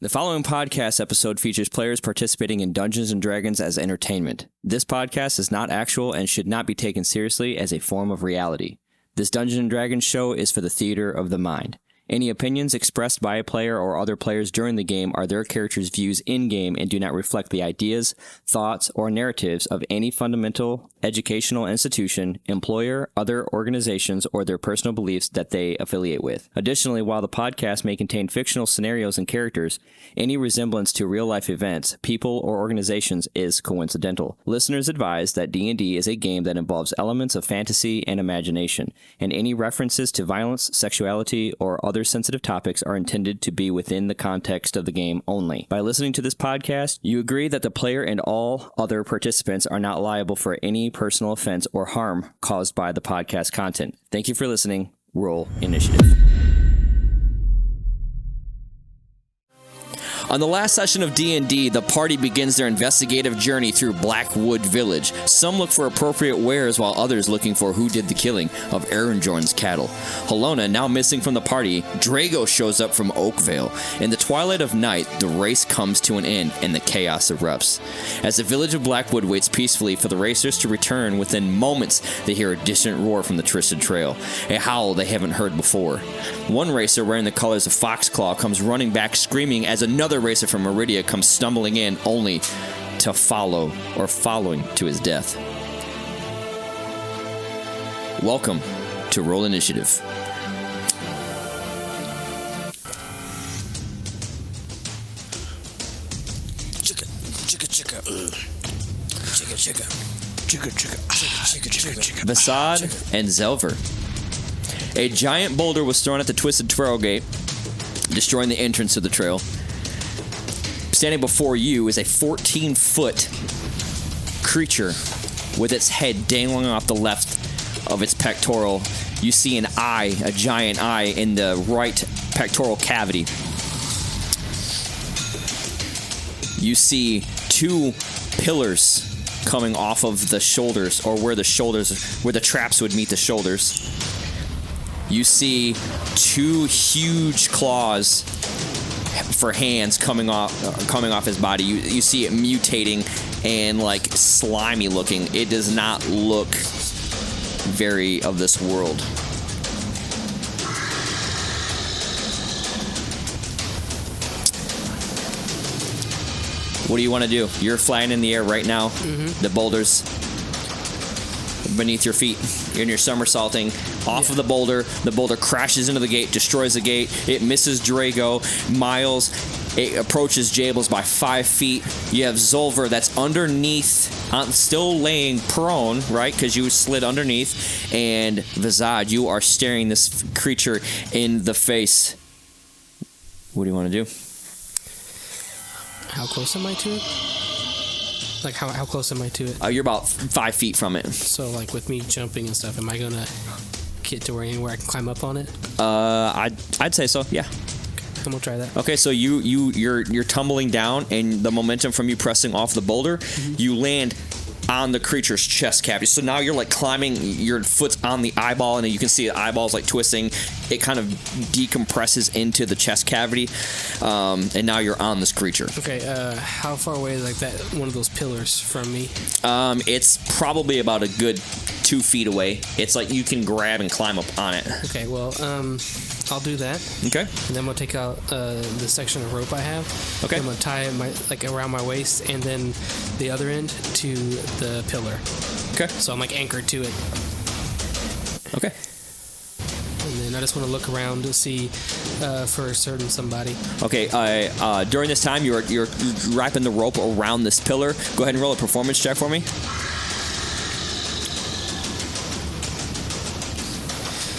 The following podcast episode features players participating in Dungeons & Dragons as entertainment. This podcast is not actual and should not be taken seriously as a form of reality. This Dungeons & Dragons show is for the theater of the mind. Any opinions expressed by a player or other players during the game are their characters' views in-game and do not reflect the ideas, thoughts, or narratives of any fundamental educational institution, employer, other organizations, or their personal beliefs that they affiliate with. Additionally, while the podcast may contain fictional scenarios and characters, any resemblance to real-life events, people, or organizations is coincidental. Listeners advise that D&D is a game that involves elements of fantasy and imagination, and any references to violence, sexuality, or other sensitive topics are intended to be within the context of the game only. By listening to this podcast, you agree that the player and all other participants are not liable for any personal offense or harm caused by the podcast content. Thank you for listening. Roll initiative. On the last session of D&D, the party begins their investigative journey through Blackwood Village. Some look for appropriate wares while others looking for who did the killing of Aaronjorn's cattle. Helona, now missing from the party, Drago shows up from Oakvale. In the twilight of night, the race comes to an end and the chaos erupts. As the village of Blackwood waits peacefully for the racers to return, within moments they hear a distant roar from the Twisted Trail, a howl they haven't heard before. One racer wearing the colors of Foxclaw comes running back screaming as another racer from Meridia comes stumbling in, only to following to his death. Welcome to Roll Initiative. Vasad and Zelver. A giant boulder was thrown at the Twisted Trail gate, destroying the entrance to the trail. Standing before you is a 14-foot creature with its head dangling off the left of its pectoral. You see an eye, a giant eye, in the right pectoral cavity. You see two pillars coming off of the shoulders, or where the traps would meet the shoulders. You see two huge claws for hands coming off his body. You see it mutating and like slimy looking. It does not look very of this world. What do you want to do? You're flying in the air right now. Mm-hmm. The boulder's beneath your feet. You're in your somersaulting off of the boulder. The boulder crashes into the gate, destroys the gate. It misses Drago. Miles, it approaches Jables by 5 feet. You have Zolver that's underneath, still laying prone, right? Because you slid underneath. And Vazad, you are staring this creature in the face. What do you want to do? How close am I to it? Like, how close am I to it? You're about 5 feet from it. So, like, with me jumping and stuff, am I gonna get to anywhere I can climb up on it? I'd say so, yeah. Okay, I'm gonna try that. Okay, so you're tumbling down, and the momentum from you pressing off the boulder, you land on the creature's chest cavity. So now you're like climbing, your foot's on the eyeball, and then you can see the eyeballs like twisting. It kind of decompresses into the chest cavity, and now you're on this creature. Okay, how far away is like that one of those pillars from me? It's probably about a good 2 feet away. It's like you can grab and climb up on it. Okay, well, I'll do that. Okay. And then I'm gonna take out the section of rope I have. Okay. I'm gonna tie it around my waist, and then the other end to the pillar. Okay. So I'm like anchored to it. Okay. And then I just want to look around to see for certain somebody. Okay. During this time, you're wrapping the rope around this pillar. Go ahead and roll a performance check for me.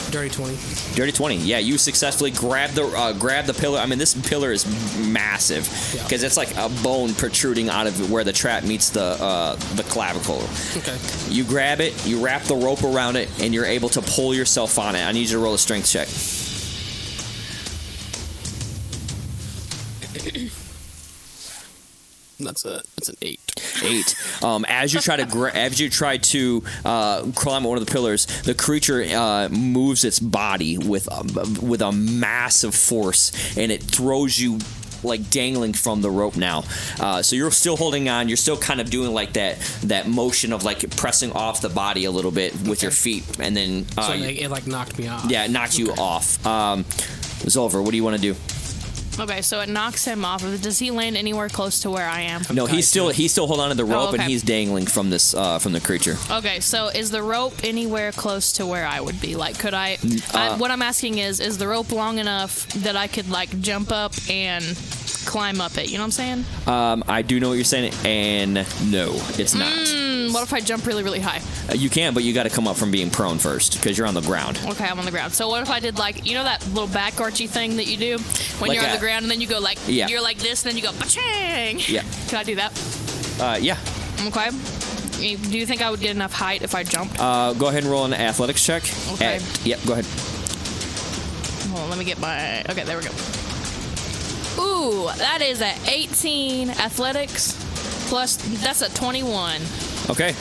Dirty 20. Dirty 20. Yeah, you successfully grab the pillar. I mean, this pillar is massive because it's like a bone protruding out of where the trap meets the clavicle. Okay. You grab it, you wrap the rope around it, and you're able to pull yourself on it. I need you to roll a strength check. That's an 8. 8. As you try to climb one of the pillars, the creature moves its body with a massive force, and it throws you like dangling from the rope now. So you're still holding on. You're still kind of doing like that motion of like pressing off the body a little bit with your feet, and then so it like knocked me off. Yeah, it knocked you off. Zolver, what do you want to do? Okay, so it knocks him off. Does he land anywhere close to where I am? No, he's still holding on to the rope, okay. and he's dangling from this from the creature. Okay, so is the rope anywhere close to where I would be? Like, could I what I'm asking is the rope long enough that I could like jump up and climb up it? You know what I'm saying? I do know what you're saying, and no, it's not. What if I jump really, really high? You can, but you got to come up from being prone first because you're on the ground. Okay, I'm on the ground. So what if I did like, you know that little back archy thing that you do when Like you're on that. the ground and then you go like, you're like this and then you go ba-chang. Yeah. Can I do that? Yeah. Okay. Do you think I would get enough height if I jumped? Go ahead and roll an athletics check. Okay. Yep, go ahead. Hold on, let me get my... Okay, there we go. Ooh, that is a 18 athletics plus... That's a 21. Okay.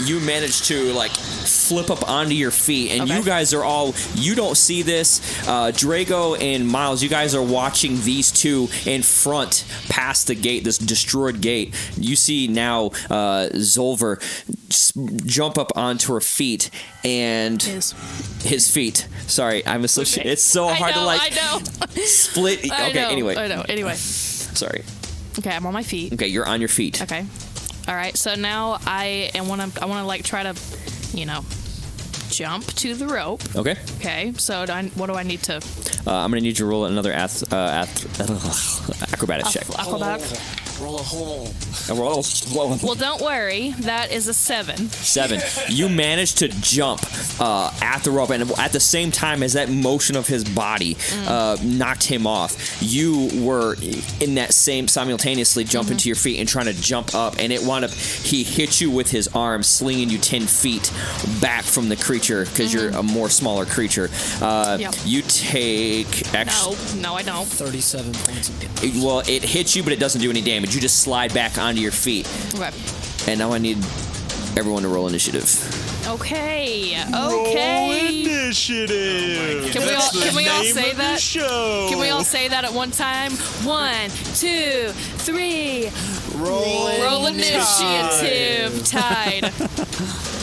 You managed to like flip up onto your feet, and Okay. you guys are all. You don't see this. Drago and Miles, you guys are watching these two in front, past the gate, this destroyed gate. You see now Zolver jump up onto her feet and his feet. Sorry, I'm associating. Okay. It's so hard to like I know. split. I Okay. know, Anyway. I know. Anyway. Sorry. Okay, I'm on my feet. Okay, you're on your feet. Okay. All right. So now I want to like try to, jump to the rope. Okay. Okay. So what do I need to? I'm gonna need you to roll another acrobatics check. Acrobatics. Roll a hole. Well, don't worry. That is a 7. 7. You managed to jump at the rope, and at the same time as that motion of his body knocked him off, you were in that same simultaneously jumping to your feet and trying to jump up, and it wound up, he hit you with his arm, slinging you 10 feet back from the creature because you're a more smaller creature. Yep. You take... No, I don't. 37 points of damage. Well, it hits you, but it doesn't do any damage. You just slide back onto your feet. Okay. And now I need everyone to roll initiative. Okay. Initiative. Can we all say that? Can we all say that at one time? 1, 2, 3. Roll initiative. Tied.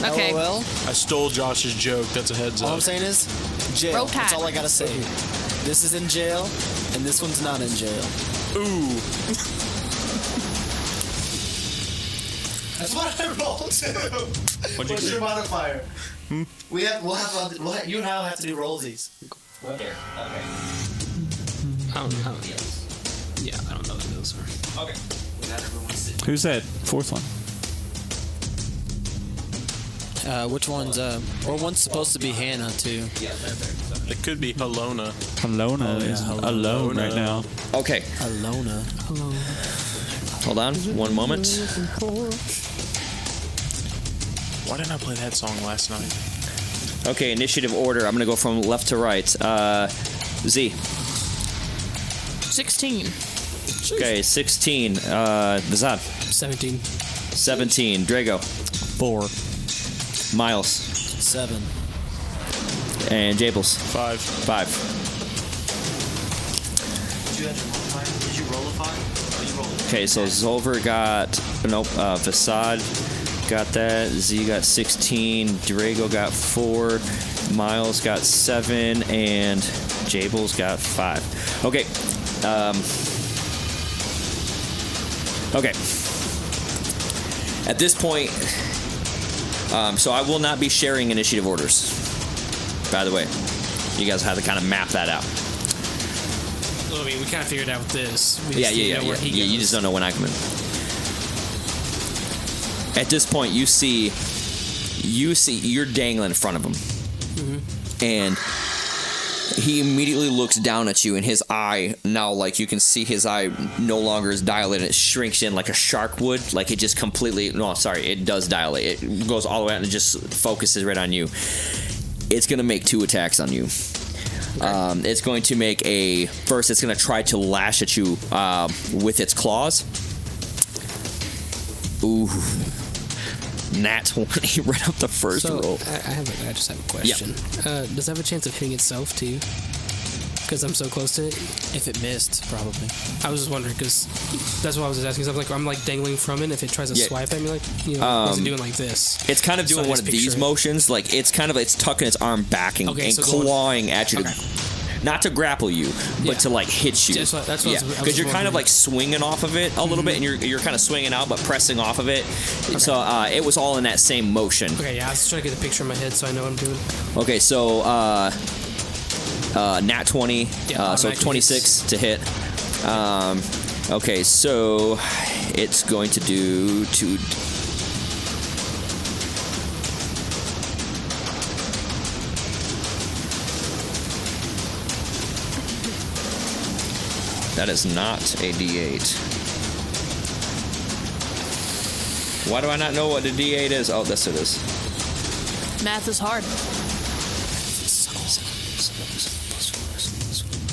Okay. LOL. I stole Josh's joke. That's a heads All I'm up. saying is, jail. Roll Tide. That's all I gotta say. This is in jail, and this one's not in jail. Ooh. That's what I rolled too. What's your modifier? We'll have you and I will have to do rollsies. Okay. I don't know. Yeah, I don't know what those are. Okay. Who's that fourth one? Which one's or one's supposed to be Hannah too. It could be Halona. Alona is alone right now. Okay. Alona. Hold on. One moment. Why didn't I play that song last night? Okay, initiative order. I'm going to go from left to right. Z. 16. Okay, 16. Vazad. 17. 17. Drago. 4. Miles. 7. And Jables. 5. 5. Did you roll a 5? Oh, you rolled it. Okay, so Zolver got... Nope. Vasad got that. Z got 16. Drago got 4. Miles got 7. And Jables got 5. Okay. Okay. At this point... so I will not be sharing initiative orders. By the way, you guys have to kind of map that out. Well, I mean, we kind of figured out with this. We Yeah. just didn't know where he You goes. just don't know when I come in. At this point, you see, you're dangling in front of him, and he immediately looks down at you, and his eye now, like you can see, his eye no longer is dilated. It shrinks in like a shark would, like it just completely. No, sorry, it does dilate. It goes all the way out and it just focuses right on you. It's gonna make 2 attacks on you. It's going to make first. It's going to try to lash at you with its claws. Ooh, nat 20 right up the first So roll. I just have a question. Does it have a chance of hitting itself too? because I'm so close to it. If it missed, probably. I was just wondering because that's what I was just asking. So I'm like dangling from it. If it tries to swipe at me, like is it doing like this? It's kind of doing one of these motions. Like it's tucking its arm back and clawing at you. Not to grapple you, but to like hit you. That's what because you're kind of like swinging off of it a little bit, and you're kind of swinging out, but pressing off of it. Okay. So it was all in that same motion. Okay, yeah, I was trying to get a picture in my head so I know what I'm doing. Okay, so nat 20, so 26 to hit. Okay, so it's going to do 2. That is not a D8. Why do I not know what the D8 is? Oh, this it is. Math is hard.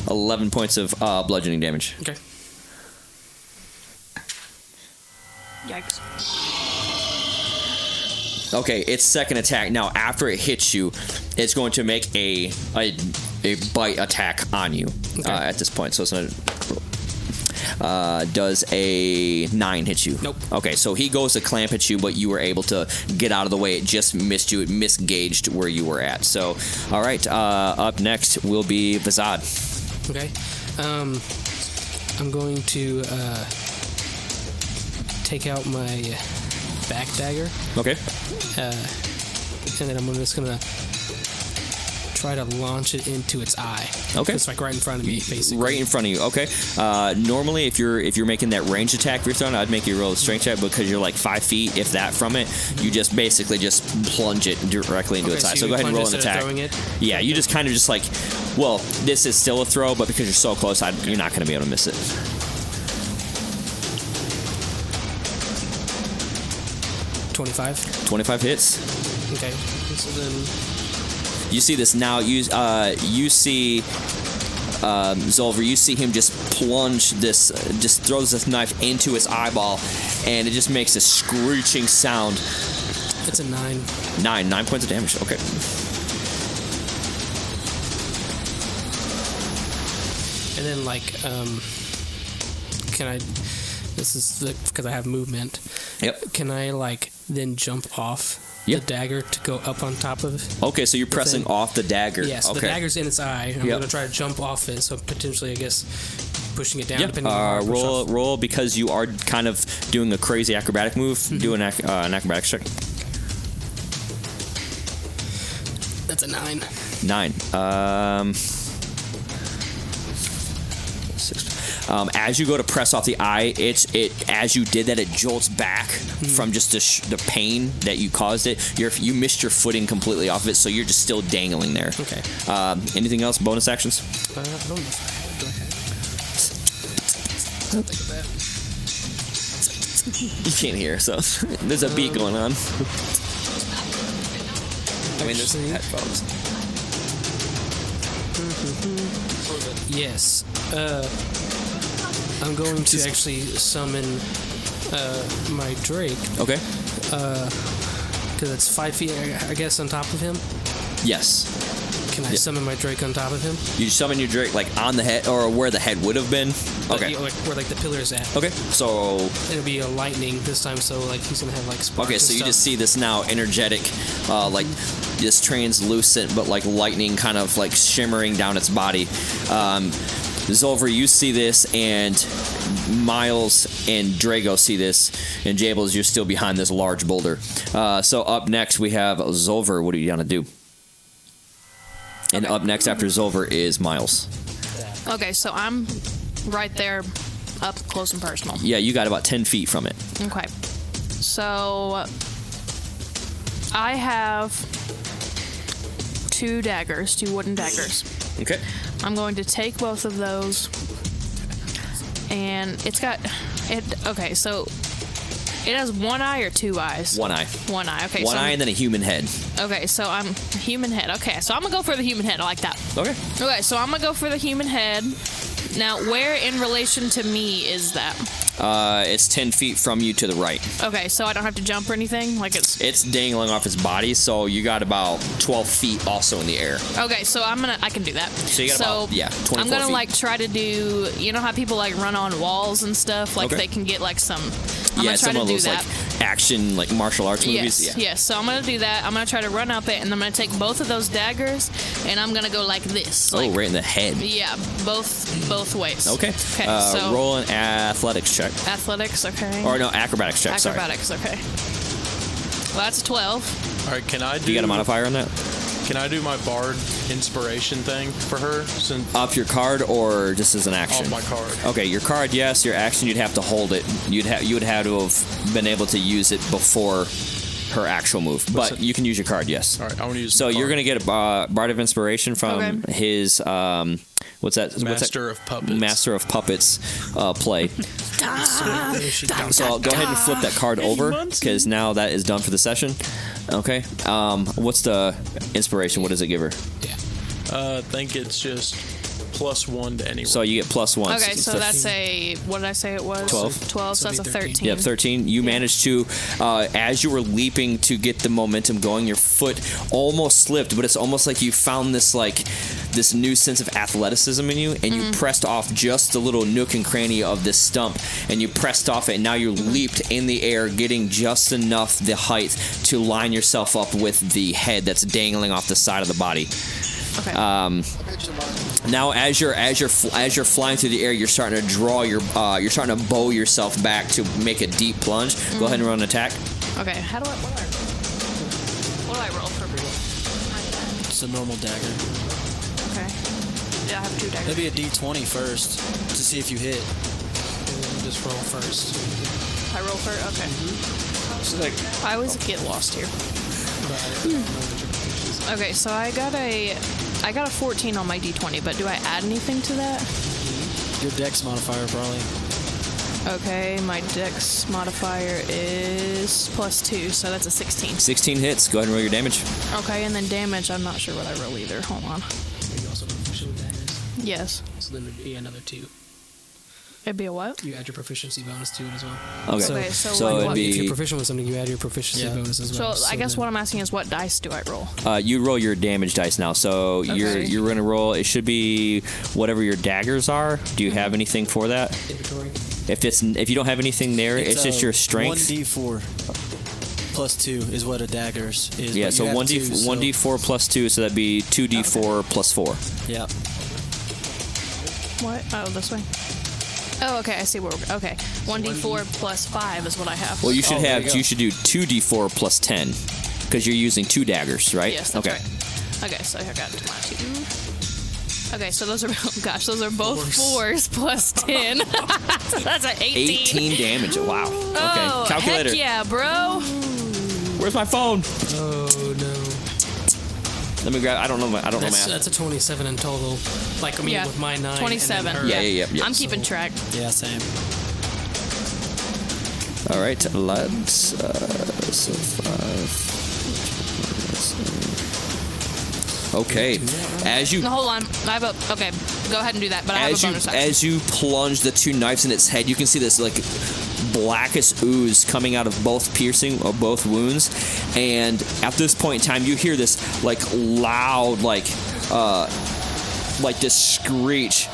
11 points of bludgeoning damage. Okay. Yikes. Okay, its second attack. Now, after it hits you, it's going to make a bite attack on you at this point. So it's not. Does a 9 hit you? Nope. Okay, so he goes to clamp at you, but you were able to get out of the way. It just missed you. It misgauged where you were at. So, all right. Up next will be Vazad. Okay. I'm going to take out my back dagger. Okay. And then I'm just gonna try to launch it into its eye. Okay. It's like right in front of me, basically. Right in front of you. Okay. Normally, if you're making that range attack for your throwing, I'd make you roll a strength check, because you're like 5 feet, if that, from it. You just basically just plunge it directly into its eye. So go ahead and roll an attack. Yeah, you just kind of just like, well, this is still a throw, but because you're so close, you're not going to be able to miss it. 25. 25 hits. Okay. So then you see this now. You see Zolver. You see him just plunge this, just throws this knife into his eyeball, and it just makes a screeching sound. It's a 9. 9 points of damage. Okay. And then can I? This is because I have movement. Yep. Can I then jump off the dagger to go up on top of it? Okay, so you're pressing off the dagger. Yes, the dagger's in its eye. I'm going to try to jump off it, so potentially, I guess, pushing it down. Depending on roll because you are kind of doing a crazy acrobatic move. Do an acrobatics check. That's a 9. 9. 6. As you go to press off the eye, as you did that, it jolts back from just the pain that you caused it. You missed your footing completely off of it, so you're just still dangling there. Okay. Anything else? Bonus actions? I don't know if I don't think of that. You can't hear, so there's a beat going on. I mean, there's headphones. Yes. I'm going to actually summon my Drake. Okay. Because it's 5 feet, I guess, on top of him. Yes. Can I summon my Drake on top of him? You summon your Drake on the head, or where the head would have been. Okay. Where the pillar is at. Okay. So it'll be a lightning this time, so he's gonna have sparks. Okay, so you just see this now energetic, this translucent but lightning kind of shimmering down its body. Zolver, you see this, and Miles and Drago see this, and Jables, you're still behind this large boulder. So up next we have Zolver. What are you gonna do? And up next after Zolver is Miles. Okay, so I'm right there, up close and personal. Yeah, you got about 10 feet from it. Okay. So I have 2 wooden daggers. Okay. I'm going to take both of those, and okay, so it has 1 eye or 2 eyes? 1 eye. 1 eye, okay. One eye and then a human head. Okay, so I'm human head. Okay, so I'm going to go for the human head. I like that. Okay. Okay, so I'm going to go for the human head. Now, where in relation to me is that? It's 10 feet from you to the right. Okay, so I don't have to jump or anything? It's dangling off its body, so you got about 12 feet also in the air. Okay, so I can do that. So you got about 24 I'm gonna feet. try to do, you know how people run on walls and stuff? They can get some, I'm gonna try some to of do those that. Action martial arts movies. Yes, so I'm gonna do that. I'm gonna try to run up it, and I'm gonna take both of those daggers, and I'm gonna go like this. Right in the head. Yeah, both ways. Okay. So roll an athletics check. Athletics, okay. Or no, acrobatics check. Acrobatics, okay. Well, that's a 12. All right, can I do? You got a modifier on that? Can I do my bard inspiration thing for her? Since Off your card or just as an action? off my card. Okay, your card, yes. Your action, you'd have to hold it. You would have to have been able to use it before her actual move, but you can use your card, yes. All right, I want to use. So my you're card. gonna get a Bard of Inspiration from his what's that? Master of Puppets. Master of Puppets play. So I'll go ahead and flip that card over because now that is done for the session. Okay. What's the inspiration? What does it give her? I think it's just +1 to anyone. So you get +1. Okay, so that's what did I say it was? 12. 12, so that's a 13. Yep, 13. You managed to, as you were leaping to get the momentum going, your foot almost slipped, but it's almost like you found this new sense of athleticism in you, and you pressed off just the little nook and cranny of this stump, and you pressed off it, and now you leaped in the air, getting just enough the height to line yourself up with the head that's dangling off the side of the body. Okay. Now, as you're flying through the air, you're starting to draw you're starting to bow yourself back to make a deep plunge. Go ahead and run an attack. Okay, what do I roll for? It's a normal dagger. Okay. Yeah, I have 2 daggers. Maybe a D20 first to see if you hit. Just roll first. I roll first? Okay. I always get lost here. Okay, so I got a 14 on my D20, but do I add anything to that? Your dex modifier, probably. Okay, my dex modifier is +2, so that's a 16. 16 hits. Go ahead and roll your damage. Okay, and then damage, I'm not sure what I roll either. Hold on. Are you also proficient with daggers? Yes. So then it'd be another 2. It'd be a what? You add your proficiency bonus to it as well. Okay. So it'd If you're be proficient with something, you add your proficiency bonus as well. So I guess what I'm asking is what dice do I roll? you roll your damage dice now. So you're going to roll. It should be whatever your daggers are. Do you have anything for that? Inventory. If you don't have anything there, it's just your strength. 1d4 +2 is what a dagger's is. Yeah, but so you have 1d4 +2, so that'd be 2d4 +4. Yeah. What? Oh, this way. Oh, okay. I see where. Okay, 1d4 +5 is what I have. Well, you should there you go. you should do 2d4 +10 because you're using 2 daggers, right? Yes, that's okay. right. Okay, so I got my 2. Okay, so those are those are both 4s +10. So that's an 18. 18 damage. Wow. Okay. Oh, Calculator. heck yeah, bro. Where's my phone? Oh no. Let me grab. I don't know math. That's a 27 in total. With my 9. 27. And then her. Yeah. I'm keeping track. Yeah, same. All right. Let's. So 5. Okay. As you No, hold on. I have a. Okay, go ahead and do that. But I have a bonus action. as you plunge the 2 knives in its head, you can see this blackest ooze coming out of both wounds, and at this point in time, you hear this loud this screech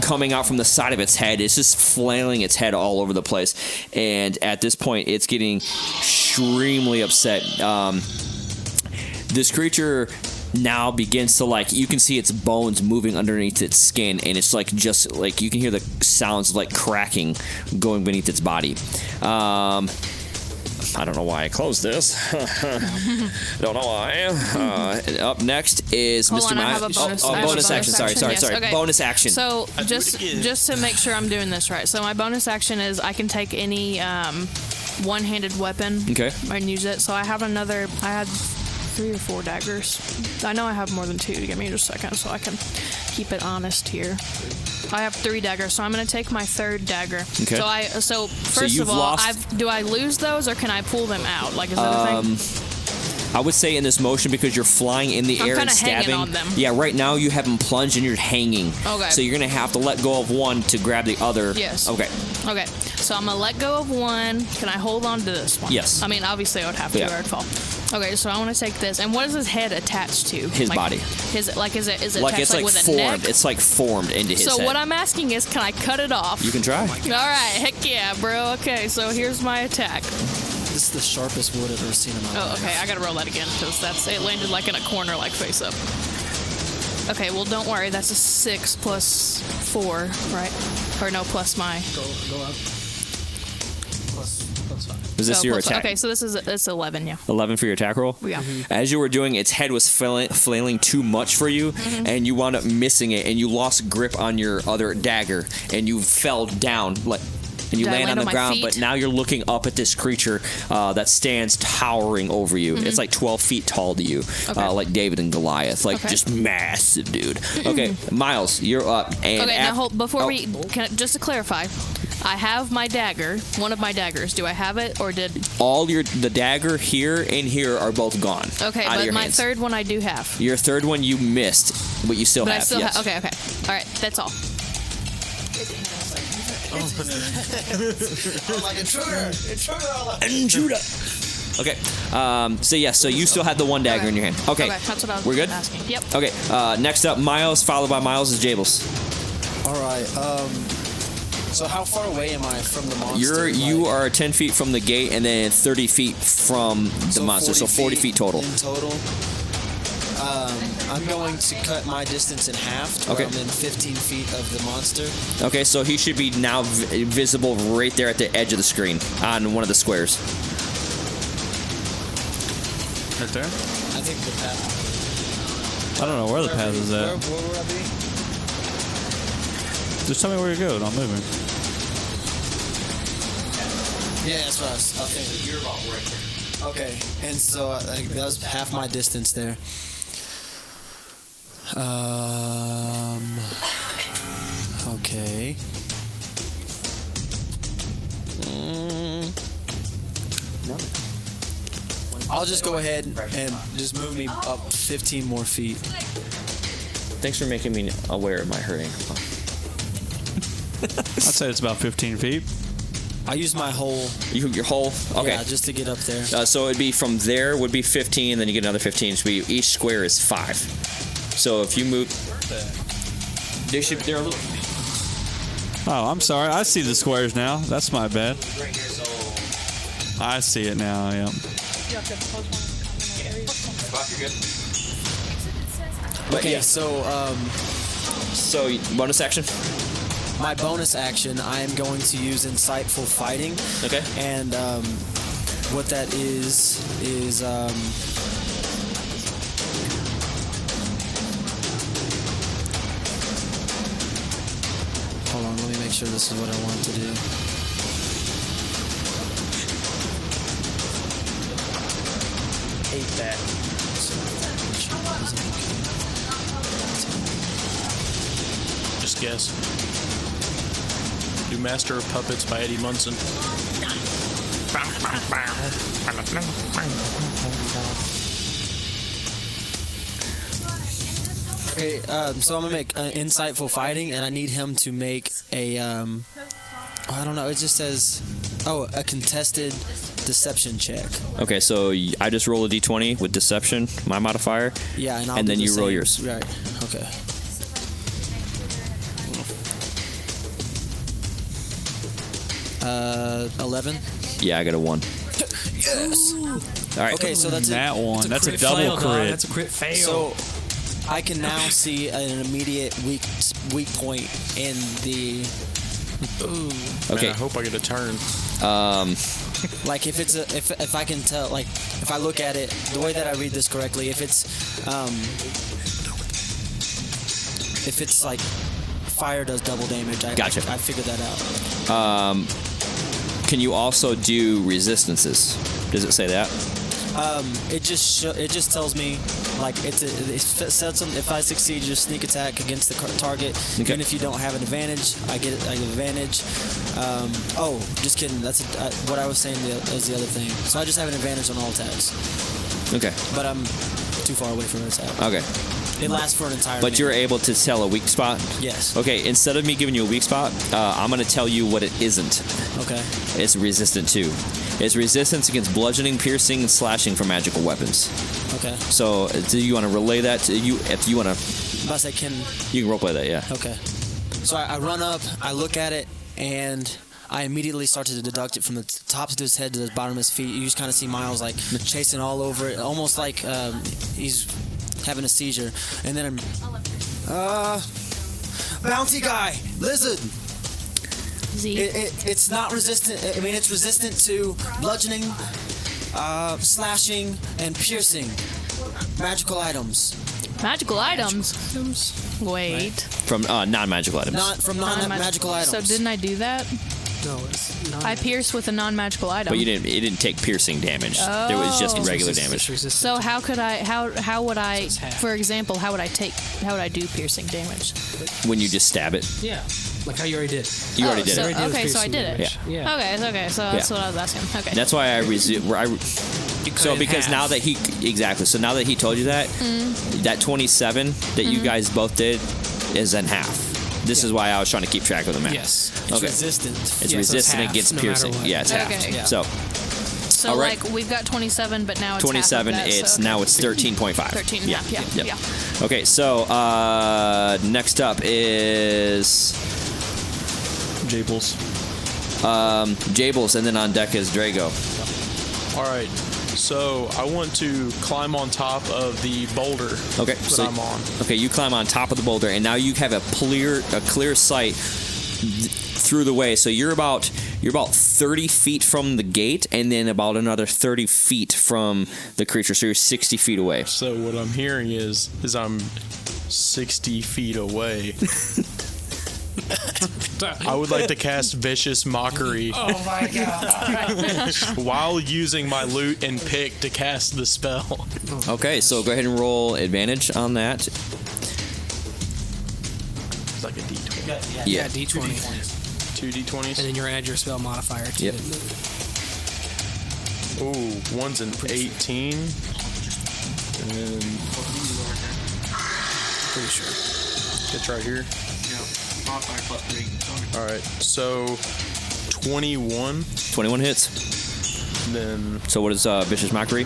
coming out from the side of its head. It's just flailing its head all over the place, and at this point, it's getting extremely upset. This creature now begins to you can see its bones moving underneath its skin, and it's you can hear the sounds cracking going beneath its body. I don't know why I closed this. Don't know why. Up next is Hold Mr. on, I have a bonus. I have a bonus action. Sorry. Yes, okay. Bonus action. So just to make sure I'm doing this right. So my bonus action is I can take any one-handed weapon and use it. So I had 3 or 4 daggers. I know I have more than 2. Give me just a second so I can keep it honest here. I have 3 daggers, so I'm going to take my 3rd dagger. Okay. So first of all, do I lose those or can I pull them out? Is that a thing? I would say in this motion, because you're flying in the air and stabbing. Hanging on them. Yeah, right now you have them plunged and you're hanging. Okay. So you're going to have to let go of one to grab the other. Yes. Okay. Okay. So I'm going to let go of one. Can I hold on to this one? Yes. I mean, obviously I would have to or I'd fall. Okay, so I want to take this. And what is his head attached to? His body. Is it like attached it's with formed. a neck? It's like formed into his head. So what I'm asking is, can I cut it off? You can try. All right. Heck yeah, bro. Okay, so here's my attack. This is the sharpest wood I've ever seen in my life. Oh, okay. I gotta roll that again because it landed like in a corner, like face up. Okay, well, don't worry. That's a 6 plus 4, right? Or no, plus my. Go up. Plus 5. Is this your attack? Okay, so this is 11, yeah. 11 for your attack roll? Yeah. As you were doing, its head was flailing too much for you, and you wound up missing it, and you lost grip on your other dagger, and you fell down, and you land on the ground, but now you're looking up at this creature that stands towering over you. It's like 12 feet tall to you, like David and Goliath, just massive, dude. Okay, Miles, you're up. And okay, now before just to clarify, I have my dagger, one of my daggers. Do I have it, or did the dagger here and here are both gone? Okay, but my third one I do have. Your third one you missed, but you still have. I still yes. have. Okay. All right, that's all. I'm like, intruder. Intruder. Okay. So you still had the one dagger in your hand. Okay. That's what I was We're good? asking. Yep. Okay. Next up, Miles, followed by Miles is Jables. All right. So how far away am I from the monster? You are 10 feet from the gate and then 30 feet from the monster, so 40 feet total. In total. I'm going to cut my distance in half to where I'm in 15 feet of the monster. Okay, so he should be now visible right there at the edge of the screen on one of the squares. Right there? I think the path. I don't know where the path is at. Where would I be? Just tell me where you go, and I'm moving. Yeah, that's what I was thinking. You're about right there. Okay, and so that was half my distance there. Okay. I'll just go ahead and just move me up 15 more feet. Thanks for making me aware of my hurting. I'd say it's about 15 feet. I use my whole. Your whole? Okay. Yeah, just to get up there. So it'd be from there would be 15, then you get another 15. So each square is 5. So if you move, they're a little. Oh, I'm sorry. I see the squares now. That's my bad. I see it now. Yeah. Okay, so bonus action. My bonus action, I am going to use insightful fighting. Okay. And what that is hold on, let me make sure this is what I want to do. Hate that. Just guess. Do Master of Puppets by Eddie Munson. Okay, so I'm gonna make insightful fighting, and I need him to make a I don't know. It just says a contested deception check. Okay, so I just roll a d20 with deception, my modifier. Yeah, and then you roll yours. Right. Okay. Uh, 11. Yeah, I got a 1. Yes. All right. Okay, so that's that one. That's a crit double fail, dog. crit. That's a crit fail. So I can now see an immediate weak point in the. Ooh. Okay. Man, I hope I get a turn. Like if it's if I can tell, like if I look at it the way that I read this correctly, if it's like fire does double damage, Gotcha. I figured that out. Can you also do resistances? Does it say that? It just tells me like it says if I succeed your sneak attack against the target, even if you don't have an advantage, I get an advantage. Just kidding. That's what I was saying. Is the other thing. So I just have an advantage on all attacks. Okay. But I'm too far away from its at. Okay. It lasts for an entire But minute. you're able to tell a weak spot? Yes. Okay, instead of me giving you a weak spot, I'm going to tell you what it isn't. Okay. It's resistant to. It's resistance against bludgeoning, piercing, and slashing from magical weapons. Okay. So, do you want to relay that to you? If you want to... But I can... You can roleplay that, yeah. Okay. So I run up, I look at it, and I immediately start to deduct it from the top of his head to the bottom of his feet. You just kind of see Miles like chasing all over it, almost like he's having a seizure. And then bounty guy, lizard. Z. It's not resistant. I mean, it's resistant to bludgeoning, slashing, and piercing. Magical items. Magical items. Wait. From non-magical items. Not from non-magical items. So didn't I do that? No, it's not. I pierced with a non-magical item. But you didn't. It didn't take piercing damage. There was just regular damage. So how could I? How would I? It's half. For example, how would I do piercing damage? When you just stab it, Yeah, like how you already did. you already did so, it. Okay, so I did it. Yeah. Okay, so that's what I was asking. Okay. That's why I So because now that he So now that he told you that, that 27 that you guys both did is in half. This is why I was trying to keep track of the math. Yes. It's Okay. resistant. It's Yeah, so it's resistant half, against no piercing. matter what. Yeah, it's half. Okay. Yeah. So So all right. like we've got 27, but now it's 27. Half of that, It's so, okay. now it's 13.5. 13 and a half. Yeah. Yep. Yeah. Okay. So next up is Jables. Jables, and then on deck is Drago. All right. So I want to climb on top of the boulder Okay. that So I'm on. okay, you climb on top of the boulder, and now you have a clear sight through the way. So you're about 30 feet from the gate, and then about another 30 feet from the creature. So you're 60 feet away. So what I'm hearing is I'm 60 feet away. I would like to cast Vicious Mockery Oh my god. while using my loot and pick to cast the spell. Okay, so go ahead and roll advantage on that. It's like a D20. Yeah, D20. 2 D20s. And then you're add your spell modifier to Yep. it. Ooh, one's an 18. And Pretty sure. it's right here. All right, so 21. 21 hits. Then So what is Vicious Mockery?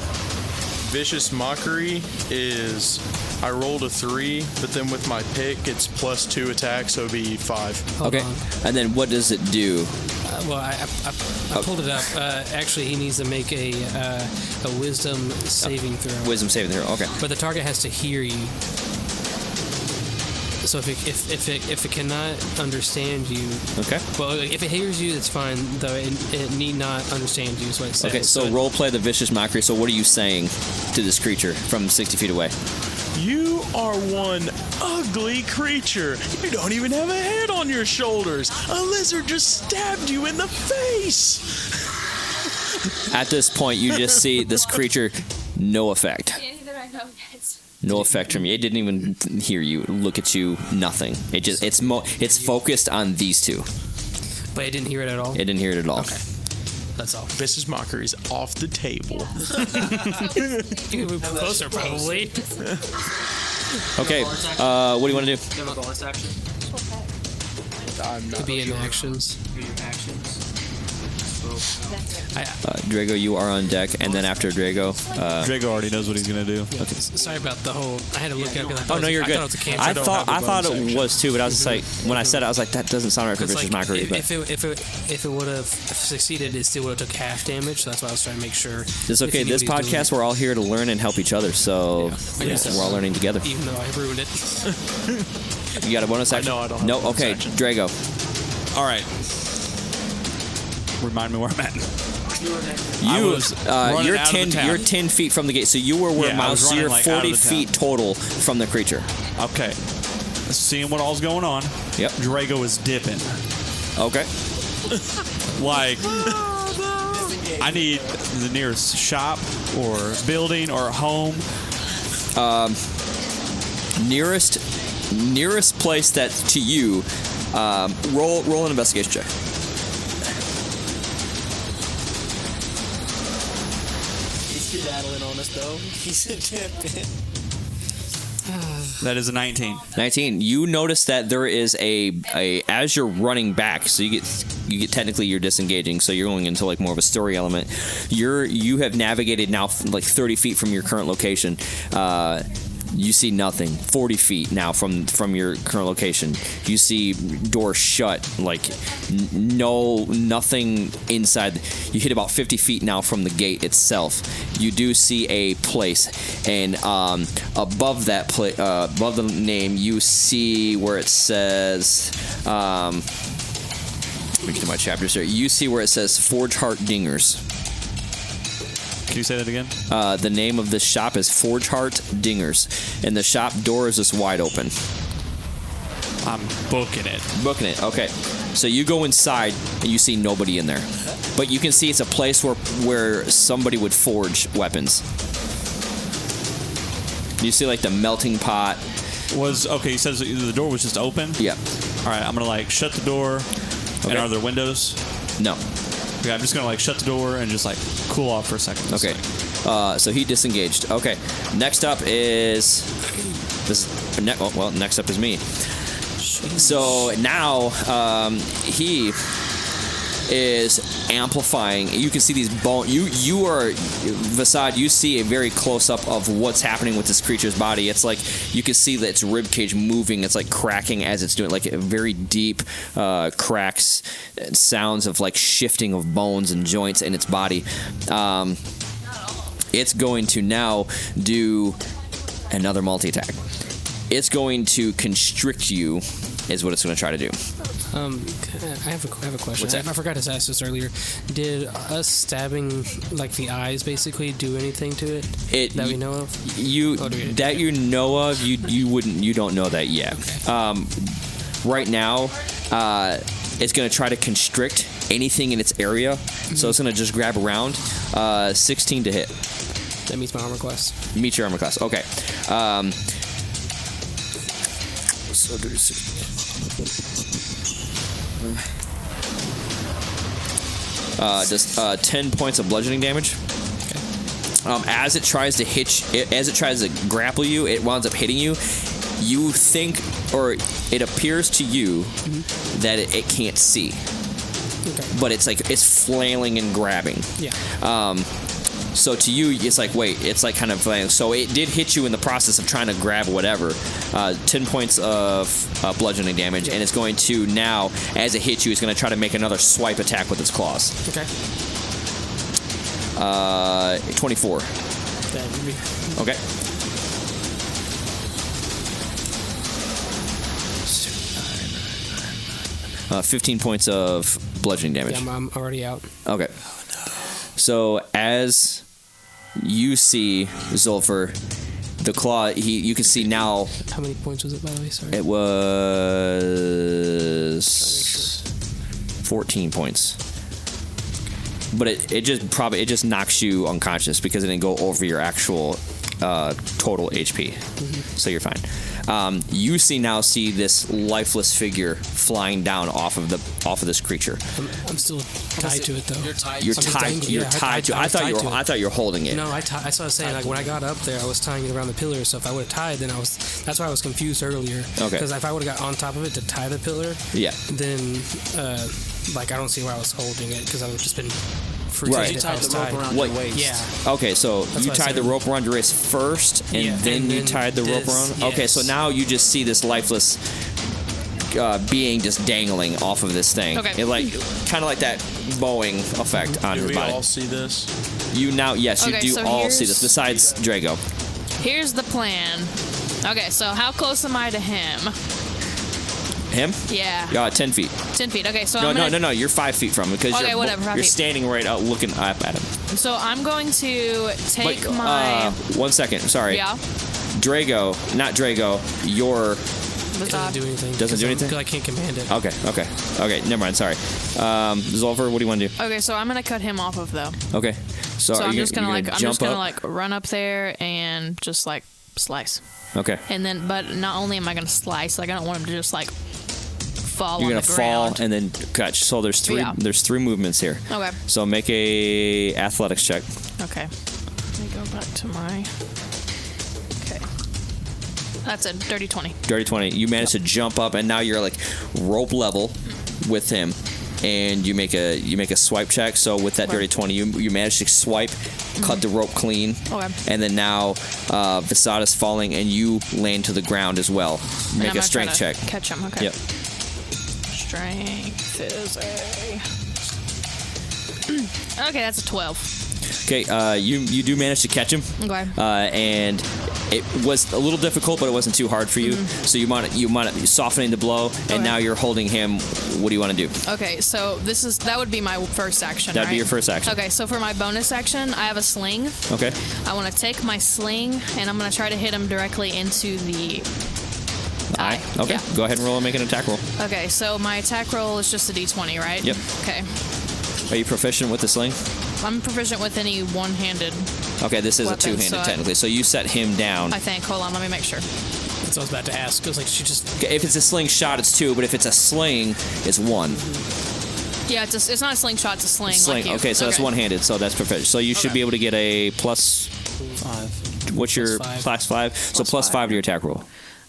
Vicious Mockery is I rolled a 3, but then with my pick it's +2 attack, so it'd be 5. Hold Okay. on. And then what does it do? Well, I pulled it up. Actually, he needs to make a wisdom saving throw. Wisdom saving throw. Okay. But the target has to hear you. So if it cannot understand you, Okay. well, if it hears you, it's fine. Though it need not understand you. Is what it says. Okay, so role play the Vicious Mockery. So what are you saying to this creature from 60 feet away? You are one ugly creature. You don't even have a head on your shoulders. A lizard just stabbed you in the face. At this point, you just see this creature, no effect. No effect from you. It didn't even hear you, look at you, nothing. It just it's focused on these two. But it didn't hear it at all. It didn't hear it at all. Okay. That's all. Vicious Mockery is off the table. You can move closer, probably. Okay, what do you want to do? Do you have a bonus action? Could be in actions. Drago, you are on deck, and then after Drago, Drago already knows what he's gonna do. Sorry about the whole. I had to look up. oh no, you're good. I thought it was a cancer. I thought it was too, but I was just like, when I said it, I was like, that doesn't sound right for It's Vicious like, Mockery. But if it would have succeeded, it still would have took half damage. So that's why I was trying to make sure. it's okay. This podcast, we're all here to learn and help each other, so we're all learning together. Even though I ruined it. You got a bonus action? No, I don't have a No, bonus okay, action. Drago. All right. Remind me where I'm at. You're out of the town. You're 10 feet from the gate, so you were where Yeah, I was Miles. So you're running, like, out of 40 the town. feet total from the creature. Okay. Seeing what all's going on. Yep. Drago is dipping. Okay. Like, I need the nearest shop or building or home. Nearest place that's to you. Roll an investigation check. daddling on us though. He's a champion. That is a 19. 19. You notice that there is a as you're running back, so you get technically you're disengaging, so you're going into like more of a story element. You have navigated now like 30 feet from your current location. You see nothing. 40 feet now from your current location. You see doors shut, like nothing inside. You hit about 50 feet now from the gate itself. You do see a place, and above that above the name, you see where it says. Let me get to my chapters here. You see where it says Forge Heart Dingers. Can you say that again? The name of this shop is Forge Heart Dingers, and the shop door is just wide open. I'm booking it. Booking it, okay. So you go inside, and you see nobody in there. But you can see it's a place where somebody would forge weapons. You see, like, the melting pot. Okay, he says the door was just open? Yeah. All right, I'm going to, like, shut the door. Okay. And are there windows? No. Okay, I'm just going to, like, shut the door and just, like, cool off for a second. Okay. So he disengaged. Okay. Next up is this. Next up is me. So now he is amplifying. You can see these bones. You are Vasad. You see a very close up of what's happening with this creature's body. It's like you can see that its rib cage moving. It's like cracking as it's doing, like very deep cracks, sounds of like shifting of bones and joints in its body. It's going to now do another multi-attack. It's going to constrict you, is what it's going to try to do. I have a question. What's that? I forgot to ask this earlier. Did us stabbing, like the eyes, basically do anything to it that we know of? You know of. You don't know that yet. Okay. Right now, it's going to try to constrict anything in its area. Mm-hmm. So it's going to just grab around. 16 to hit. That meets my armor class. Meets your armor class. Okay. So do 10 points of bludgeoning damage. Okay. As it tries to grapple you, it winds up hitting you. You think, or it appears to you, that it can't see. Okay. But it's flailing and grabbing. Yeah. So to you, it's like, wait, it's like kind of flailing. So it did hit you in the process of trying to grab whatever. 10 points of bludgeoning damage, and it's going to now, as it hits you, it's going to try to make another swipe attack with its claws. Okay. 24. That would be... Okay. Uh, 15 points of bludgeoning damage. Yeah, I'm already out. Okay. So as you see Zulfur, the claw, you can see now. How many points was it, by the way? Sorry. It was 14 points. But it just knocks you unconscious because it didn't go over your actual total HP. Mm-hmm. So you're fine. You see this lifeless figure flying down off of this creature. I'm still tied to it though. You're tied. You're tied to it. I thought you were holding it. No, that's what I was saying. Like when I got up there, I was tying it around the pillar. So if I would have tied, then that's why I was confused earlier. Okay. Because if I would have got on top of it to tie the pillar, yeah. Then I don't see why I was holding it because I would have just been. Right. You tied the rope around your waist. Yeah. Okay, so you tied the rope around your wrist first, and then you tied the rope around? Yes. Okay, so now you just see this lifeless being just dangling off of this thing. Okay. It kind of like that Boeing effect on your body. Do we all see this? You now, yes, you do all see this, besides Drago. Here's the plan. Okay, so how close am I to him? Him? Yeah. 10 feet. 10 feet. Okay, so No. You're 5 feet from him because you're standing right out looking up at him. So I'm going to take my... 1 second. Sorry. Yeah. Drago, not Drago, your... Doesn't do anything. Doesn't do anything? Because I can't command it. Okay. Never mind. Sorry. Zulfur, what do you want to do? Okay, so I'm going to cut him off of, though. Okay. So I'm just going to run up there and just slice. Okay. And then, but not only am I going to slice, I don't want him to just fall You're on the ground. You're going to fall and then catch. So there's three movements here. Okay. So make a athletics check. Okay. Let me go back to my... Okay. That's a dirty 20. Dirty 20. You manage to jump up, and now you're like rope level with him, and you make a swipe check. So with that dirty 20, you manage to swipe, cut the rope clean, and then now Vasad is falling, and you land to the ground as well. Make a strength check. Catch him. Okay. Yep. Strength is a... Okay, that's a 12. Okay, you do manage to catch him. Okay. And it was a little difficult, but it wasn't too hard for you. So you want to softening the blow, and now you're holding him. What do you want to do? Okay, so that would be my first action. That'd be your first action. Okay, so for my bonus action, I have a sling. Okay. I want to take my sling, and I'm going to try to hit him directly into the eye. Okay. Yeah. Go ahead and roll and make an attack roll. Okay, so my attack roll is just a d20, right? Yep. Okay. Are you proficient with the sling? I'm proficient with any one-handed. Okay, this is weapon, a two-handed technically. So you set him down. I think. Hold on, let me make sure. That's what I was about to ask. I was like, she just... If it's a slingshot, it's 2, but if it's a sling, it's 1. Yeah, it's not a slingshot, it's a sling. Sling. Like okay, so that's one-handed, so that's proficient. So you should be able to get a plus 5. What's your plus 5? So plus 5 to your attack roll.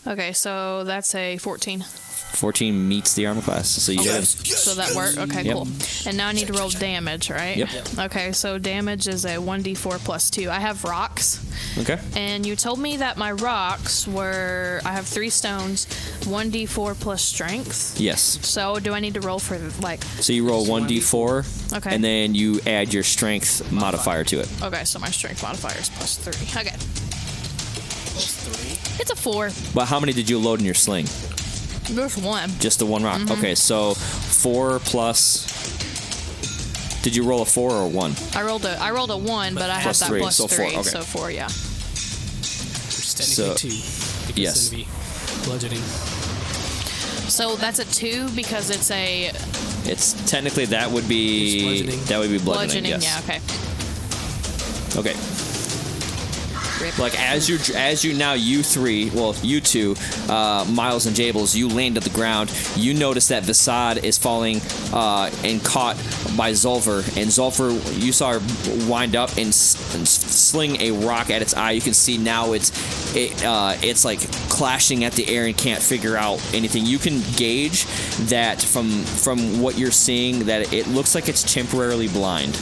Okay, so that's a 14. 14 meets the armor class, so you get him. So that worked? Okay, cool. And now I need to roll damage, right? Yep. Okay, so damage is a 1d4 plus 2. I have rocks. Okay. And you told me that my rocks were... I have 3 stones, 1d4 plus strength. Yes. So do I need to roll for, like... So you roll 1d4, okay, and then you add your strength modifier to it. Okay, so my strength modifier is plus 3. Okay. It's a 4. But how many did you load in your sling? There's 1. Just the 1 rock. Okay, so 4 plus... Did you roll a 4 or a 1? I rolled a 1, but I had that 3, plus so 3, 4, okay. so 4, yeah. Which is technically 2. Yes. It's going to be bludgeoning. So that's a 2 because it's a... It's technically that would be bludgeoning. Bludgeoning, Yes. yeah, okay. Okay. Like as you now you two, Miles and Jables, you land at the ground. You notice that Vasad is falling and caught by Zulfur, and Zulfur, you saw her wind up and sling a rock at its eye. You can see now it's like clashing at the air and can't figure out anything. You can gauge that from what you're seeing that it looks like it's temporarily blind.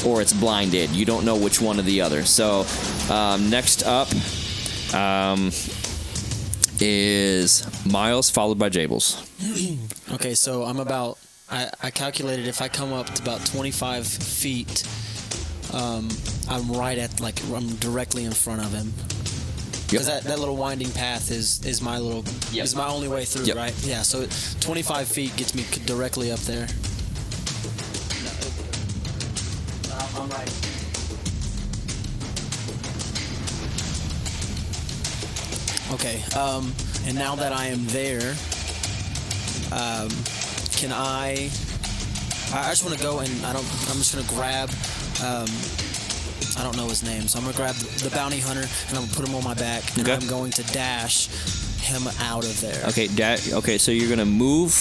Or it's blinded. You don't know which one or the other. So, next up is Miles, followed by Jables. Okay, so I calculated if I come up to about 25 feet, I'm I'm directly in front of him. Because that little winding path is my is my only way through, right? Yeah, so 25 feet gets me directly up there. I'm right. Okay, and now that I am there, can I just want to go and I'm just going to grab, I don't know his name, so I'm going to grab the bounty hunter and I'm going to put him on my back and I'm going to dash him out of there. Okay, okay, so you're going to move...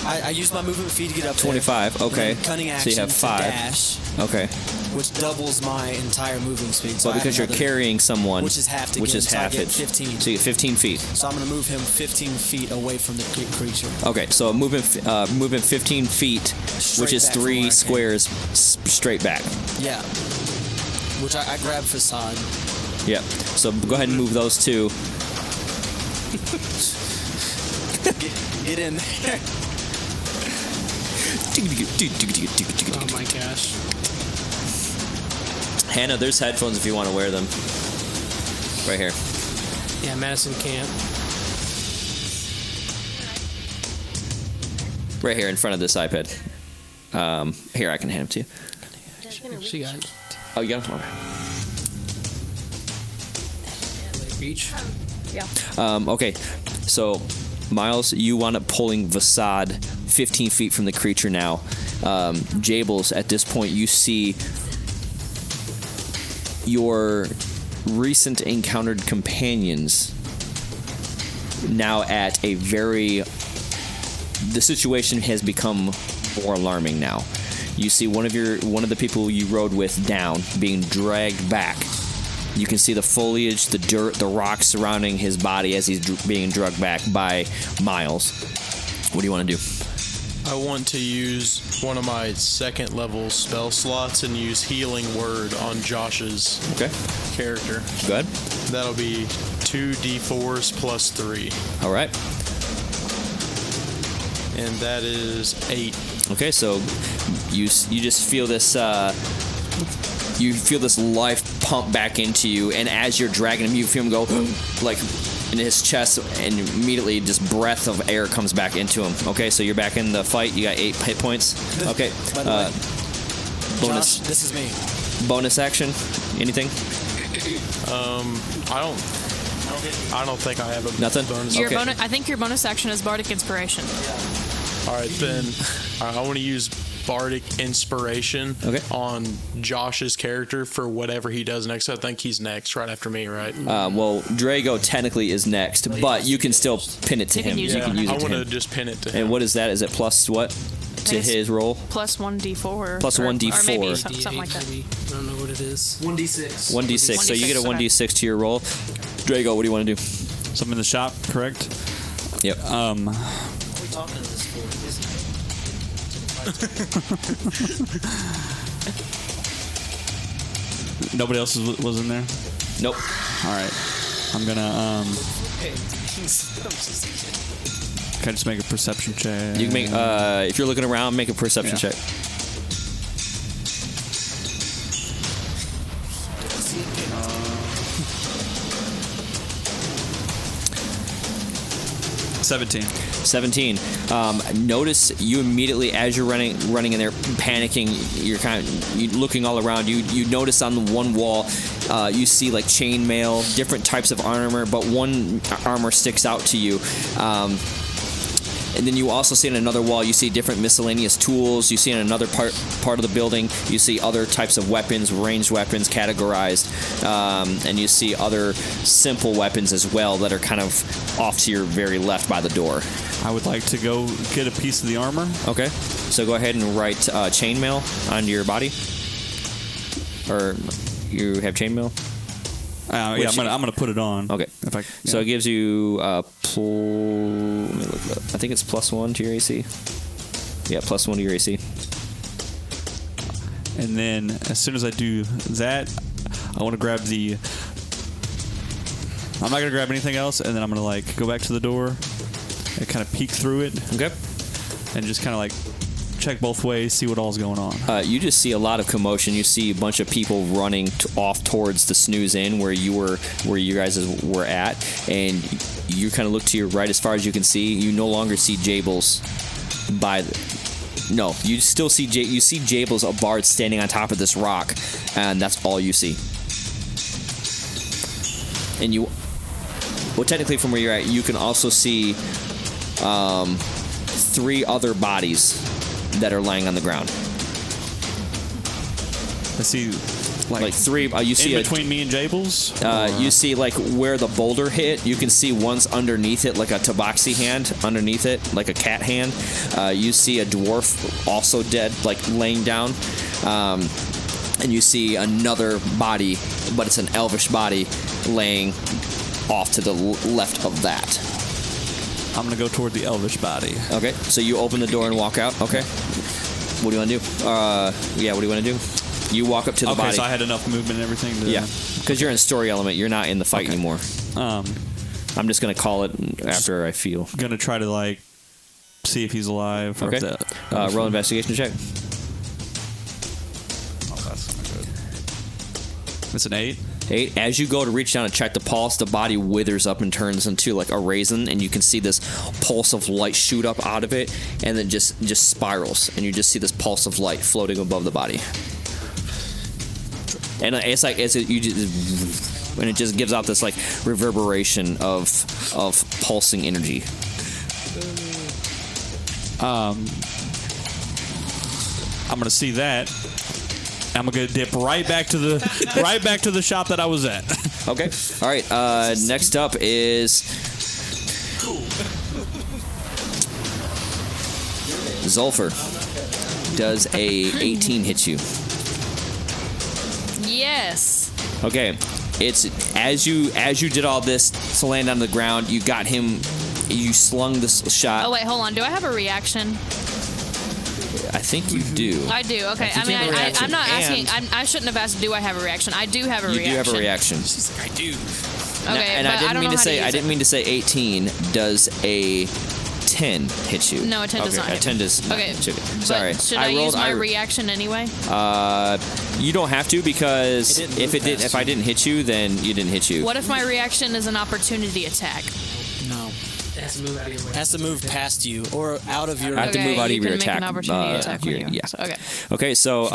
I use my movement feet to get up 25, there. okay. Cunning action so you have 5. To dash. Okay. Which doubles my entire moving speed. So well, because you're carrying someone. Which is half it. 15. So you get 15 feet. So I'm going to move him 15 feet away from the creature. Okay, so moving 15 feet, which is 3 squares straight back. Yeah. Which I grab Facade. Yep. So go ahead and move those 2. Get in there. Oh my gosh. Hannah, there's headphones if you want to wear them. Right here. Yeah, Madison can't. Right here in front of this iPad. Here, I can hand them to you. She got it. Oh, you got them? Okay. Reach? Yeah. Okay, so Miles, you wound up pulling Vasad 15 feet from the creature now. Jables, at this point, you see your recent encountered companions now at a very... The situation has become more alarming now. You see one of the people you rode with down, being dragged back. You can see the foliage, the dirt, the rocks surrounding his body as he's being dragged back by Miles. What do you want to do? I want to use one of my second level spell slots and use Healing Word on Josh's character. Go ahead. That'll be 2d4s plus 3. All right. And that is 8. Okay, so you just feel this life pump back into you, and as you're dragging him, you feel him go like in his chest, and immediately just breath of air comes back into him. Okay, so you're back in the fight. You got 8 hit points. Okay. By the way, Bonus. Josh, this is me. Bonus action. Anything? I don't think I have a Nothing? bonus. Your Okay. I think your bonus action is Bardic Inspiration. All right, then I want to use Bardic Inspiration on Josh's character for whatever he does next. I think he's next, right after me, right? Well, Drago technically is next, but you can still pin it to him. You can use I it to want to him. just pin it to him. And what is that? Is it plus what to his roll? Plus 1d4. Plus 1d4. Or maybe something like that. I don't know what it is. 1d6. 1d6. So you get a 1d6 to your roll. Drago, what do you want to do? So I'm in the shop, correct? Yep. What are we talking to this for? Nobody else was in there? Nope. All right. I'm gonna can I just make a perception check? You can make if you're looking around, make a perception check. 17. Notice you immediately, as you're running in there, panicking. You're you looking all around. You notice on the one wall, you see like chainmail, different types of armor, but one armor sticks out to you. And then you also see on another wall, you see different miscellaneous tools. You see in another part of the building, you see other types of weapons, ranged weapons categorized. And you see other simple weapons as well that are kind of off to your very left by the door. I would like to go get a piece of the armor. Okay. So go ahead and write chainmail onto your body. Or you have chainmail? Yeah, I'm gonna put it on. Okay. So it gives you let me look it up. I think it's +1 to your AC. Yeah, +1 to your AC. And then as soon as I do that, I want to grab the. I'm not gonna grab anything else, and then I'm gonna go back to the door and kind of peek through it. Okay. And just kind of check both ways, see what all's going on. You just see a lot of commotion. You see a bunch of people running off towards the Snooze Inn where you guys were at, and you kind of look to your right as far as you can see. You no longer see Jables No, you still see you see Jables, a bard, standing on top of this rock, and that's all you see. And technically from where you're at, you can also see 3 other bodies that are lying on the ground. I see, 3. You see in between me and Jables. You see where the boulder hit. You can see one's underneath it, like a tabaxi hand underneath it, like a cat hand. You see a dwarf also dead, laying down, and you see another body, but it's an elvish body, laying off to the left of that. I'm gonna go toward the elvish body. Okay, so you open the door and walk out. Okay, what do you want to do? What do you want to do? You walk up to the body. Okay, so I had enough movement and everything. Because you're in story element. You're not in the fight anymore. I'm just gonna call it after I feel. Gonna try to see if he's alive. Or Okay. Roll investigation check. Oh, that's not good. It's an 8. 8. As you go to reach down and check the pulse, the body withers up and turns into a raisin, and you can see this pulse of light shoot up out of it, and then just spirals, and you just see this pulse of light floating above the body. And it just gives out this reverberation of pulsing energy. I'm gonna see that. I'm gonna dip right back to the shop that I was at. Okay. All right. Next up is Zulfur. Does a 18 hit you? Yes. Okay. It's as you did all this to land on the ground, you got him. You slung this shot. Oh wait, hold on. Do I have a reaction? I think you do. I do. Okay. I'm not asking. I shouldn't have asked. Do I have a reaction? I do have a reaction. You do have a reaction. She's like, I do. Okay, and but I didn't mean to say 18. Does a 10 hit you? No, a 10 does not. A 10 does. Okay. Sorry. But should I use my reaction anyway? You don't have to, because if I didn't hit you, then you didn't hit you. What if my reaction is an opportunity attack? No. It has to move out of your way. It has to move past you or out of your. I have to move out of your attack. An opportunity attack for you. Yeah. So, okay. Okay. So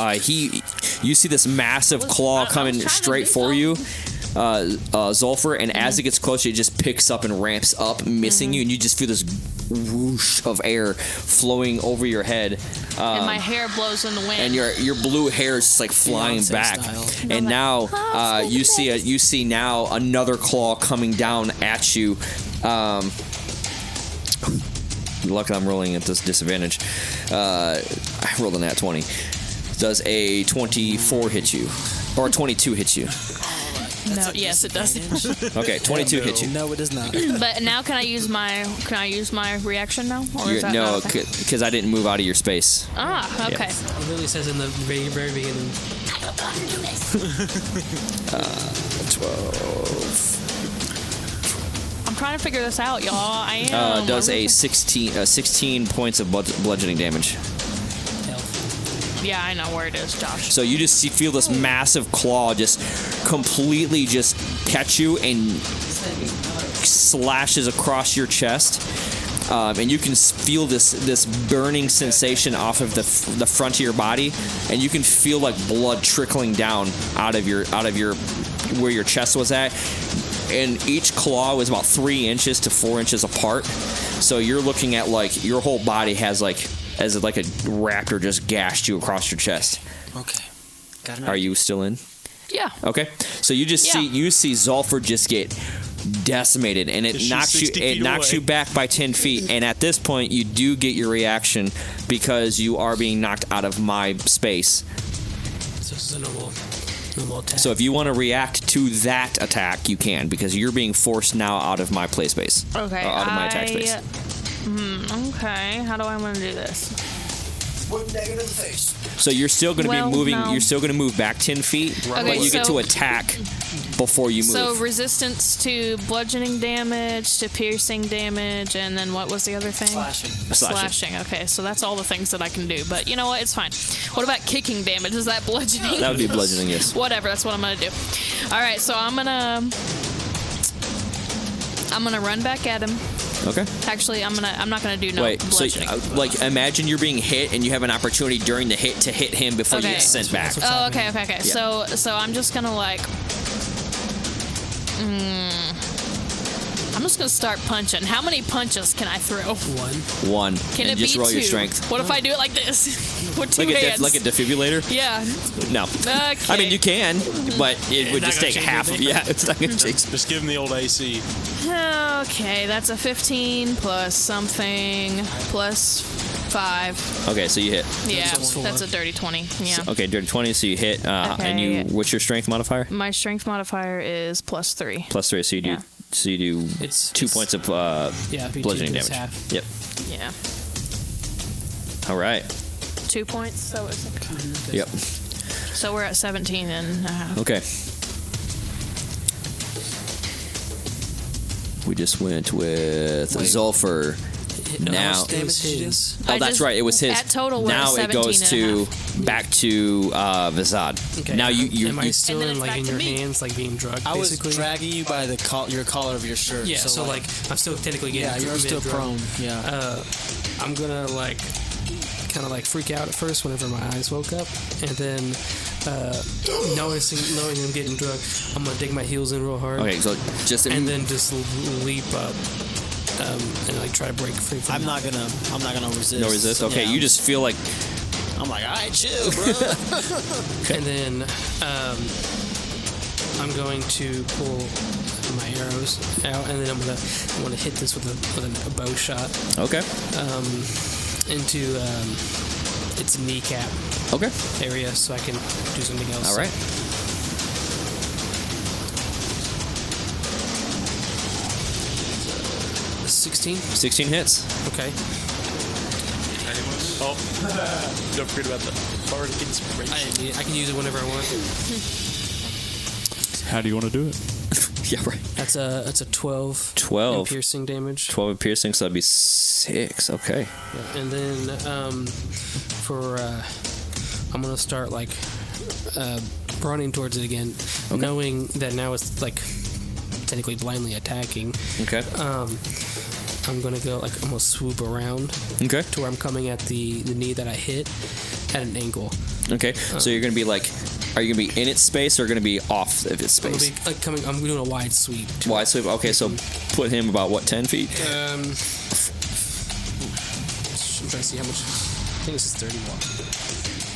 you see this massive claw coming straight for you, Zulfur, and as it gets closer, it just picks up and ramps up, missing you, and you just feel this whoosh of air flowing over your head. And my hair blows in the wind. And your blue hair is just like flying back. And now you see now another claw coming down at you. Luckily, I'm rolling at this disadvantage. I rolled a nat 20. Does a 24 hit you? Or a 22 hit you? No, yes, it doesn't. Okay, 22 hit you. No, it does not. But now, can I use my reaction now? Or is that no, not okay? because I didn't move out of your space. Ah, okay. Yeah. It literally says in the very, very beginning. 12. I'm trying to figure this out, y'all. I am. Does a 16 points of bludgeoning damage. Yeah, I know where it is, Josh. So you just feel this massive claw just completely just catch you and slashes across your chest. And you can feel this burning sensation off of the front of your body, and you can feel like blood trickling down out of your where your chest was at. And each claw was about 3 inches to 4 inches apart. So you're looking at like your whole body has like a raptor just gashed you across your chest. Okay. Got it. Are you still in? Yeah. Okay. So you just see Zulfur just get decimated, and it knocks you back by 10 feet. And at this point, you do get your reaction because you are being knocked out of my space. So this is a normal attack. So if you want to react to that attack, you can, because you're being forced now out of my play space. Okay. Out of my attack space. Okay. How do I want to do this? So you're still going to be moving. No. You're still going to move back 10 feet, Okay, but you get to attack before you move. So resistance to bludgeoning damage, to piercing damage, and then what was the other thing? Slashing. Okay, so that's all the things that I can do. But you know what? It's fine. What about kicking damage? Is that bludgeoning? That would be bludgeoning, yes. Whatever. That's what I'm gonna do. All right. So I'm gonna run back at him. Okay. Actually, I'm not gonna do no bludgeoning. So like imagine you're being hit and you have an opportunity during the hit to hit him before you get sent back. Oh, okay. Yeah. So I'm just gonna like. I'm just gonna start punching. How many punches can I throw? One. Can and it just be roll 2? your strength. What if I do it like this? With two hands? Like a defibrillator? Yeah. No. Okay. I mean, you can, but it would just take half of. Yeah, it's not gonna take. Just give him the old AC. Okay, that's a 15 plus something plus 5. Okay, so you hit. Yeah, that's a dirty 20. Yeah. So, okay, dirty 20. So you hit, and you. What's your strength modifier? My strength modifier is plus 3. Plus 3. So you do. Yeah. So you do 2 points of bludgeoning damage. Half. Yep. Yeah. All right. 2 points. So it's. Yep. So we're at 17 and a half. Okay. We just went with Zulfur. Now, it was his. that's right. It was his. At total, we're now at it goes 17 to back to Vizad. Okay. Now you. Am I still And then in it's like back in to your me. hands, like being drugged? I was basically? dragging you by your collar of your shirt. Yeah. So like I'm still technically getting. Yeah, you're still drugged. prone. Yeah. I'm gonna like kind of like freak out at first whenever my eyes woke up, and then knowing I'm getting drugged, I'm gonna dig my heels in real hard. Okay, so just and then just leap up and like try to break free from. I'm not gonna resist. no resist. Okay, Yeah, you just feel like. I'm like, all right, chill, bro. And then I'm going to pull my arrows out, and then I'm gonna hit this with a bow shot. Okay. Into its kneecap area, so I can do something else. All right. So, 16? 16 hits. Okay. Oh, don't forget about the bardic inspiration. I can use it whenever I want. How do you want to do it? Yeah, right. That's a 12. 12. In piercing damage. 12 in piercing, so that'd be 6. Okay. Yeah, and then I'm gonna start like running towards it again, knowing that now it's like technically blindly attacking. Okay. I'm gonna go like almost swoop around. Okay. To where I'm coming at the knee that I hit at an angle. Okay. So you're gonna be like, are you gonna be in its space or gonna be off of its space? I'm doing a wide sweep. Wide sweep. Okay, so put him about what, 10 feet? I'm trying to see how much. I think this is 31.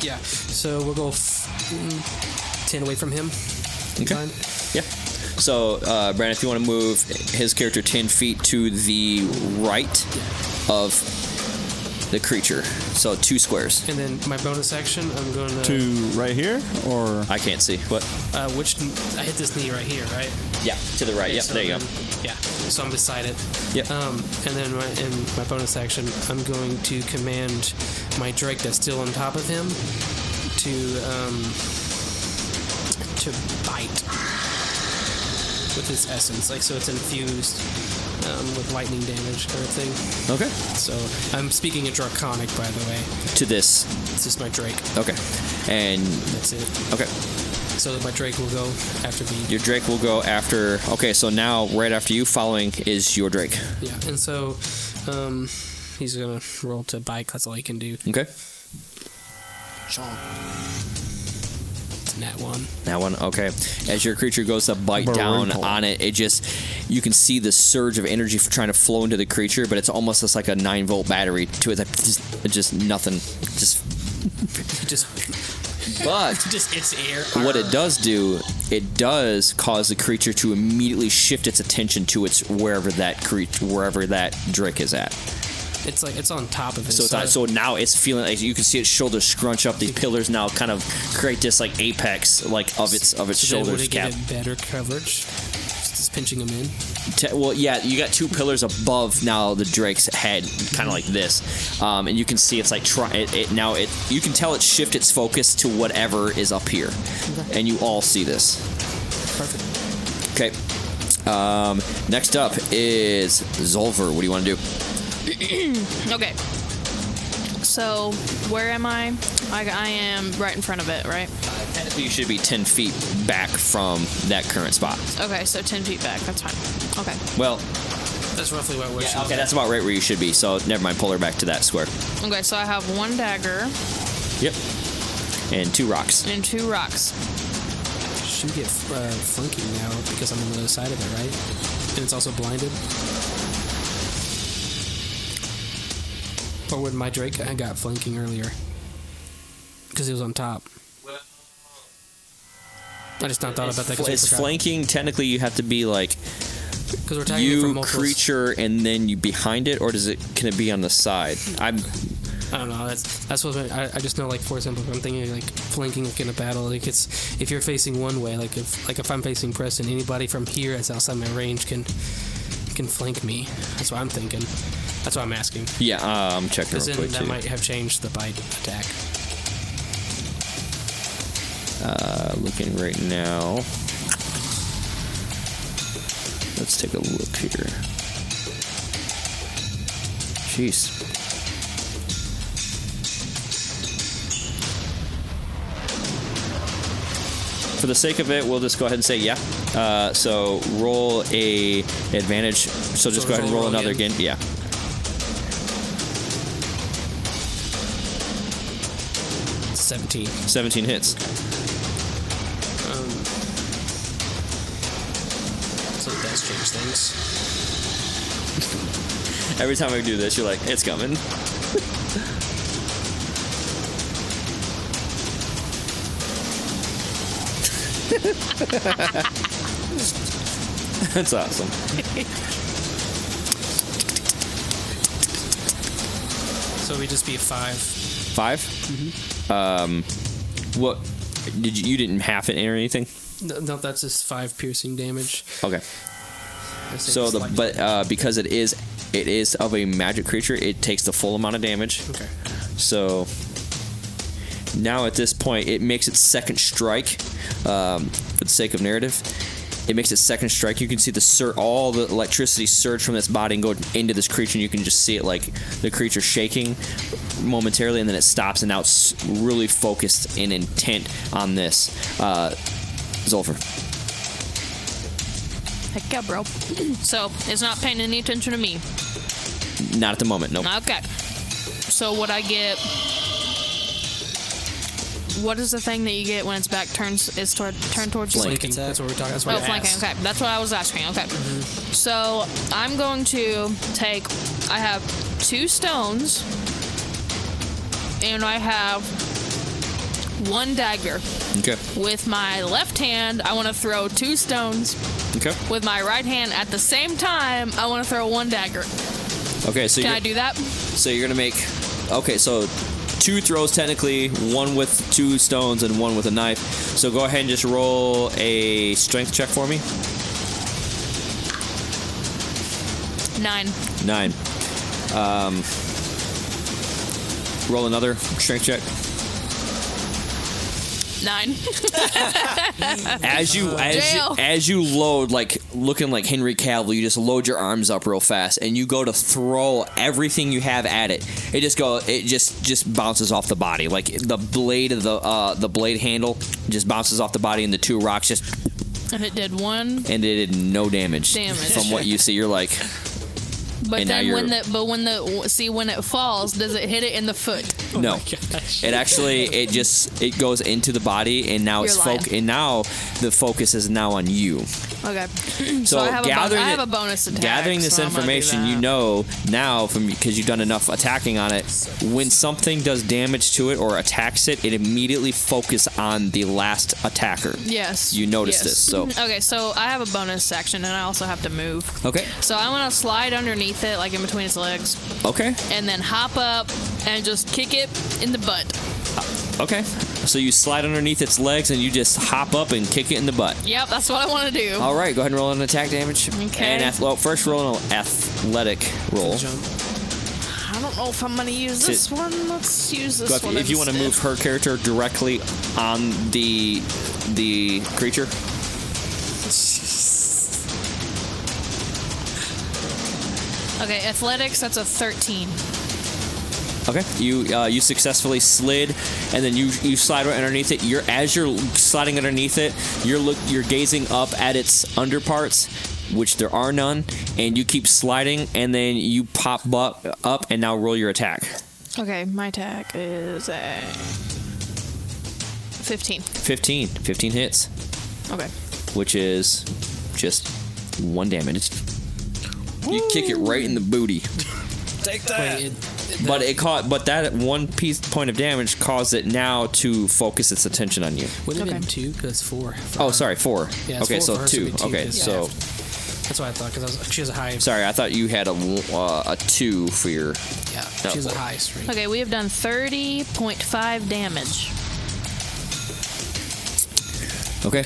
Yeah. So we'll go 10 away from him. Okay. Fine. Yeah. So, Brandon, if you want to move his character 10 feet to the right of the creature, so 2 squares. And then my bonus action, I'm going to... To right here, or... I can't see. What? I hit this knee right here, right? Yeah, to the right. Okay, Yep, so there you then, go. Yeah, so I'm beside it. Yep. And then in my bonus action, I'm going to command my Drake that's still on top of him to bite with its essence, like, so it's infused with lightning damage kind of thing. Okay. So I'm speaking in Draconic, by the way. To this. This is my Drake. Okay. And that's it. Okay. So my Drake will go after the... Your Drake will go after... Okay, so now, right after you, following is your Drake. Yeah, and so he's going to roll to bite. That's all he can do. Okay. Chomp. It's nat 1. That one, okay. As your creature goes to bite down on it, it just... You can see the surge of energy for trying to flow into the creature, but it's almost just like a 9-volt battery to it. Just nothing. Just... But just its air. What it does do, it does cause the creature to immediately shift its attention to wherever that Drake is at. It's like it's on top of it. So now it's feeling like you can see its shoulders scrunch up. These pillars now kind of create this like apex like of its shoulders. Would it give it better coverage? Just pinching them in. Well, yeah, you got 2 pillars above now the Drake's head, kind of like this, and you can see it's like you can tell it shift its focus to whatever is up here, and you all see this. Perfect. Okay. Next up is Zolver. What do you want to do? Okay. So, where am I? I am right in front of it, right? Technically, you should be 10 feet back from that current spot. Okay, so 10 feet back. That's fine. Okay. Well, that's roughly what we're okay, that's about right where you should be, so never mind. Pull her back to that square. Okay, so I have 1 dagger. Yep. And 2 rocks. And 2 rocks. Should get flanking now because I'm on the other side of it, right? And it's also blinded. Or would my Drake I got flanking earlier? Because he was on top. I just not thought about that. It's flanking. Technically, you have to be like because we're talking you from multiple creature and then you behind it, or can it be on the side? I don't know. That's what I just know. Like for example, if I'm thinking like flanking like in a battle, like it's if you're facing one way, like if I'm facing Preston, anybody from here that's outside my range can flank me. That's what I'm thinking. That's what I'm asking. Yeah, I'm checking real quick that too. might have changed the bite attack. Looking right now. Let's take a look here. Jeez. For the sake of it, we'll just go ahead and say yeah. So roll a advantage. So just go ahead and roll another again. Yeah. It's 17. 17 hits. So it does change things. Every time I do this, you're like, it's coming. That's awesome. So we just be 5. 5? Mm-hmm. What did you didn't half it or anything? No, that's just 5 piercing damage. Okay. So because it is of a magic creature, it takes the full amount of damage. Okay. So now at this point, it makes its second strike. For the sake of narrative, it makes its second strike. You can see all the electricity surge from this body and go into this creature, and you can just see it like the creature shaking momentarily, and then it stops, and now it's really focused and intent on this. Zolfer. Heck yeah, bro. So it's not paying any attention to me. Not at the moment, nope. Okay. So what I get? What is the thing that you get when its back turned towards you? Flanking. That's what we're talking about. Flanking. Okay, that's what I was asking. Okay. Mm-hmm. So I'm going to take. I have 2 stones, and I have 1 dagger. Okay. With my left hand, I want to throw 2 stones. Okay. With my right hand, at the same time, I want to throw 1 dagger. Okay, so can I do that? So you're gonna make. Okay, so 2 throws technically, 1 with 2 stones and 1 with a knife. So go ahead and just roll a strength check for me. 9. 9. Roll another strength check. 9. As you load, like looking like Henry Cavill, you just load your arms up real fast, and you go to throw everything you have at it. It just bounces off the body, like the blade of the blade handle just bounces off the body, and the 2 rocks just. And it did 1. And it did no damage. From what you see, you're like. But then when it falls, does it hit it in the foot? No, it actually it goes into the body, and now now the focus is now on you. Okay. So I have a bonus attack. Gathering this information, you know now because you've done enough attacking on it. When something does damage to it or attacks it, it immediately focuses on the last attacker. Yes. You notice this. So okay, so I have a bonus action, and I also have to move. Okay. So I want to slide underneath it, like in between its legs. Okay. And then hop up and just kick it in the butt. Okay. So you slide underneath its legs and you just hop up and kick it in the butt. Yep, that's what I want to do. All right, go ahead and roll an attack damage. Okay. And first roll an athletic roll. I don't know if I'm going to use this one. Let's use this one. If you want to move her character directly on the creature. Okay, athletics, that's a 13. Okay, you successfully slid, and then you slide right underneath it. As you're sliding underneath it, you're gazing up at its underparts, which there are none, and you keep sliding, and then you pop up, and now roll your attack. Okay, my attack is a 15. 15 hits. Okay. Which is just 1 damage. You kick it right in the booty. Take that. But that 1 point of damage caused it now to focus its attention on you. Wouldn't it have been 2? Because 4. Oh, sorry, 4. Yeah, okay, 4 so 2. Okay, so that's what I thought, because she has a high. Sorry, I thought you had a 2 for your. Yeah, she has a high strength. Okay, we have done 30.5 damage. Okay.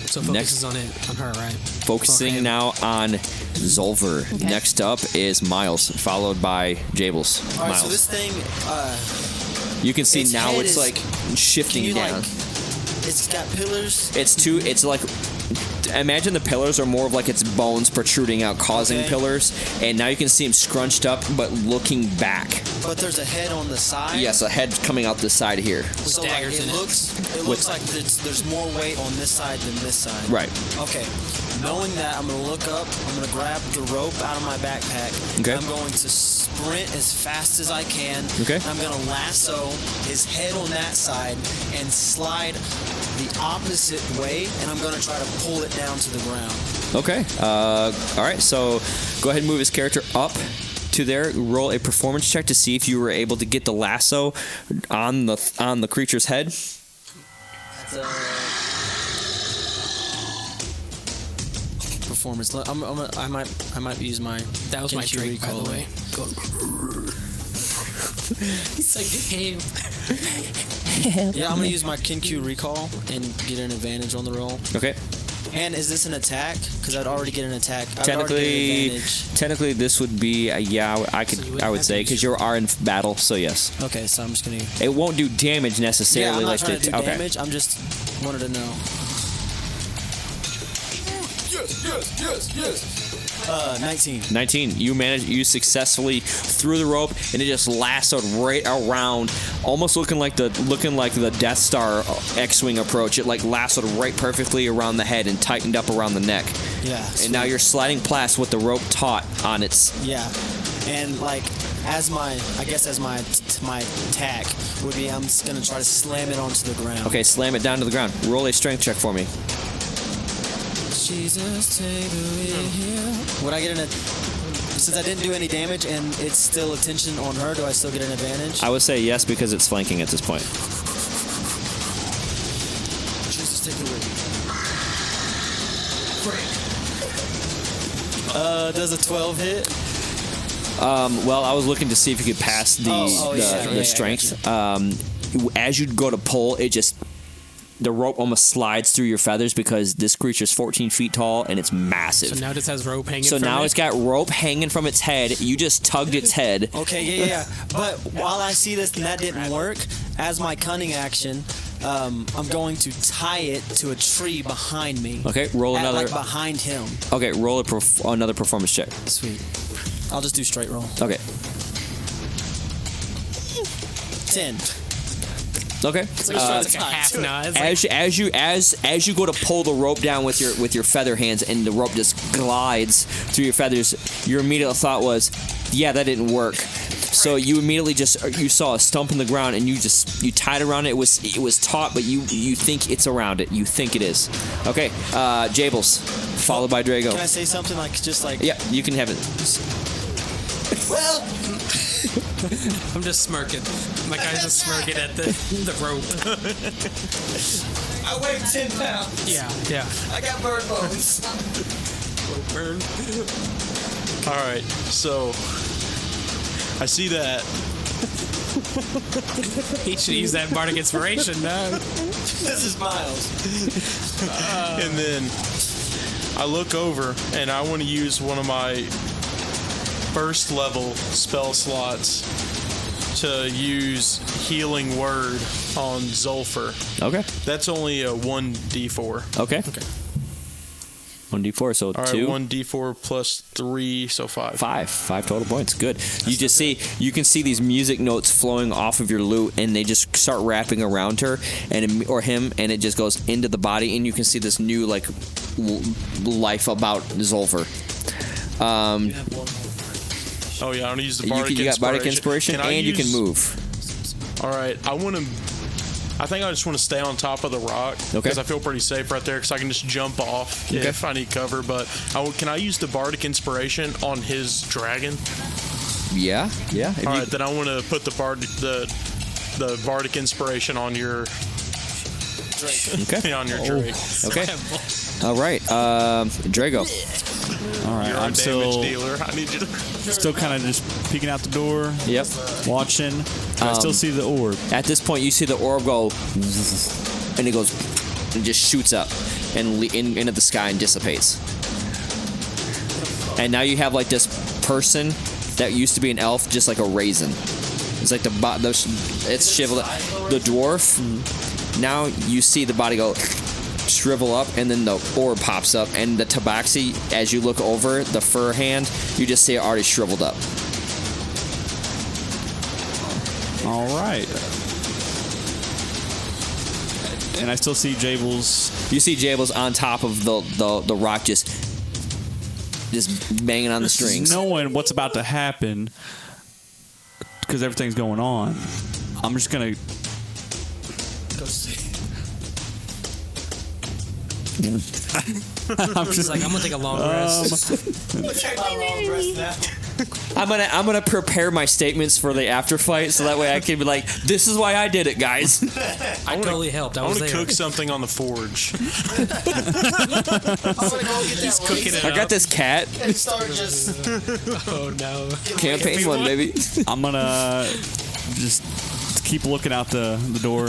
So focus is on her, right? Focusing now on Zolver. Okay. Next up is Miles, followed by Jables. All right, Miles. so this thing, you can see now it's like shifting down. It's got pillars. It's like, imagine the pillars are more of like its bones protruding out, causing pillars, and now you can see him scrunched up but looking back. But there's a head on the side. Yes, a head coming out this side here. So like, it looks like there's more weight on this side than this side. Right. Okay. Knowing that, I'm going to look up, I'm going to grab the rope out of my backpack, okay. I'm going to sprint as fast as I can, okay. I'm going to lasso his head on that side and slide the opposite way, and I'm going to try to pull it down to the ground. Okay. All right, so go ahead and move his character up to there. Roll a performance check to see if you were able to get the lasso on the creature's head. Performance. I might use my. That was my drink, by the way. He's like, hey. Yeah, I'm gonna use my Kin-Q recall and get an advantage on the roll. Okay. And is this an attack? Because I'd already get an attack. Technically, this would be I would say because you are in battle. So yes. Okay, so I'm just gonna. It won't do damage necessarily. Yeah, I'm not trying to do okay. damage. I'm just wanted to know. Yes. 19. You successfully threw the rope, and it just lassoed right around, almost looking like the Death Star X-wing approach. It like lassoed right perfectly around the head and tightened up around the neck. Yeah. And now you're sliding past what the rope taught on its. Yeah. And like as my attack would be, I'm just gonna try to slam it onto the ground. Okay, slam it down to the ground. Roll a strength check for me. Jesus, take the wheel. Would I get since I didn't do any damage and it's still attention on her, do I still get an advantage? I would say yes because it's flanking at this point. Jesus, take the wheel. Does a 12 hit? Well, I was looking to see if you could pass the strength. As you go to pull, the rope almost slides through your feathers because this creature's 14 feet tall and it's massive. So now it just has rope hanging So from now it? it's got rope hanging from its head. You just tugged its head. Okay, yeah. But while I see this and that didn't work, as my cunning action, I'm going to tie it to a tree behind me. Okay, roll another. Like behind him. Okay, roll another performance check. Sweet. I'll just do straight roll. Okay. 10. Okay. It's like a half nod. As you go to pull the rope down with your feather hands and the rope just glides through your feathers, your immediate thought was, yeah, that didn't work. So you immediately you saw a stump in the ground and you tied around it. It was taut, but you think it's around it. You think it is. Okay. Jables, followed by Drago. Can I say something Yeah, you can have it. Well, I'm just smirking. My guy's just smirking at the rope. I weigh 10 pounds. Yeah. I got bird bones. Burn. All right, so I see that. He should use that bardic inspiration, no? This is Miles. And then I look over and I want to use one of my first level spell slots to use Healing Word on Zulfur. Okay. That's only a 1d4. Okay. 1d4, so all 2. Right, 1d4 plus 3, so 5. 5 total points. Good. You can see these music notes flowing off of your lute, and they just start wrapping around her or him, and it just goes into the body, and you can see this new life about Zulfur. Oh yeah, I'm gonna use the bardic inspiration. You got bardic inspiration, you can move. All right, I think I just want to stay on top of the rock because I feel pretty safe right there because I can just jump off if I need cover. But can I use the bardic inspiration on his dragon? Yeah. All right, then I want to put the bardic inspiration on your Drake. Okay. On your Drake. Okay. All right, Drago. All right, You're I'm a damage dealer. I need you to. Still kind of just peeking out the door. Yep. Watching. I still see the orb. At this point, you see the orb go, and it goes, and just shoots up, and into the sky and dissipates. And now you have like this person that used to be an elf, just like a raisin. It's like it's shriveled. The dwarf. Now you see the body go shrivel up, and then the orb pops up, and the tabaxi, as you look over the fur hand, you just see it already shriveled up. All right. And I still see Jables. You see Jables on top of the rock, just banging on the strings. Knowing what's about to happen, because everything's going on, I'm just gonna Go see. I'm just like, I'm gonna take a long rest. I'm gonna take my long rest now. I'm gonna prepare my statements for the after fight, so that way I can be like, "This is why I did it, guys." I totally helped. I want was to there. cook something on the forge. He's cooking it. I got this cat. And start just. Oh no! Campaign one, baby. I'm gonna just keep looking out the door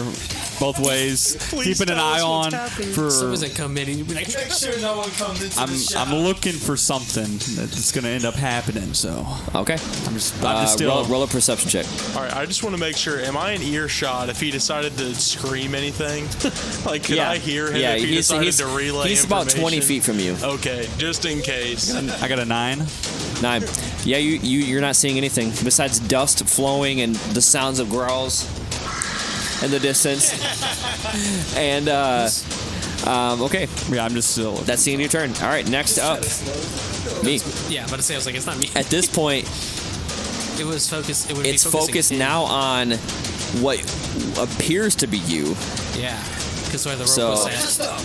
both ways, keeping an eye on for. Someone's gonna come in and you'll be like, Make sure no one comes into the shop. I'm looking for something that's gonna end up happening. So Okay. I'm just still. Roll a perception check. All right, I just want to make sure. Am I in earshot if he decided to scream anything? Like, could I hear him if he decided to relay He's about 20 information? feet from you. Okay, just in case. I got a 9. 9. Yeah, you're not seeing anything besides dust flowing and the sounds of growls in the distance. And okay, Yeah, I'm just still. that's the end of your turn. All right, next up, me. yeah, but I was like, it's not me. At this point, It was focused. it's focused now on what appears to be you. Yeah, because where the rope So- was at.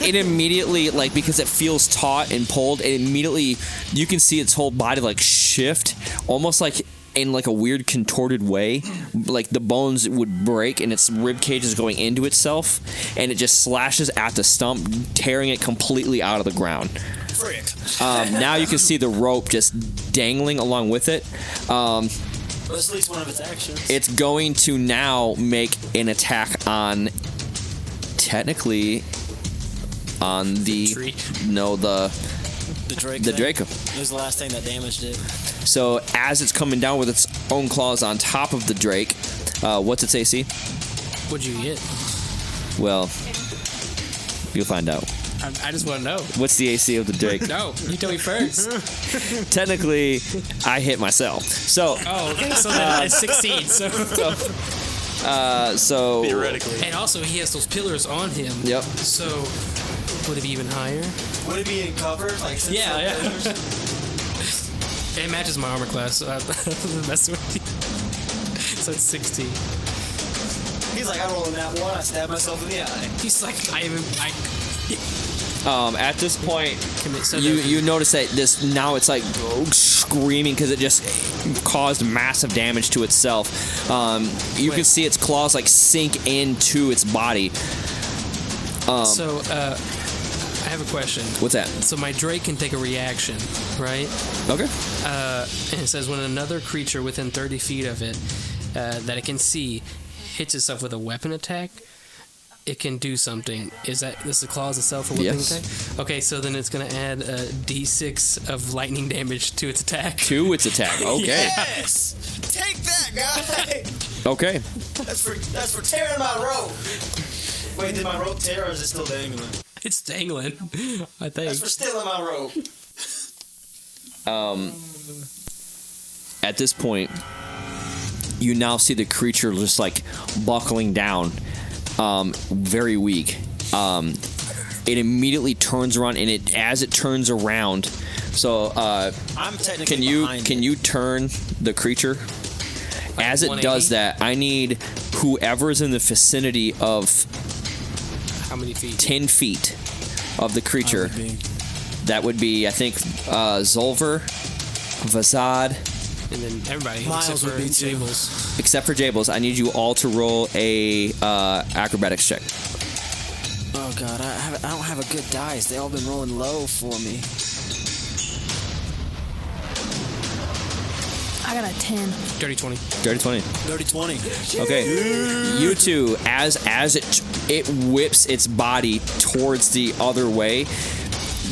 It immediately, like, because it feels taut and pulled, it immediately, you can see its whole body like shift, almost like in like a weird contorted way, like the bones would break and its rib cage is going into itself, and it just slashes at the stump, tearing it completely out of the ground. Frick. Now you can see the rope just dangling along with it. Well, that's at least one of its actions. It's going to now make an attack on, technically, on the tree. No, the Drake. the thing. Draco. It was the last thing that damaged it. So as it's coming down with its own claws on top of the Drake, what's its AC? What'd you get? Well, you'll find out. I just want to know. What's the AC of the Drake? No, you tell me first. Technically, I hit myself. So, Oh, okay. So then it's 16. So. so Theoretically. And also, he has those pillars on him. Yep. So, would it be even higher? Would it be in cover? Like, since Yeah, the yeah. pillars? It matches my armor class, so I'm messing with you. So it's 16. He's like, I rolled in that one. I stabbed myself in the eye. He's like, I at this point, commit. So you notice that this now it's like screaming because it just caused massive damage to itself. You can see its claws like sink into its body. I have a question. What's that? So my Drake can take a reaction, right? Okay. And it says when another creature within 30 feet of it that it can see hits itself with a weapon attack, it can do something. Is the claws itself a weapon Yes. attack? Okay, so then it's going to add a d6 of lightning damage to its attack. To its attack. Okay. Yes! Take that, guy! Okay. That's for tearing my rope. Wait, did my rope tear or is it still dangling? It's dangling, I think. That's for stealing my rope. At this point, you now see the creature just like buckling down, very weak. It immediately turns around, and as it turns around, so I'm technically can you turn the creature? As it 180? does that, I need whoever's in the vicinity of How many feet? 10 feet of the creature. That would be, I think, Zolver, Vazad, And then everybody, Miles except for would be too. Jables. except for Jables. I need you all to roll a acrobatics check. Oh god, I don't have a good dice. They all been rolling low for me. I got a 10. Dirty 20. Dirty 20. Dirty 20. Okay. You two, as it whips its body towards the other way,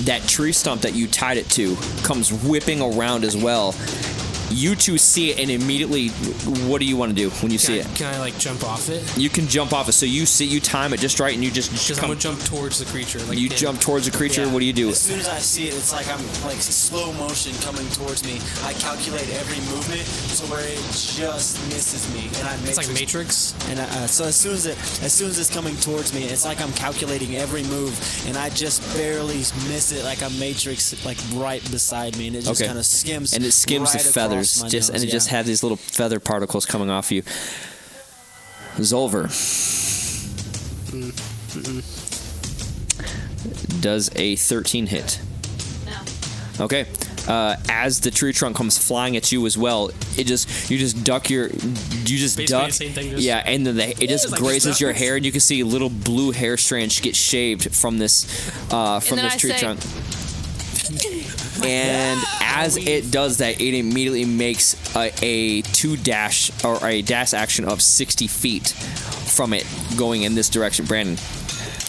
that tree stump that you tied it to comes whipping around as well. You two see it, and immediately, what do you want to do when you see it? Can I like jump off it? You can jump off it. So you time it just right, and you just Because I'm gonna jump towards the creature. Like you pin. jump towards the creature. Yeah. What do you do? As soon as I see it, it's like I'm like slow motion coming towards me. I calculate every movement to where it just misses me, and I It's like Matrix. And so as soon as it's coming towards me, it's like I'm calculating every move, and I just barely miss it, like a Matrix, like right beside me, and it just Okay. kind of skims. And it skims right the across feathers, my just nose, and it just has these little feather particles coming off you. Zolver. Does a 13 hit? No. Okay. as the tree trunk comes flying at you as well, you just duck. Basically the same thing, and then it just grazes your hair, and you can see little blue hair strands get shaved from this tree trunk. And as it does that, it immediately makes a dash action of 60 feet from it going in this direction, Brandon.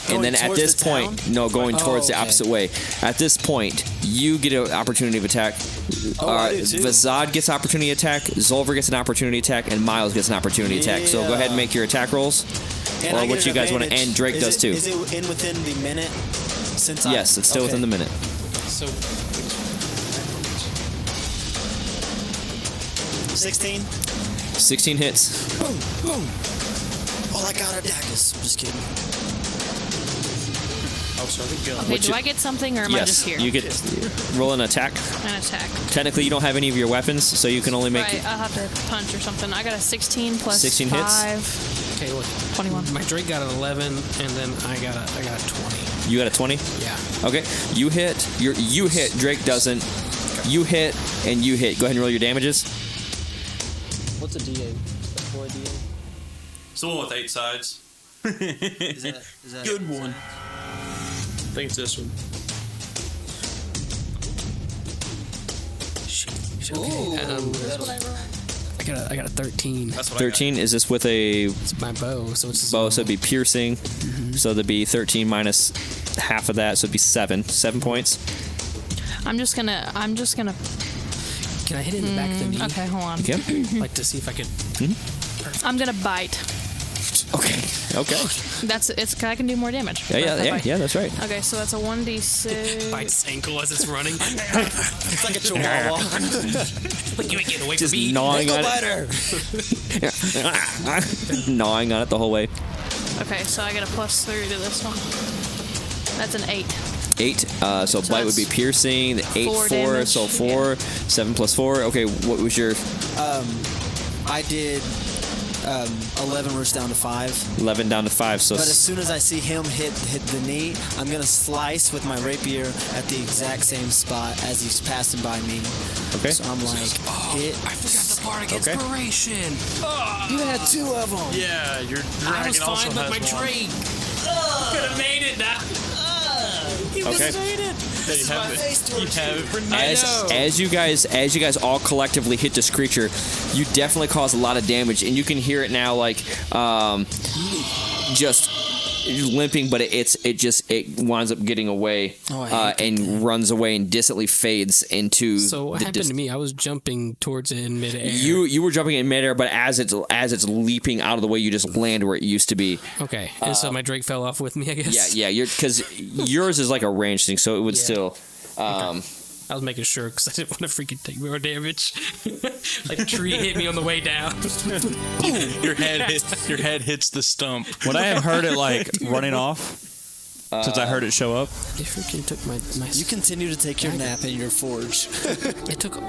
And then at this point, going towards the opposite way. At this point, you get an opportunity of attack. Vazad gets opportunity attack. Zolver gets an opportunity attack, and Miles gets an opportunity attack. So go ahead and make your attack rolls, or what you guys want to. And Drake does too. Is it within the minute? Yes, it's still within the minute. So 16. 16 hits. Boom, boom. All I got are daggers. Just kidding. Oh, sorry, go. Okay, do I get something, or am I just here? You get roll an attack. An attack. Technically, you don't have any of your weapons, so you can only make. Right, I'll have to punch or something. I got a 16 plus 16 5. hits. Okay, look. 21. My Drake got an 11, and then I got a 20. You got a 20? Yeah. Okay. You hit. You hit. Drake doesn't. You hit, and you hit. Go ahead and roll your damages. What's a D8? 4 D8? It's the one with 8 sides. Is that Good one. I think it's this one. Ooh, I got a 13. That's what 13. Is this with a It's my bow, so it's bow? So it'd be piercing. So that'd be 13 minus half of that, so it'd be 7. 7 points. I'm just gonna. Can I hit it in the back of the knee? Okay, hold on. Okay. Like to see if I could. I'm gonna bite. Okay. I can do more damage. Yeah. That's right. Okay, so that's a 1d6. Bites ankle as it's running. it's like a chihuahua. Like you ain't getting away Just from me. gnawing on it. Gnawing on it the whole way. Okay, so I get a +3 to this one. That's an 8. 8. So bite would be piercing. 8, 4. damage. So 4. 7 plus 4. Okay. What was your? I did 11 roofs down to 5. 11 down to 5. So. But as soon as I see him hit the knee, I'm gonna slice with my rapier at the exact same spot as he's passing by me. Okay. So I'm like, hit. I forgot the part of inspiration. You had 2 of them. Yeah, your I dragon was also fine, but my has one. Drake could have made it now. Okay. Yeah, you have it for now. As you guys all collectively hit this creature, you definitely cause a lot of damage, and you can hear it now, like just limping, but it winds up getting away and runs away and distantly fades into. So what happened to me? I was jumping towards it in midair. You were jumping in midair, but as it's leaping out of the way, you just land where it used to be. Okay, and so my Drake fell off with me, I guess. Yeah. Because yours is like a range thing, so it would still. I was making sure because I didn't want to freaking take more damage. Like a tree hit me on the way down. Your head hits the stump. Would I have heard it like running off? Since I heard it show up. It freaking took my. You continue to take your nap in your forge. It took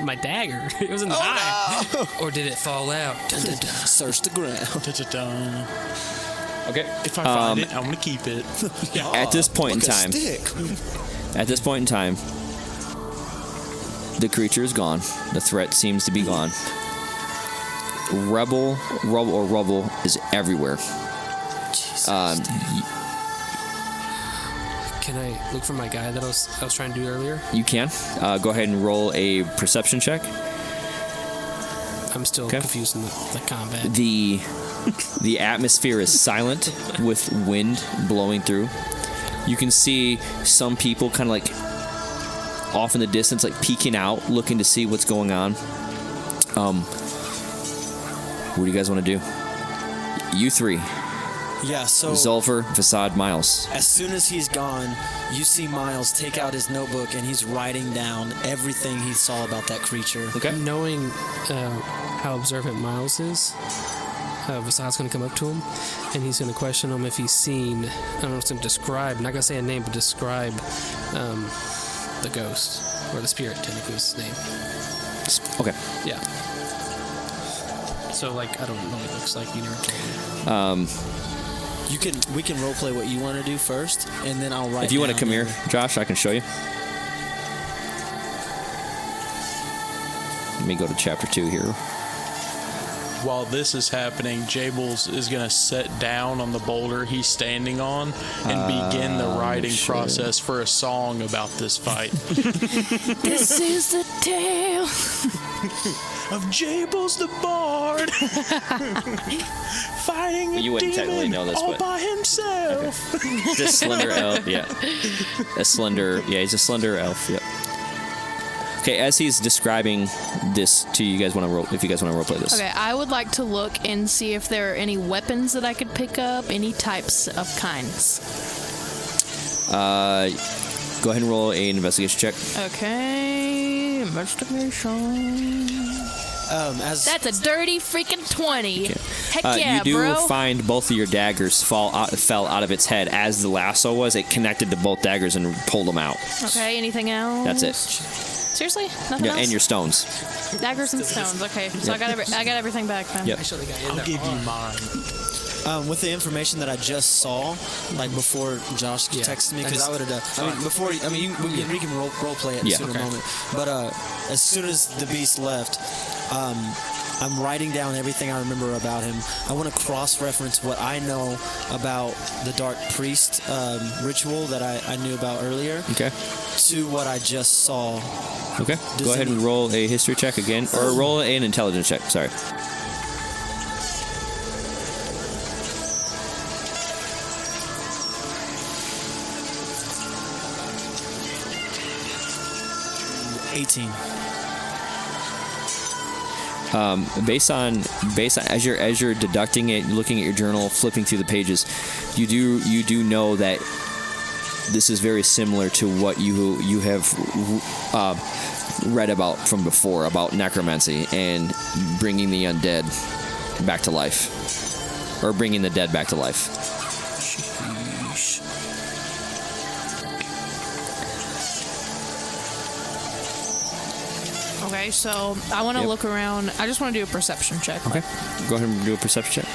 my dagger. It was in the eye. No. Or did it fall out? Dun, dun, dun. Search the ground. Okay. If I find it, I'm gonna keep it. At this point in time. At this point in time, the creature is gone. The threat seems to be gone. Rubble is everywhere. Can I look for my guy that I was trying to do earlier? You can. Go ahead and roll a perception check. I'm still confused in the combat. The atmosphere is silent with wind blowing through. You can see some people kind of like off in the distance, like peeking out, looking to see what's going on. What do you guys want to do? You three. Yeah, so Zulfur, Facade, Miles. As soon as he's gone, you see Miles take out his notebook and he's writing down everything he saw about that creature. Okay. Knowing how observant Miles is, Vasad's going to come up to him and he's going to question him if he's seen, I don't know if it's going to describe, not going to say a name, but describe the ghost, or the spirit, technically is his name. Okay. Yeah. So, like, I don't know what it looks like. You never told me. We can roleplay what you want to do first, and then I'll write. If you want to come here, Josh, I can show you. Let me go to chapter 2 here. While this is happening, Jables is going to sit down on the boulder he's standing on and begin the writing process for a song about this fight. This is the tale of Jables the Bard fighting You wouldn't technically know this, all but by himself. okay. This slender elf, yeah. He's a slender elf, yep. Okay, as he's describing this to you, guys want to if you guys want to roleplay this. Okay, I would like to look and see if there are any weapons that I could pick up, any types of kinds. Go ahead and roll an investigation check. Okay, investigation. That's a dirty freaking 20. Okay. Heck yeah, you do bro. find both of your daggers fell out of its head as the lasso was. It connected to both daggers and pulled them out. Okay, anything else? That's it. Seriously? Nothing else? And your stones. Daggers and stones. Okay, so Yep. I got everything back then. Yep. I'll give you mine. With the information that I just saw, like before Josh texted me, because I would have done. We can role play it in a moment. But as soon as the beast left, I'm writing down everything I remember about him. I want to cross-reference what I know about the Dark Priest ritual that I knew about earlier. Okay. To what I just saw. Okay. Go ahead and roll a history check again, or roll an intelligence check. Sorry. Based on as you're deducting it, looking at your journal, flipping through the pages, you do know that this is very similar to what you have read about from before about necromancy and bringing the undead back to life, or bringing the dead back to life. Okay, so I want to look around. I just want to do a perception check. Okay. Go ahead and do a perception check.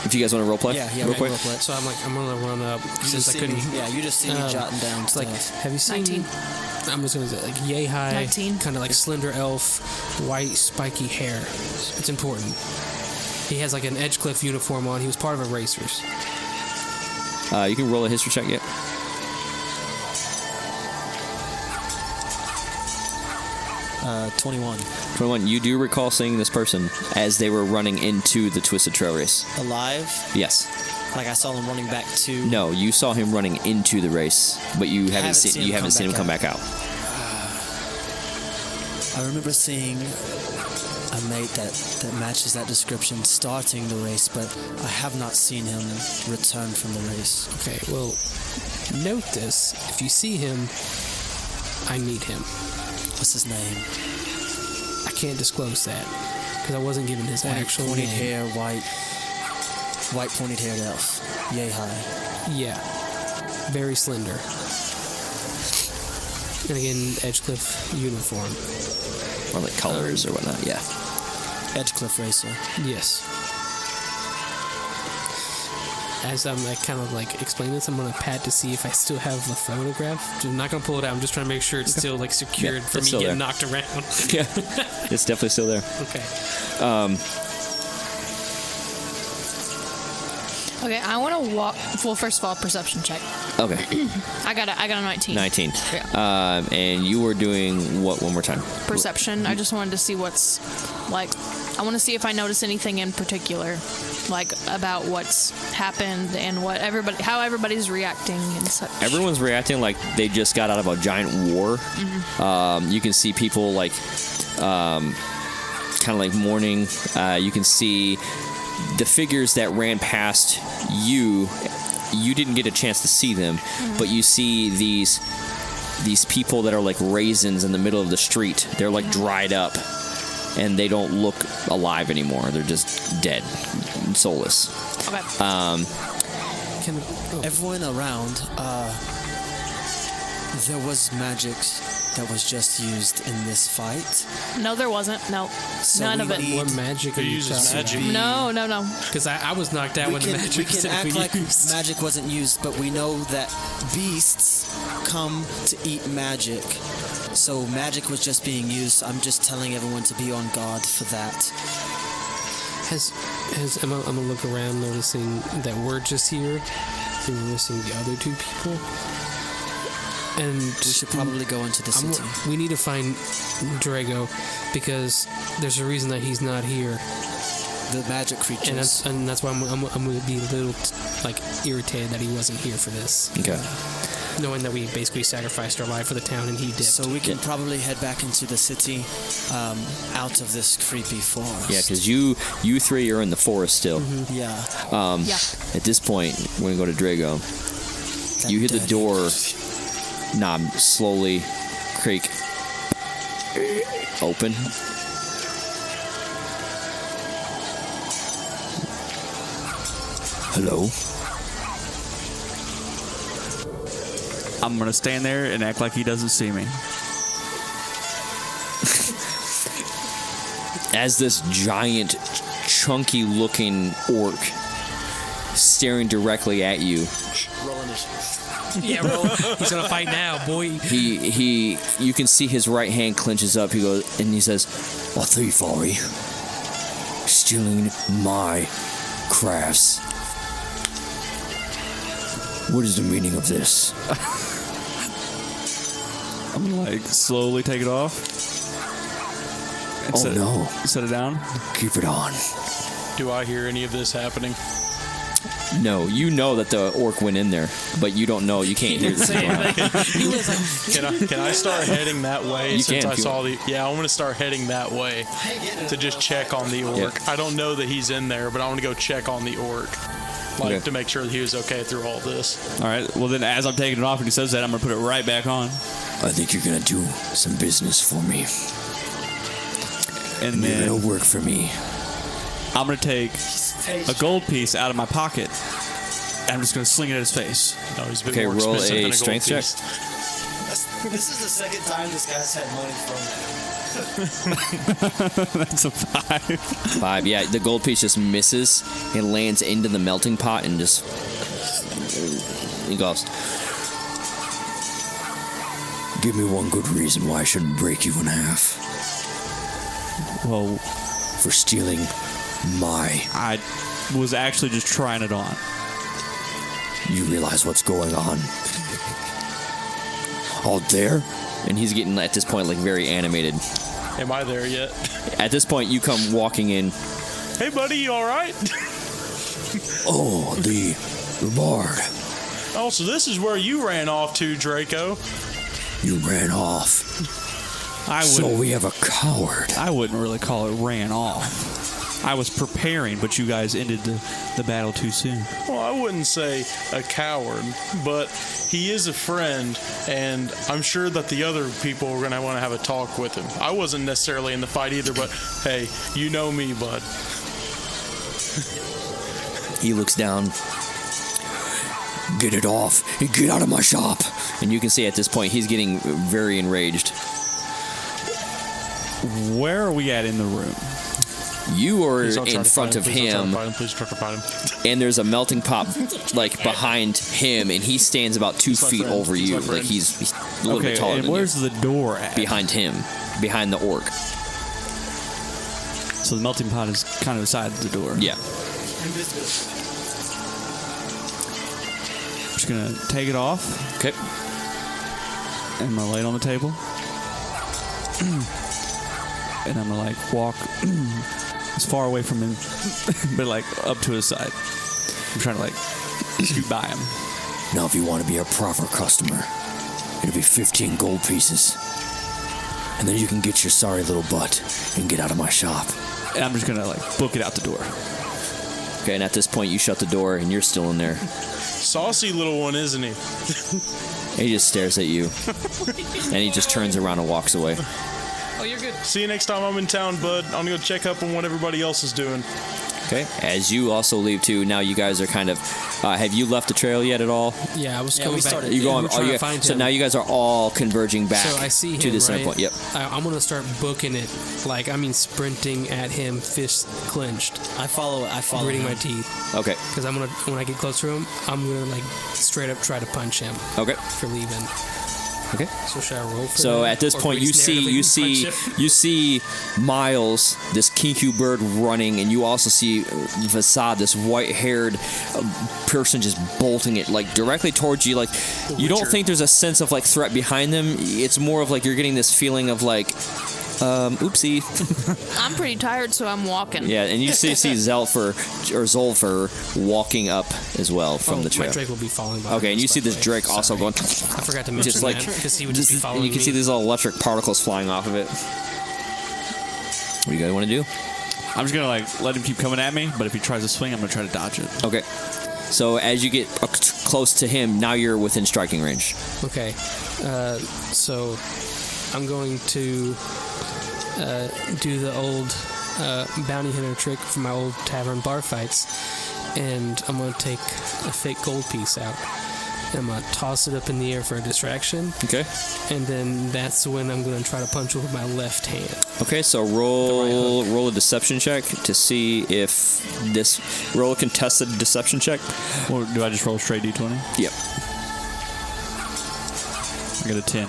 If you guys want to roleplay, real quick. Roleplay. So I'm gonna run up since I couldn't. You just see me jotting down It's stuff. like, have you seen? 19. I'm just gonna say like yay high, 19. kind of like slender elf, white spiky hair. It's important. He has like an Edgecliff uniform on. He was part of a Racers. You can roll a history check. Yep. 21. 21. You do recall seeing this person as they were running into the Twisted Trail race. Alive? Yes. Like I saw him running back to. No, you saw him running into the race, but you haven't seen him come back out. I remember seeing a mate that matches that description starting the race, but I have not seen him return from the race. Okay, well, note this. If you see him, I need him. What's his name? I can't disclose that because I wasn't given his actual pointed name. hair, white pointed haired elf. Yay high. Yeah, very slender. And again, Edgecliff uniform. Or like colors or whatnot, yeah. Edgecliff racer. Yes. As I'm like kind of like explaining this, I'm gonna pat to see if I still have the photograph. I'm not gonna pull it out. I'm just trying to make sure it's still like secured from me getting knocked around. Yeah, it's definitely still there. Okay. Okay, I want to walk. Well, first of all, perception check. Okay. I got a 19. 19. Yeah. And you were doing what one more time? Perception. I just wanted to see what's like. I want to see if I notice anything in particular, like about what's happened and how everybody's reacting and such. Everyone's reacting like they just got out of a giant war. Mm-hmm. You can see people like kind of like mourning. You can see the figures that ran past you. You didn't get a chance to see them, but you see these people that are like raisins in the middle of the street. They're like dried up, and they don't look alive anymore. They're just dead, soulless. Okay. Everyone around, there was magic that was just used in this fight. No, there wasn't. No, So none of we it. need- What magic are Who you uses talking magic? No. Because I was knocked out We when the can, magic we was can act typically like used. magic wasn't used, but we know that beasts come to eat magic. So magic was just being used. I'm just telling everyone to be on guard for that. I'm gonna look around, noticing that we're just here. We're missing the other two people. And we should probably go into the city. We need to find Drago, because there's a reason that he's not here. The magic creatures. And that's why I'm going to be a little irritated that he wasn't here for this. Okay. Knowing that we basically sacrificed our life for the town and he dipped. So we can probably head back into the city, out of this creepy forest. Yeah, because you three are in the forest still. Mm-hmm. Yeah. At this point, we're going to go to Drago. You hear the door knob slowly creak open. Hello? I'm going to stand there and act like he doesn't see me. As this giant, chunky-looking orc staring directly at you. Roll initiative. Yeah, he's gonna fight now, boy. You can see his right hand clenches up. He goes and he says, "A thief, are you? Stealing my crafts. What is the meaning of this?" I'm gonna slowly take it off. No. Set it down. Keep it on. Do I hear any of this happening? No, you know that the orc went in there, but you don't know. You can't hear this. Can I start heading that way? You since can, I saw the. Yeah, I want to start heading that way to just check on the orc. Yeah. I don't know that he's in there, but I want to go check on the orc, to make sure that he was okay through all this. All right. Well, then, as I'm taking it off and he says that, I'm gonna put it right back on. I think you're gonna do some business for me, and then you're gonna work for me. I'm gonna take a gold piece out of my pocket, and I'm just gonna sling it at his face. No, he's been Okay, more roll expensive than a gold strength check. piece. This is the second time this guy's had money from That's a 5. 5. Yeah, the gold piece just misses. It lands into the melting pot and just he goes. Give me one good reason why I shouldn't break you in half. Well, for stealing my. I was actually just trying it on. You realize what's going on out there? And he's getting, at this point, very animated. Am I there yet? At this point, you come walking in. Hey, buddy, you all right? Oh, the bard. Oh, so this is where you ran off to, Draco. You ran off. So we have a coward. I wouldn't really call it ran off. I was preparing, but you guys ended the battle too soon. Well, I wouldn't say a coward, but he is a friend, and I'm sure that the other people are going to want to have a talk with him. I wasn't necessarily in the fight either, but hey, you know me, bud. He looks down. Get it off. Get out of my shop. And you can see at this point he's getting very enraged. Where are we at in the room? You are in front of him, and there's a melting pot behind him, and he stands about 2 feet over you. He's a little bit taller than you. Where's the door at? Behind him, behind the orc. So the melting pot is kind of beside the door. Yeah. I'm just gonna take it off. Okay. And I'm gonna lay it on the table. And I'm gonna walk as far away from him, but up to his side. I'm trying to scoot by him. Now, if you want to be a proper customer, it'll be 15 gold pieces, and then you can get your sorry little butt and get out of my shop. And I'm just gonna book it out the door. Okay, and at this point, you shut the door, and you're still in there. Saucy little one, isn't he? And he just stares at you, and he just turns around and walks away. Oh, you're good. See you next time I'm in town, bud. I'm gonna go check up on what everybody else is doing. Okay. As you also leave too, now you guys are kind of. Have you left the trail yet at all? Yeah, I was coming back. You going? To find so him. now you guys are all converging back. So I see him, to the same right? point. Yep. I'm gonna start booking it, sprinting at him, fists clenched. I follow. Gritting my teeth. Okay. Because when I get close to him, I'm gonna straight up try to punch him. Okay. For leaving. Okay. So should I roll for So that? at this Or point, do we you narratively punch him? see Miles, this Kinku bird running, and you also see Vasad, this white-haired person, just bolting it like directly towards you. Like you don't think there's a sense of like threat behind them. It's more of like you're getting this feeling of like, oopsie. I'm pretty tired, so I'm walking. Yeah, and you see Zolfer walking up as well from the trail. My Drake will be falling behind Okay, and us, you by see the this way. Drake also Sorry. going. I forgot to mention Just like that because he would just be following and you can me. see these little electric particles flying off of it. What do you guys want to do? I'm just gonna like let him keep coming at me, but if he tries to swing, I'm gonna try to dodge it. Okay. So as you get close to him, now you're within striking range. Okay, so I'm going to do the old bounty hunter trick from my old tavern bar fights, and I'm going to take a fake gold piece out, and I'm going to toss it up in the air for a distraction, Okay. and then that's when I'm going to try to punch with my left hand. Okay, so roll a deception check to see if roll a contested deception check. Or do I just roll straight D20? Yep. I got a 10.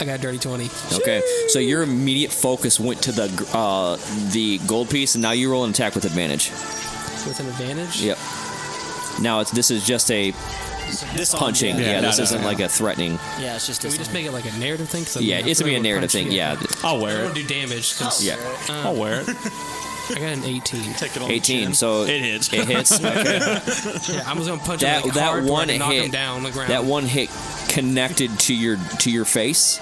I got a dirty 20. Okay, so your immediate focus went to the gold piece, and now you roll an attack with advantage. With an advantage? Yep. Now this is just a punching. Yeah, This isn't like a threatening. Yeah, it's just Can we just make it like a narrative thing? Yeah, it's gonna be a narrative thing. Yeah. I'll I wear don't it. do damage. 'Cause, Yeah. I'll wear it. I got an 18. Take it on the 18. chin. So It hits. It hits. Okay. Yeah, I'm just going to punch That- him like that hard one to knock hit- him down on the ground. That one hit connected to your face,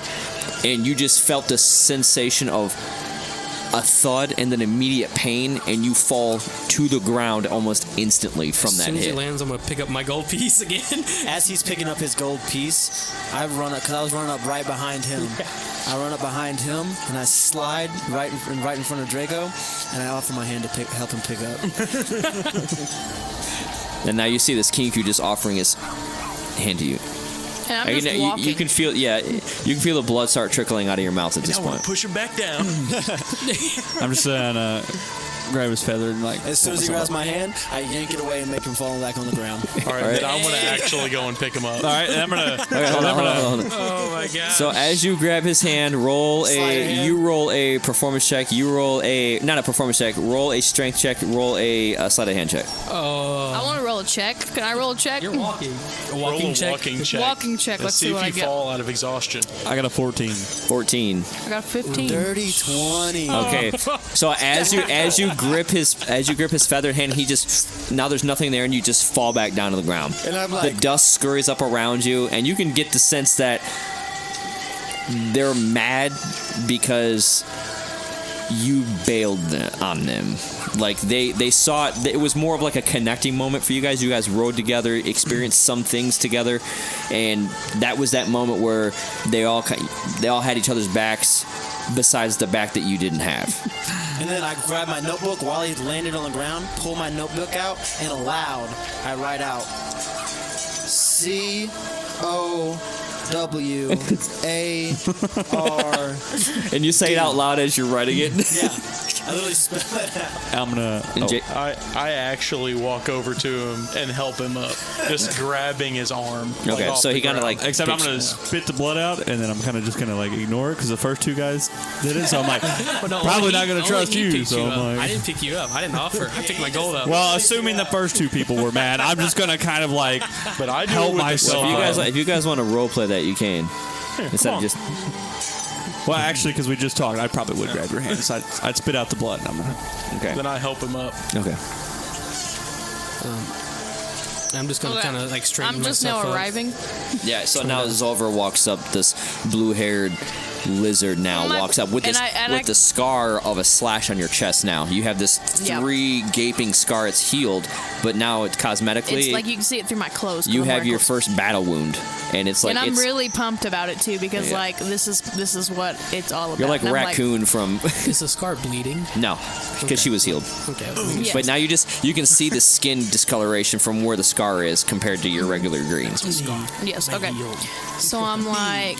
and you just felt this sensation of a thud and then immediate pain, and you fall to the ground almost instantly from As that soon as he hit. lands, I'm going to pick up my gold piece again. As he's picking up his gold piece, I run up because I was running up right behind him. I run up behind him and I slide right in front of Draco, and I offer my hand to help him pick up. And now you see this Kinku just offering his hand to you. And I'm And just you, walking. you can feel, you can feel the blood start trickling out of your mouth at this I want point. to push him back down. I'm just gonna grab his feather and like. As soon as he grabs my hand, I yank it away and make him fall back on the ground. All right, then I'm going to actually go and pick him up. All right, and I'm gonna. Okay, hold on. Oh my god. So as you grab his hand, roll a performance check. You roll not a performance check. Roll a strength check. Roll a sleight of hand check. Oh. I want to roll a check. Can I roll a check? You're walking. A Roll walking a check. walking check. Walking check. Let's see if what you I get. fall out of exhaustion. I got a 14. 14. I got a 15. Dirty 20. Okay. So as you grip his feathered hand, he just now there's nothing there, and you just fall back down to the ground. And I'm The like, dust scurries up around you, and you can get the sense that they're mad because you bailed on them. Like they saw it. It was more of like a connecting moment for you guys. You guys rode together, experienced some things together, and that was that moment where they all had each other's backs, besides the back that you didn't have. and then I grab my notebook while he landed on the ground, pull my notebook out, and aloud I write out COWAR. And you say it out loud as you're writing it. Yeah, I literally spell it out. I'm gonna. And Jay- I actually walk over to him and help him up, just grabbing his arm. Okay, off so the he kind of ground. like. Except I'm gonna spit the blood out, and then I'm kind of just gonna like ignore it because the first two guys did it. So I'm like, probably not gonna trust you. So I'm I like, didn't pick you up. I didn't offer. I picked my gold up. well, assuming the first two people were mad, I'm just gonna kind of like But I do help it with the myself. If you guys want to role play that, you can. Instead of just. Well, actually, because we just talked, I probably would grab your hand. So I'd spit out the blood. And I'm gonna. Okay. Then I help him up. Okay. I'm just going to Okay. kind of like straighten I'm just myself now up. arriving. Yeah. So now Zolver walks up. This blue-haired lizard now My- walks up with and this I- the scar of a slash on your chest. Now you have this Yeah. 3 gaping scar. It's healed, but now it's cosmetically. It's like you can see it through my clothes. 'cause you I'm have wearing your clothes. first battle wound, and it's like And I'm it's, really pumped about it too because Yeah. like this is what it's all about. you're like And I'm Raccoon from Is the scar bleeding? no, because she was healed. Okay. Yes. But now you can see the skin discoloration from where the scar is compared to your regular green. Yes. Okay. So I'm like,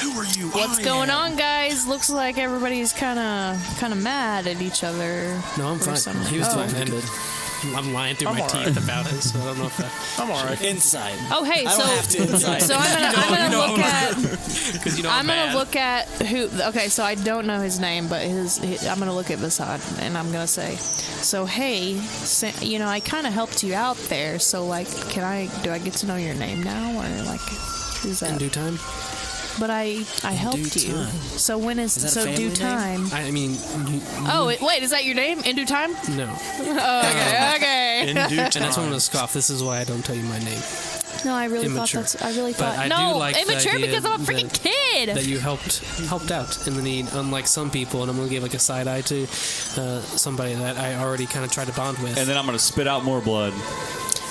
Who are you? what's going on, guys? Looks like everybody's kind of mad at each other. No, I'm Or fine. something. He was Oh. doing ended. I'm lying through my teeth about it, so I don't know if I'm all right. Inside. Oh, hey, I don't have to inside. so I'm gonna look at. because I'm gonna look at who. Okay, so I don't know his name, but I'm gonna look at Vasad, and I'm gonna say, so hey, I kind of helped you out there. So like, do I get to know your name now, or like, is that in due time? But I helped you. time. So when is that a so family due name? time? I mean, Wait, is that your name? In due time? no. Okay. In due And time. that's what I'm gonna scoff. This is why I don't tell you my name. No, I really Immature. thought I really But thought. I No, do like the immature idea because I'm a freaking kid. That you helped out in the need, unlike some people, and I'm gonna give like a side eye to somebody that I already kind of tried to bond with. And then I'm gonna spit out more blood.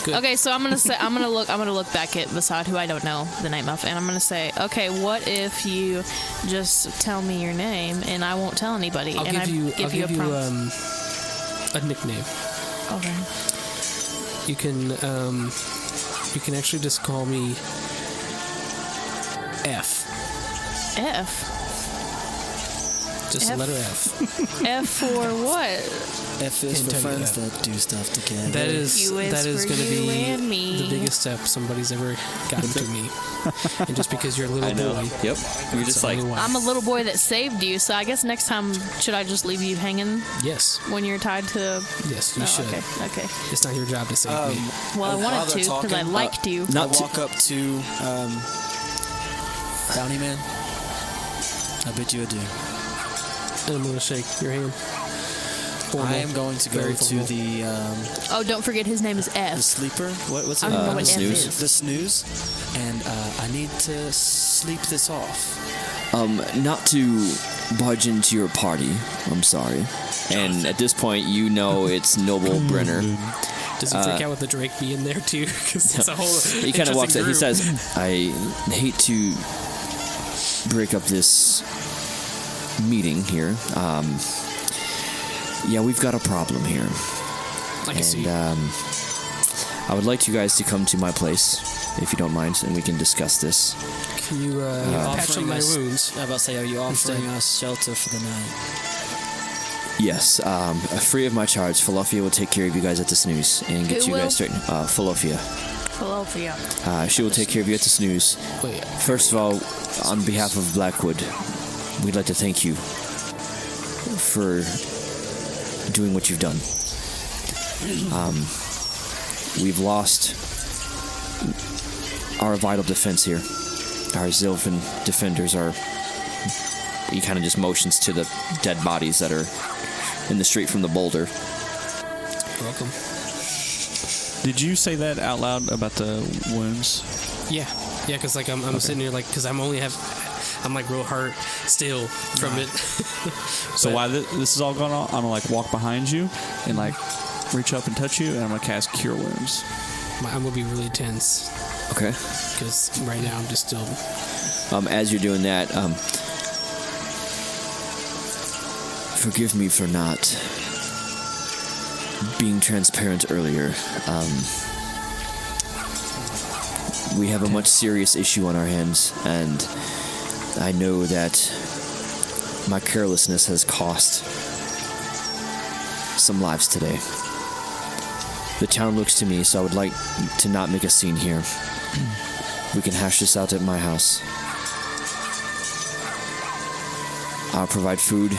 Good. Okay, so I'm gonna look back at Vasad, who I don't know the name of, and I'm gonna say, okay, what if you just tell me your name and I won't tell anybody, I'll and give you a promise. a nickname. Okay. You can actually just call me F. F. Just the F? letter F. F for what? F is Can't for tell you friends that do stuff together. That is U is that is for going to you be and me. the biggest step somebody's ever gotten to me. And just because you're a little boy. Yep. You're just like, I'm a little boy that saved you, so I guess next time should I just leave you hanging Yes. when you're tied to? Yes, you Oh, should. okay. It's not your job to save me. Well, I While wanted they're to because I talking, liked you. I walk up to Bounty Man. I bid you adieu. And I'm going to shake your hand. Formal. I am going to go Very to formal. the Oh, don't forget his name is F. sleeper. What's I it? don't know what F snooze. is. The snooze. And I need to sleep this off. not to barge into your party. I'm sorry. And at this point, you know it's Noble Brenner. Does he freak out with the Drake being there too? Because it's a whole. He kind of walks out. He interesting says, I hate to break up this meeting here. Yeah, we've got a problem here. I can see. And I would like you guys to come to my place, if you don't mind, and we can discuss this. Can you patch up offering my us- wounds? I was about to say, are you offering us shelter for the night? Yes, free of my charge. Falafia will take care of you guys at the snooze and get Who you will? guys straight. Falafia. Philadelphia. She will take care of you at the snooze. Wait. First of all, on behalf of Blackwood, we'd like to thank you for doing what you've done. We've lost our vital defense here. Our Zilfin defenders are... He kind of just motions to the dead bodies that are in the street from the boulder. Welcome. Did you say that out loud about the wounds? Yeah, because like I'm sitting here like because I'm like real hurt still from it. So while this is all going on, I'm gonna like walk behind you and like reach up and touch you, and I'm gonna cast Cure Wounds. I'm gonna be really tense Okay. because right now I'm just still. As you're doing that, forgive me for not being transparent earlier. We have a much serious issue on our hands, and I know that my carelessness has cost some lives today. The town looks to me, so I would like to not make a scene here. We can hash this out at my house. I'll provide food,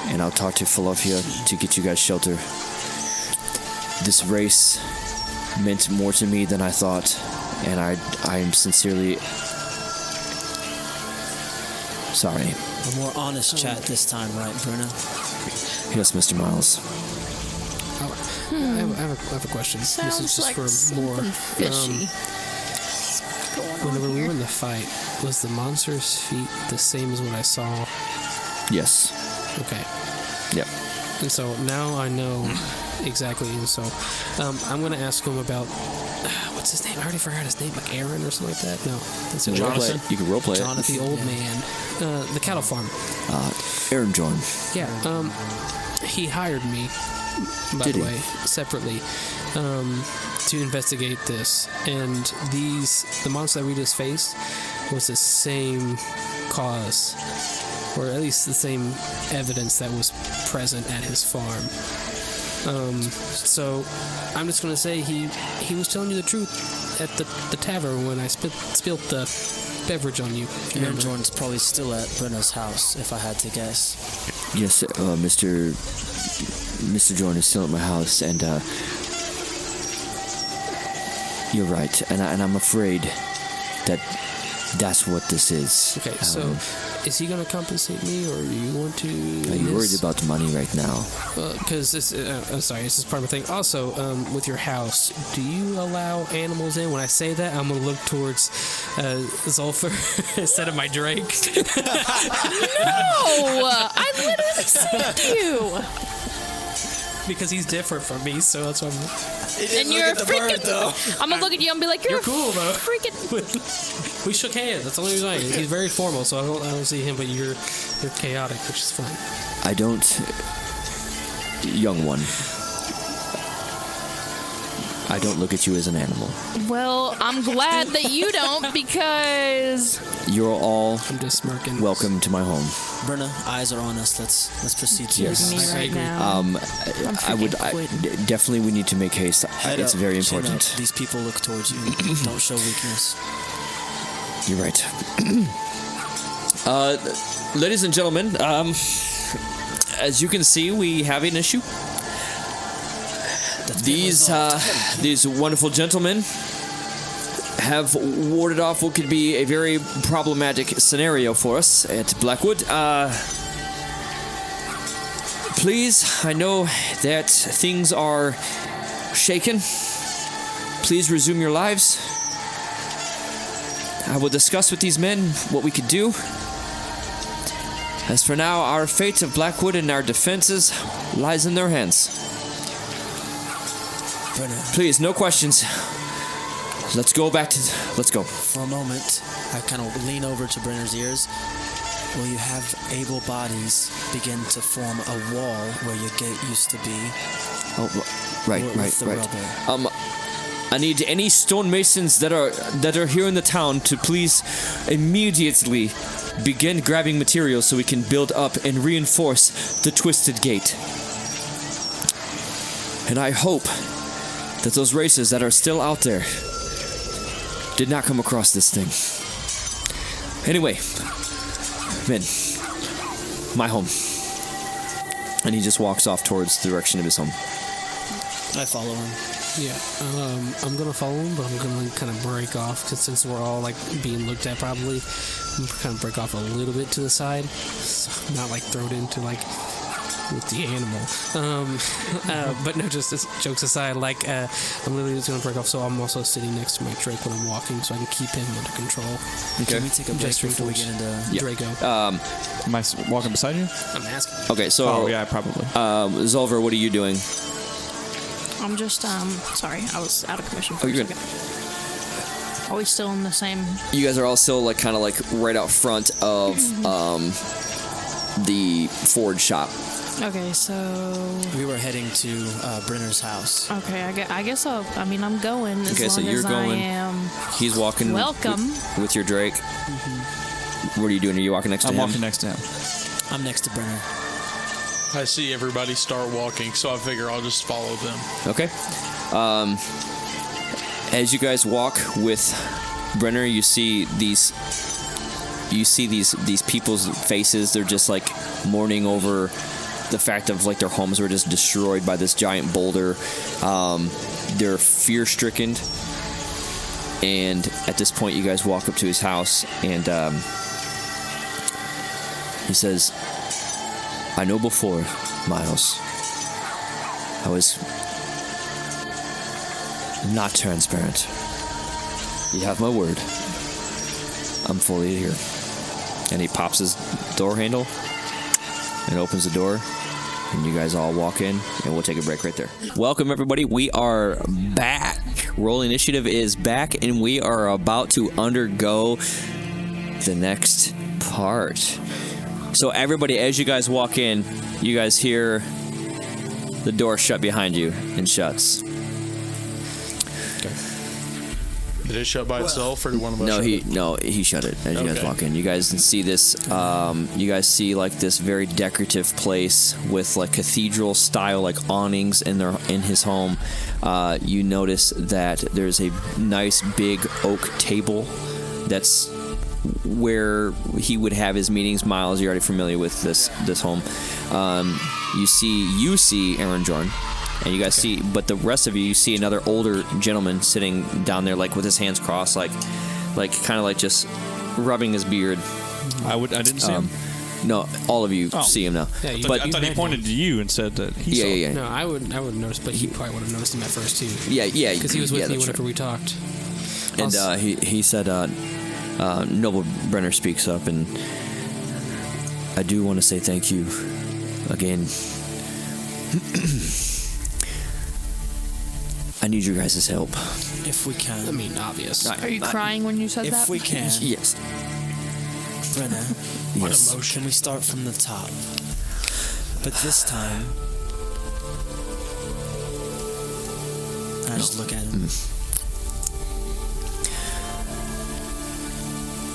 and I'll talk to Falafia to get you guys shelter. This race meant more to me than I thought, and I am sincerely sorry. A more honest chat this time, right, Bruno? Yes, Mr. Miles. I have a question. This is Sounds just like for something more. fishy. Whenever we were in the fight, was the monster's feet the same as what I saw? Yes. Okay. Yep. And so now I know exactly. And so I'm going to ask him about what's his name? I already forgot his name. Like Aaron or something like that. No, that's it. Roleplay. You can roleplay it. Jonathan, the old man, the cattle farm. Aaron Jorn. Yeah. He hired me. By Did the he? way, separately, to investigate this, and the monster that we just faced was the same cause, or at least the same evidence that was present at his farm. So I'm just gonna say he was telling you the truth at the tavern when I spilled the beverage on you. Aaron Jordan's probably still at Brenna's house, if I had to guess. Yes, Mr. Jordan is still at my house, and you're right, and I'm afraid that's what this is. Okay, so is he going to compensate me, or you want to? Are you worried about the money right now? Because this, I'm sorry, this is part of the thing. Also, with your house, do you allow animals in? When I say that, I'm going to look towards Zolfer instead of my Drake. No, I literally saved you. Because he's different from me, so that's why And you're a freaking. I'm gonna look at you and be like, "You're cool, though." Freaking. We shook hands. That's the only reason. He's very formal, so I don't see him. But you're chaotic, which is fine. I don't, young one. I don't look at you as an animal. Well, I'm glad that you don't, because You're all I'm just smirking. welcome to my home. Brenna, eyes are on us. Let's proceed to Yes. me I right agree. now. Definitely we need to make haste. Head It's up, very chin important. up. These people look towards you. Don't show weakness. You're right. Ladies and gentlemen, as you can see, we have an issue. These wonderful gentlemen have warded off what could be a very problematic scenario for us at Blackwood. Please, I know that things are shaken. Please resume your lives. I will discuss with these men what we could do. As for now, our fate of Blackwood and our defenses lies in their hands. Brenna, Please, no questions. Let's go. for a moment, I kind of lean over to Brenner's ears. Will you have able bodies begin to form a wall where your gate used to be? Oh, right. With the rubble? I need any stonemasons that are here in the town to please immediately begin grabbing materials so we can build up and reinforce the twisted gate. And I hope that those races that are still out there did not come across this thing. Anyway, men, my home. And he just walks off towards the direction of his home. I follow him. Yeah, I'm gonna follow him, but I'm gonna kind of break off because since we're all like being looked at, probably I'm gonna kind of break off a little bit to the side, so I'm not like thrown into like with the animal. But no, just jokes aside, like I'm literally just gonna break off. So I'm also sitting next to my Drake when I'm walking, so I can keep him under control. Can we take a break before we get into Draco? Am I walking beside you? I'm asking. Okay, so Oh, yeah, probably. Zolver, what are you doing? I'm just sorry, I was out of commission. Oh, you're good. Are we still in the same? You guys are all still like kind of like right out front of the forge shop. Okay, so We were heading to Brenner's house. okay, I guess I'm going as Okay, long so you're as going. I am. He's walking. Welcome. with your Drake. What are you doing? Are you walking next to I'm him? walking next to him. I'm next to Brenner. I see everybody start walking, so I figure I'll just follow them. Okay. As you guys walk with Brenner, you see these people's faces. They're just like mourning over the fact of like their homes were just destroyed by this giant boulder. They're fear-stricken. And at this point, you guys walk up to his house, and he says, I know before, Miles, I was not transparent. You have my word. I'm fully here. And he pops his door handle and opens the door, and you guys all walk in, and we'll take a break right there. Welcome, everybody. We are back. Roll Initiative is back, and we are about to undergo the next part. So everybody, as you guys walk in, you guys hear the door shut behind you and shuts. Did it shut by itself, or did one of us? He shut it as you guys walk in. You guys can see this. You guys see like this very decorative place with like cathedral style like awnings in his home. You notice that there's a nice big oak table. That's where he would have his meetings. Miles, you're already familiar with this home. You see Aaron Jordan. And you guys see, but the rest of you see another older gentleman sitting down there, like with his hands crossed, like kind of like just rubbing his beard. I didn't see him. No, all of you see him now. Yeah, I thought he pointed to you and said that he saw him. Yeah. No, I would notice, but he probably would have noticed him at first too. Yeah. Because he was with me whenever we talked. And he said, Noble Brenner speaks up, and I do want to say thank you again. I need your guys' help. If we can. I mean, obvious. Are you crying when you said that? If we can. Yes. Brenna, Yes. can we start from the top? But this time, I just look at him.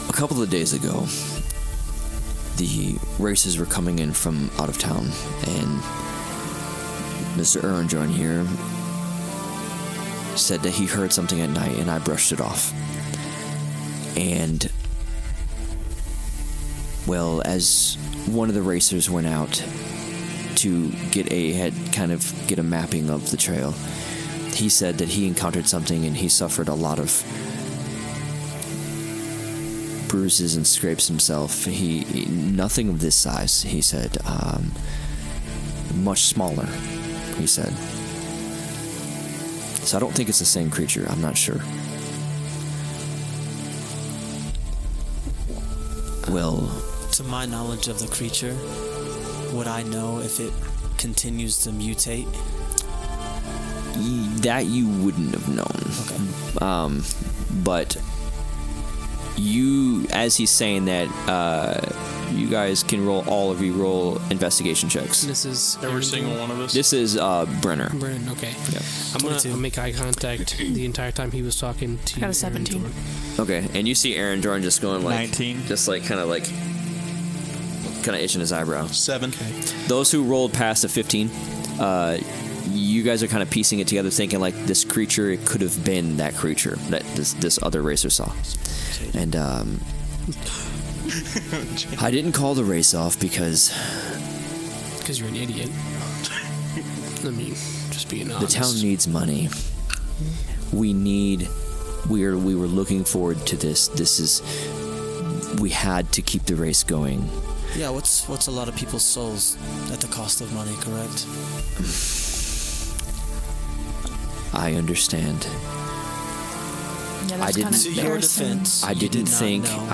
A couple of days ago, the racers were coming in from out of town, and Mr. Aaron here said that he heard something at night, and I brushed it off. And, well, as one of the racers went out to get a mapping of the trail, he said that he encountered something, and he suffered a lot of bruises and scrapes himself. He nothing of this size, he said. Much smaller, he said. So I don't think it's the same creature. I'm not sure. Well, to my knowledge of the creature, would I know if it continues to mutate? That you wouldn't have known. Okay. But you, as he's saying that, you guys can roll investigation checks. This is Every single one of us? This is Brenner. Brennan, okay. Yeah. I'm going to make eye contact the entire time he was talking to I got a 17. Aaron Jordan. Okay, and you see Aaron Jordan just going like 19. Just like kind of itching his eyebrow. 7. Okay. Those who rolled past a 15, you guys are kind of piecing it together, thinking like this creature, it could have been that creature that this other racer saw. And I didn't call the race off because you're an idiot. I mean, just being honest. the town needs money. We were looking forward to this. We had to keep the race going. Yeah, what's a lot of people's souls at the cost of money, correct? I understand. Yeah, I that's didn't- kind To of your embarrassing. defense, I you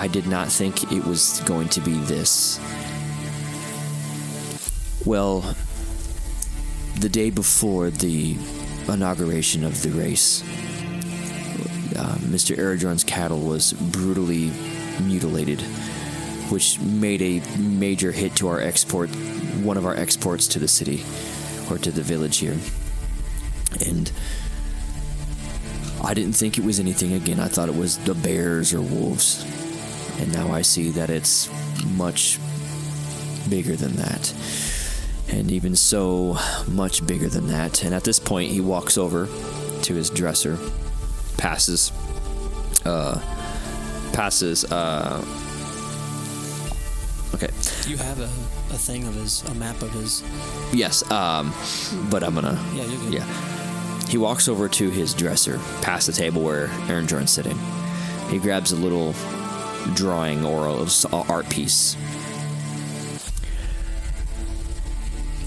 did not know. think it was going to be this. Well, the day before the inauguration of the race, Mr. Aerodron's cattle was brutally mutilated, which made a major hit to one of our exports to the city, or to the village here. And I didn't think it was anything again. I thought it was the bears or wolves. And now I see that it's much bigger than that. And even so, much bigger than that. And at this point, he walks over to his dresser, passes, okay. Do you have a thing of a map of his? Yes, but I'm gonna... Yeah, you're good. Yeah. He walks over to his dresser, past the table where Aaron Jordan's sitting. He grabs a little drawing or a art piece.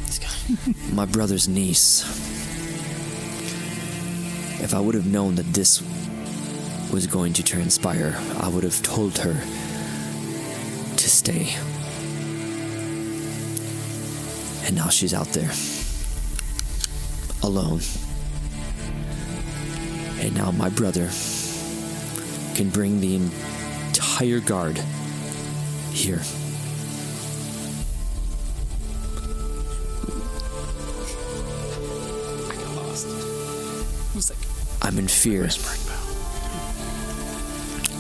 This guy. My brother's niece. If I would have known that this was going to transpire, I would have told her to stay. And now she's out there, alone. And now my brother can bring the entire guard here. I got lost. It was like I'm in fear.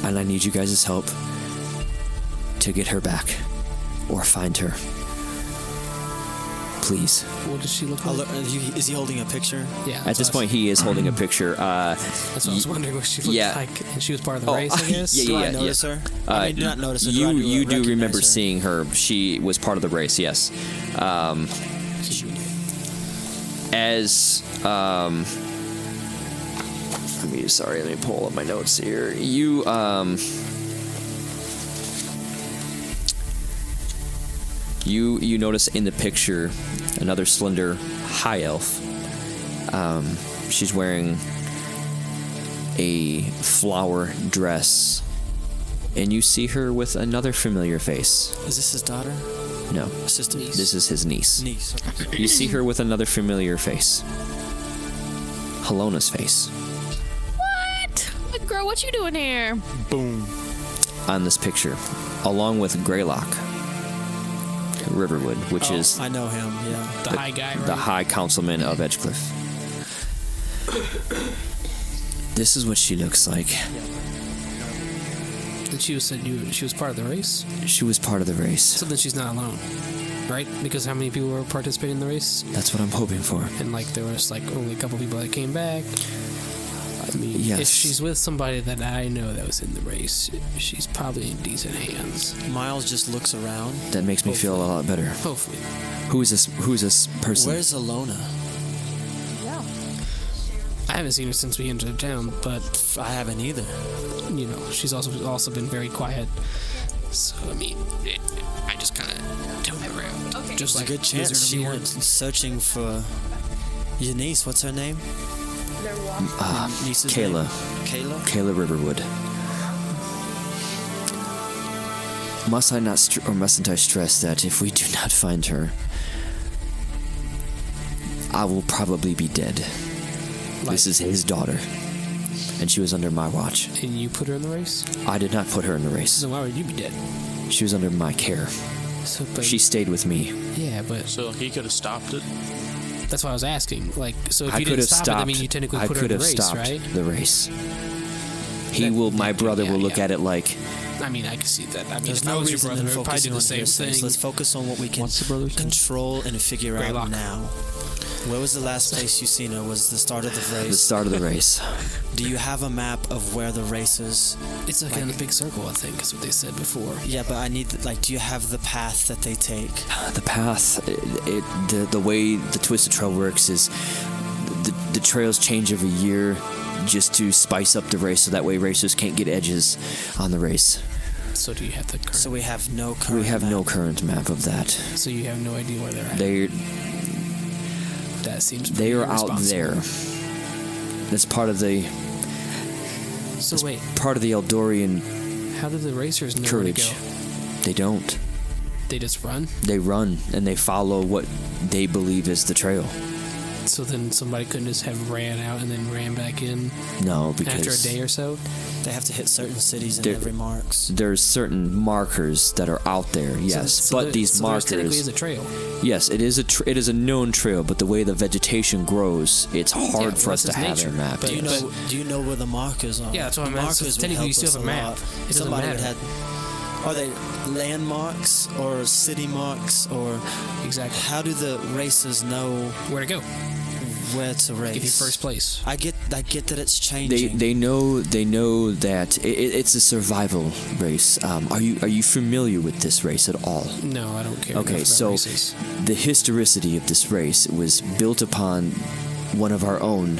And I need you guys' help to get her back or find her. Please. What does she look like? Is he holding a picture? Yeah. At this point, he is holding a picture. That's what I was wondering what she looked like. And she was part of the race, I guess? Do I notice her? I mean, do not notice her. You do remember seeing her. She was part of the race, yes. Let me pull up my notes here. You notice in the picture another slender high elf. She's wearing a flower dress, and you see her with another familiar face. Is this his daughter? No. Sister? This is his niece. Niece. You see her with another familiar face. Halona's face. What? Girl, what you doing here? Boom. On this picture, along with Greylock Riverwood, which is... I know him, yeah. The high guy, right? The High Councilman of Edgecliff. This is what she looks like. And she was part of the race? She was part of the race. So then she's not alone, right? Because how many people were participating in the race? That's what I'm hoping for. And like there was like only a couple people that came back. I mean, yes. If she's with somebody that I know that was in the race, she's probably in decent hands. Miles just looks around. That makes me feel a lot better. Hopefully. Who is this person? Where's Alona? I haven't seen her since we entered town, but I haven't either. You know, she's also been very quiet. So I mean, I just kind of don't have her out. Okay. Just like a good chance she went searching for your niece. What's her name? Kayla. Kayla? Kayla Riverwood. Mustn't I stress that if we do not find her, I will probably be dead. This is his daughter, and she was under my watch. And you put her in the race? I did not put her in the race. So why would you be dead? She was under my care. So, she stayed with me. Yeah, but... So he could have stopped it? That's what I was asking. Like, so if you didn't stop it, I mean, you technically put her in the race, right? The race. My brother will look at it like... I mean, I can see that. I mean, There's if I was your brother, I would probably do the same thing. Let's focus on what we can control and figure out now. Where was the last place you seen her? Was the start of the race? The start of the race. Do you have a map of where the race is? It's like in a big circle, I think, is what they said before. Yeah, but I need, do you have the path that they take? The path, the way the Twisted Trail works is the trails change every year just to spice up the race so that way racers can't get edges on the race. So do you have the current? So we have no current We have map. no current map of that. So you have no idea where they're at? That seems they are out there. That's part of the... So wait. Part of the Eldorian How do the racers know courage. where to go? They don't. They just run? They run, and they follow what they believe is the trail. So then somebody couldn't just have ran out and then ran back in? No, because... After a day or so? They have to hit certain cities and every marks. There's certain markers that are out there, yes. But these markers... technically is a trail. Yes, it is a known trail, but the way the vegetation grows, it's hard for us to have it mapped. Do you know where the markers are? Yeah, that's what I meant. So technically you still have a map. It doesn't matter. Are they landmarks or city marks or... Exactly. How do the racers know... Where to go? Where to race? Give you first place. I get that it's changing. They know that it's a survival race. Are you familiar with this race at all? No, I don't care. Okay, so races. The historicity of this race was built upon one of our own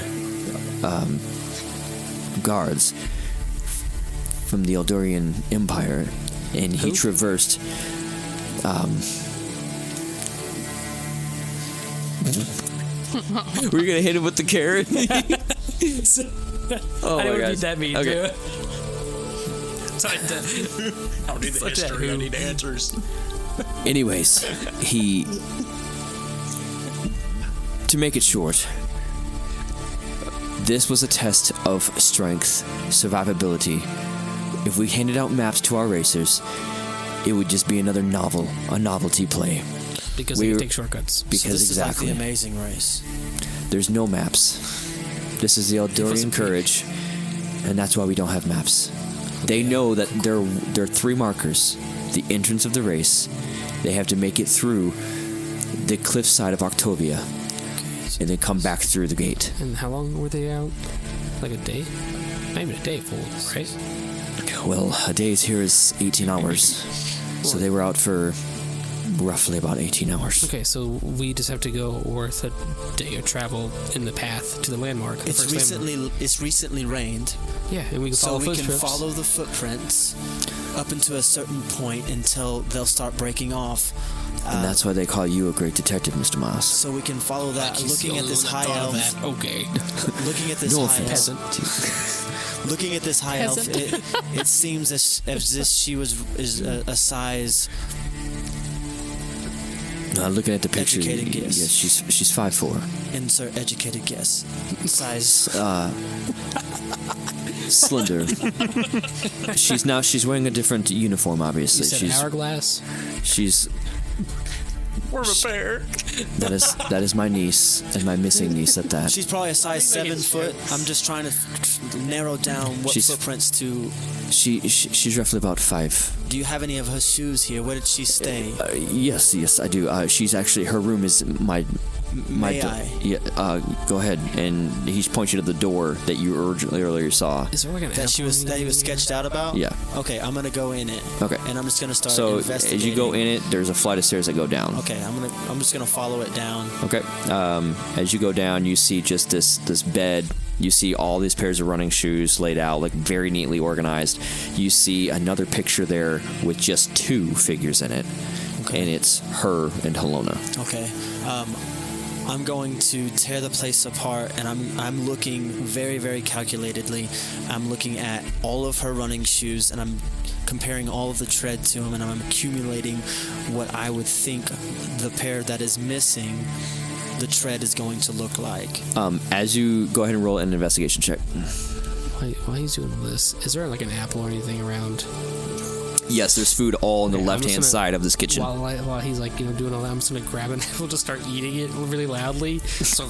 guards from the Eldorian Empire, and he traversed. We're gonna hit him with the carrot. Oh I my would god! be that mean Okay. too. I don't need the history. I need answers. Anyways, to make it short, this was a test of strength, survivability. If we handed out maps to our racers, it would just be a novelty play. Because we take shortcuts. Because so this exactly. is like the Amazing Race. There's no maps. This is the Eldorian Courage, and that's why we don't have maps. They know that there are 3 markers. The entrance of the race. They have to make it through the cliffside of Octovia, and then come back through the gate. And how long were they out? Like a day? Not even a day full, right? Well, a day here is 18 hours. So they were out for roughly about 18 hours. Okay, so we just have to go worth a day of travel in the path to the landmark. It's recently rained. Yeah, and we can follow we can follow the footprints up into a certain point until they'll start breaking off. And that's why they call you a great detective, Mr. Moss. So we can follow that. Looking at this high elf. Okay. Looking at this high elf. Looking at this high elf, it seems as if she is a size. Looking at the picture, educated guess. Yes, she's 5'4". Insert educated guess. Size. Slender. She's wearing a different uniform, obviously. You said she's hourglass. She's. We're a pair. That is my niece and my missing niece at that. She's probably a size 7 foot. I'm just trying to narrow down what footprints to. She's roughly about 5. Do you have any of her shoes here? Where did she stay? Yes, I do. She's actually, her room is my. May I? Yeah. Go ahead. And he's pointing to the door that you earlier saw. Is there like an that he was sketched out about? Yeah. Okay, I'm gonna go in it. Okay. And I'm just gonna start. So investigating. as you go in it, there's a flight of stairs that go down. Okay, I'm just gonna follow it down. Okay. As you go down, you see just this bed. You see all these pairs of running shoes laid out, like very neatly organized. You see another picture there with just 2 figures in it, and it's her and Helena. Okay. I'm going to tear the place apart, and I'm looking very, very calculatedly. I'm looking at all of her running shoes, and I'm comparing all of the tread to them, and I'm accumulating what I would think the pair that is missing, the tread is going to look like. As you go ahead and roll an investigation check. Why he's doing all this? Is there like an apple or anything around? Yes, there's food all on the left-hand side of this kitchen. While he's like doing all that, I'm just gonna grab an apple, just start eating it really loudly. So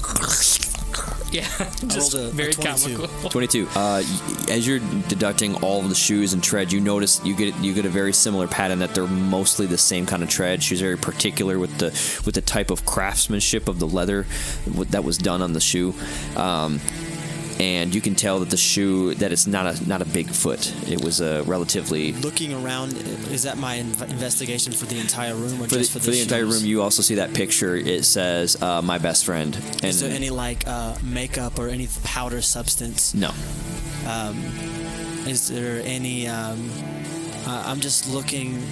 yeah, just very comical. 22. As you're deducting all of the shoes and tread, you notice you get a very similar pattern that they're mostly the same kind of tread. She's very particular with the type of craftsmanship of the leather that was done on the shoe. And you can tell that the shoe, that it's not a big foot. It was a relatively. Looking around, is that my investigation for the entire room, or for just the for the shoes? entire room? You also see that picture. It says "my best friend." And is there any makeup or any powder substance? No. Is there any? I'm just looking.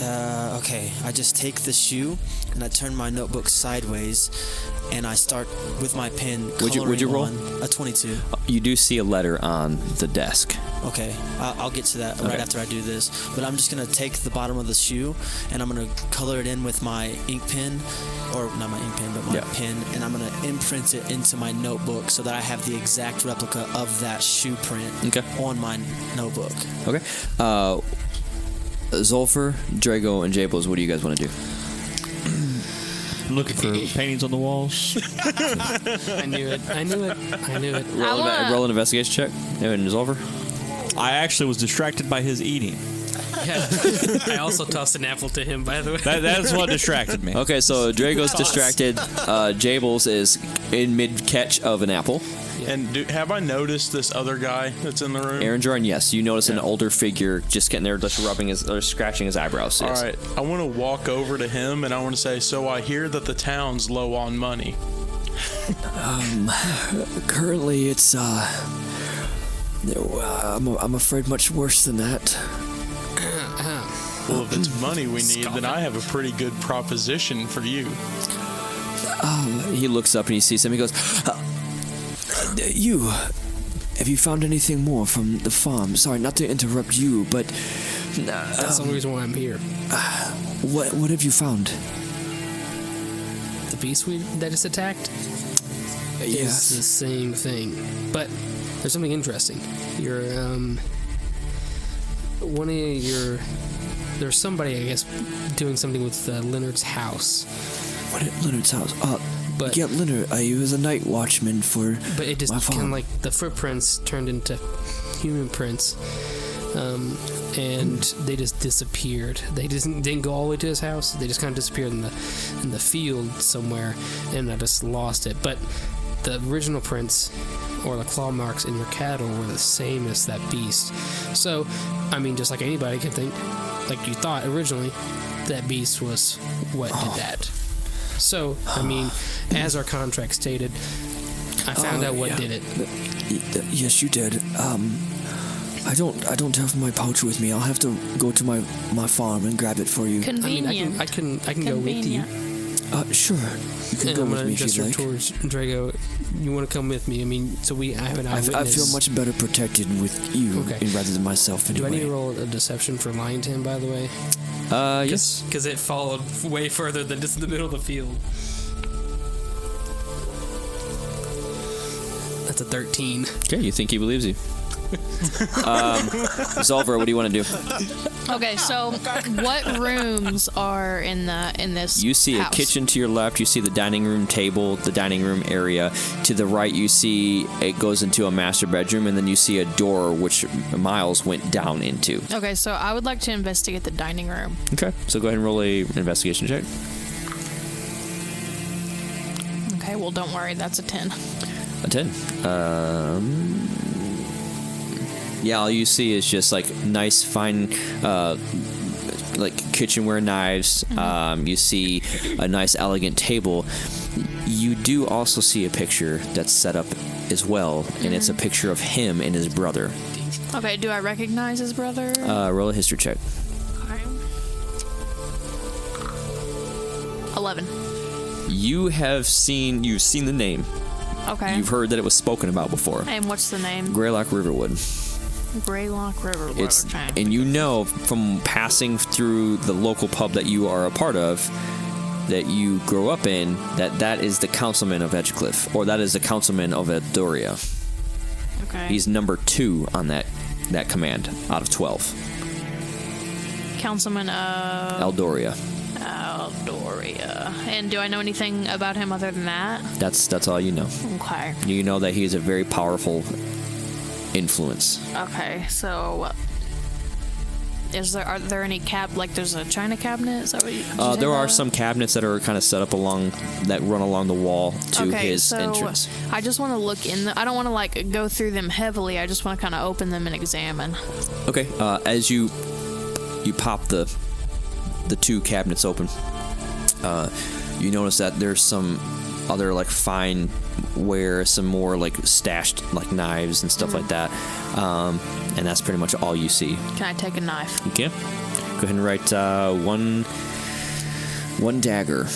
Okay, I just take the shoe and I turn my notebook sideways, and I start with my pen. Would you roll? A 22. You do see a letter on the desk. Okay, I'll get to that right after I do this. But I'm just gonna take the bottom of the shoe and I'm gonna color it in with my ink pen, or not my ink pen, but my pen, and I'm gonna imprint it into my notebook so that I have the exact replica of that shoe print on my notebook. Okay. Zolfer, Drago, and Jables, what do you guys want to do? I'm looking for paintings on the walls. I knew it. Roll an investigation check. And Zolfer? I actually was distracted by his eating. Yeah. I also tossed an apple to him, by the way. That's what distracted me. Okay, so Drago's distracted. Jables is in mid-catch of an apple. Yeah. And have I noticed this other guy that's in the room? Aaron Jordan, yes. You notice an older figure just getting there, just scratching his eyebrows. All right. I want to walk over to him and I want to say, so I hear that the town's low on money. Currently it's, I'm afraid much worse than that. Well, if it's money we need, then I have a pretty good proposition for you. He looks up and he sees him. He goes, have you found anything more from the farm? Sorry, not to interrupt you, but... that's the only reason why I'm here. What have you found? The beast that just attacked? Yes. Is the same thing. But there's something interesting. There's somebody, I guess, doing something with Leonard's house. What at Leonard's house? Yeah, Leonard, he was a night watchman for. But it just my farm. kind of like the footprints turned into human prints. And they just disappeared. They just didn't go all the way to his house. They just kind of disappeared in the field somewhere, and I just lost it. But the original prints, or the claw marks in your cattle, were the same as that beast. So, I mean, just like anybody could think, like you thought originally, that beast was what did that. So, I mean, as our contract stated, I found out what did it. Yes, you did. I don't have my pouch with me. I'll have to go to my farm and grab it for you. Convenient. I can go with you. Sure. You can go with me if you'd like. Towards Drago, you want to come with me? I mean, so I have an eyewitness. I feel much better protected with you rather than myself anyway. Do I need to roll a deception for lying to him, by the way? Yes. Because it followed way further than just in the middle of the field. That's a 13. Okay, you think he believes you. Zolver, what do you want to do? Okay, so what rooms are in this? You see house? a kitchen to your left. You see the dining room table, the dining room area. To the right, you see it goes into a master bedroom, and then you see a door which Miles went down into. Okay, so I would like to investigate the dining room. Okay, so go ahead and roll a investigation check. Okay, well, don't worry, that's a 10. A 10. Yeah, all you see is just like nice, fine, like kitchenware knives. You see a nice, elegant table. You do also see a picture that's set up as well, and it's a picture of him and his brother. Okay, do I recognize his brother? Roll a history check. Okay. 11. You've seen the name. Okay. You've heard that it was spoken about before. And what's the name? Greylock Riverwood. Greylock Riverwood. And you know from passing through the local pub that you are a part of, that you grow up in, that is the councilman of Edgecliff, or that is the councilman of Eldoria. Okay. He's number 2 on that command out of 12. Councilman of Eldoria. And do I know anything about him other than that? That's all you know. Okay. You know that he is a very powerful influence. Okay, so are there any there's a china cabinet? Is that what you there are some cabinets that are kind of set up that run along the wall to his entrance. I just want to look in I don't want to go through them heavily. I just want to kind of open them and examine. Okay, as you pop the 2 cabinets open, you notice that there's some other fine ware, some more stashed knives and stuff like that, and that's pretty much all you see. Can I take a knife? You can. Go ahead and write one dagger.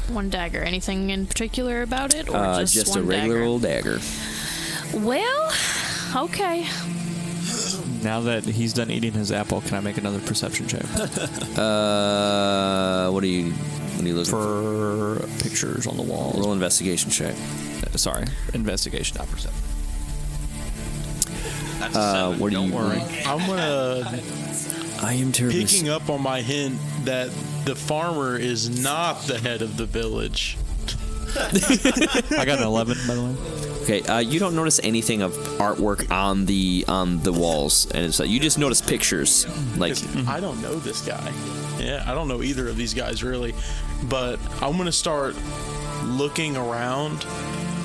One dagger. Anything in particular about it, or just one a regular dagger? old dagger? Well, okay. Now that he's done eating his apple, can I make another perception check? What are you looking for? Pictures on the wall. Roll investigation check. Sorry, investigation, not perception. That's a 7. What Don't worry. I'm gonna. I am terribly Picking up on my hint that the farmer is not the head of the village. I got an 11, by the way. Okay, you don't notice anything of artwork on the walls, and it's you just notice pictures. I don't know this guy. Yeah, I don't know either of these guys really, but I'm gonna start looking around,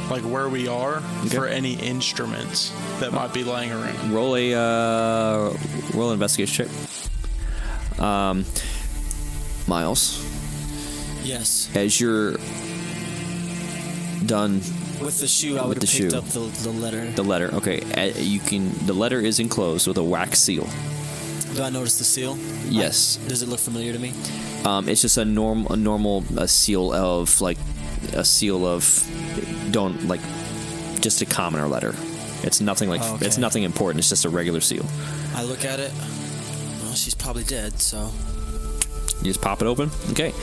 where we are, for any instruments that might be laying around. Roll an investigation check. Miles. Yes. As you're done with the shoe, I would have picked up the letter. The letter, okay. The letter is enclosed with a wax seal. Do I notice the seal? Yes. Does it look familiar to me? It's just a normal seal of just a commoner letter. It's nothing it's nothing important. It's just a regular seal. I look at it. Well, she's probably dead, so. You just pop it open. Okay.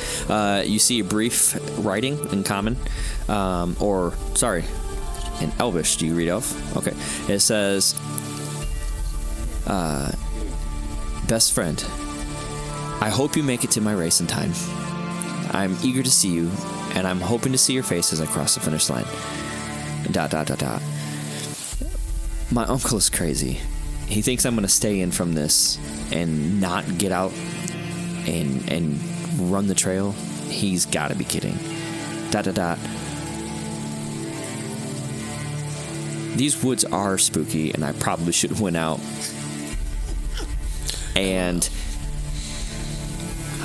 You see a brief writing in common, in Elvish. Do you read Elf? Okay. It says, "Best friend, I hope you make it to my race in time. I'm eager to see you, and I'm hoping to see your face as I cross the finish line. ... My uncle is crazy. he thinks I'm going to stay in from this and not get out and run the trail. He's got to be kidding. ... These woods are spooky, and I probably should have went out. And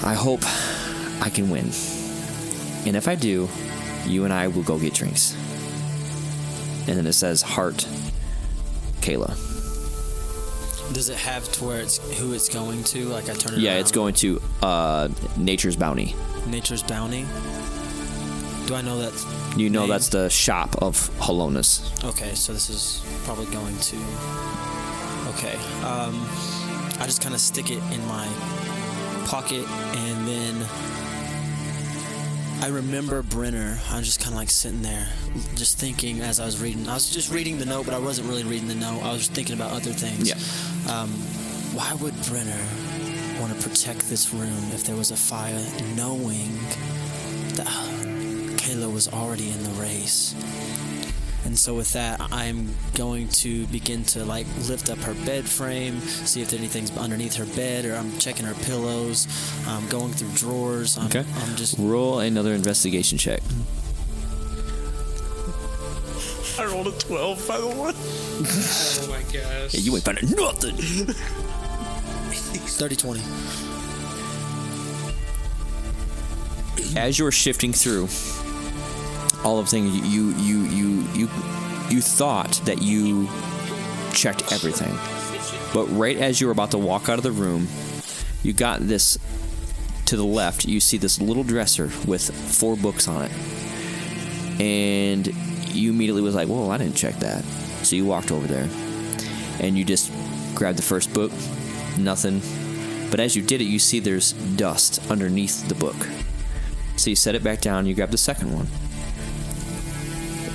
I hope I can win. And if I do, you and I will go get drinks. And then it says heart, Kayla. Does it have to where it's who it's going to? Like I turn it Yeah, around? it's going to Nature's Bounty. Nature's Bounty? Do I know that? You know name? that's the shop of Halonis. Okay, so this is probably going to... Okay. I just kind of stick it in my pocket, and then I remember Brenner. I'm just kind of like sitting there, just thinking as I was reading. I was just reading the note, but I wasn't really reading the note. I was thinking about other things. Yeah. Why would Brenner want to protect this room if there was a fire, knowing that Kayla was already in the race? And so with that, I'm going to begin to like lift up her bed frame, see if anything's underneath her bed, or I'm checking her pillows. I'm going through drawers. I'm just... Roll another investigation check. I rolled a 12, by the way. Oh my gosh. Yeah, you ain't finding nothing. 30-20. As you're shifting through all of things, you thought that you checked everything, but right as you were about to walk out of the room, you got this to the left. You see this little dresser with 4 books on it, and you immediately was like, "Whoa, I didn't check that." So you walked over there, and you just grabbed the first book. Nothing. But as you did it, you see there's dust underneath the book. So you set it back down. You grab the second one.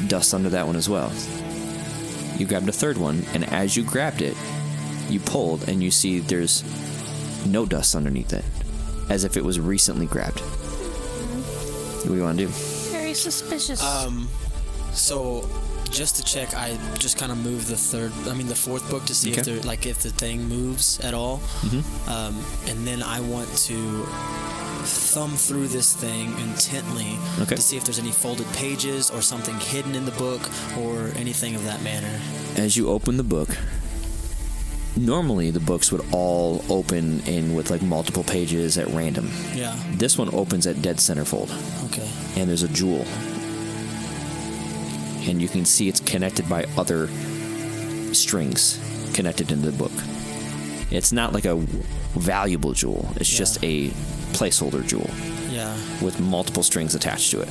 Dust under that one as well. You grabbed a third one, and as you grabbed it, you pulled, and you see there's no dust underneath it, as if it was recently grabbed. What do you want to do? Very suspicious. So just to check, I just kind of moved the fourth book to see if the thing moves at all. Mm-hmm. And then I want to thumb through this thing intently to see if there's any folded pages or something hidden in the book or anything of that manner. As you open the book, normally the books would all open in with like multiple pages at random. Yeah. This one opens at dead centerfold. Okay. And there's a jewel. And you can see it's connected by other strings connected into the book. It's not like a valuable jewel. It's just a placeholder jewel. Yeah. With multiple strings attached to it.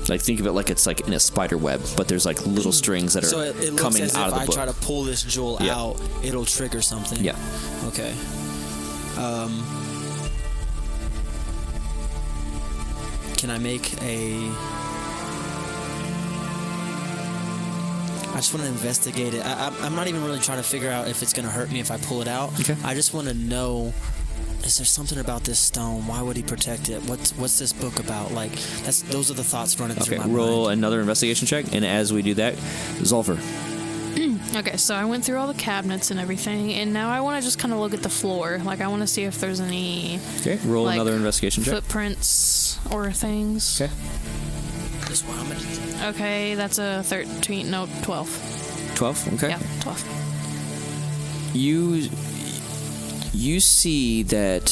Like, think of it like it's like in a spider web, but there's like little strings that are so it looks coming as out if of the book. I try to pull this jewel out, it'll trigger something. Yeah. Okay. Can I make a... I just want to investigate it. I'm not even really trying to figure out if it's going to hurt me if I pull it out. Okay. I just want to know, is there something about this stone? Why would he protect it? What's this book about? Like, those are the thoughts running through my mind. Roll another investigation check, and as we do that, Zolfer. Okay, so I went through all the cabinets and everything, and now I want to just kind of look at the floor. Like, I want to see if there's any... Okay, roll another investigation check. Footprints or things. Okay. Just wow, how much? Okay, that's a 13, no, 12. 12? Okay. Yeah, 12. You see that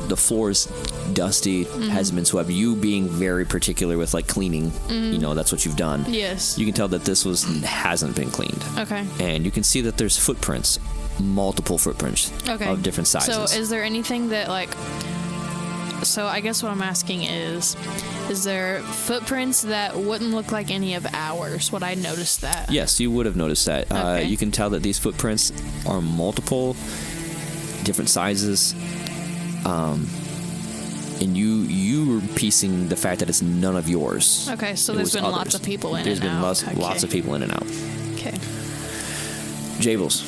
the floor's dusty, hasn't been swept. You being very particular with like cleaning, you know, that's what you've done. Yes. You can tell that this hasn't been cleaned. Okay. And you can see that there's footprints, multiple footprints of different sizes. So is there anything that like... So I guess what I'm asking is there footprints that wouldn't look like any of ours? Would I notice that? Yes, you would have noticed that. Okay. You can tell that these footprints are multiple, different sizes. And you were piecing the fact that it's none of yours. Okay, so there's been lots of people in and out. There's been lots of people in and out. Okay. Jables.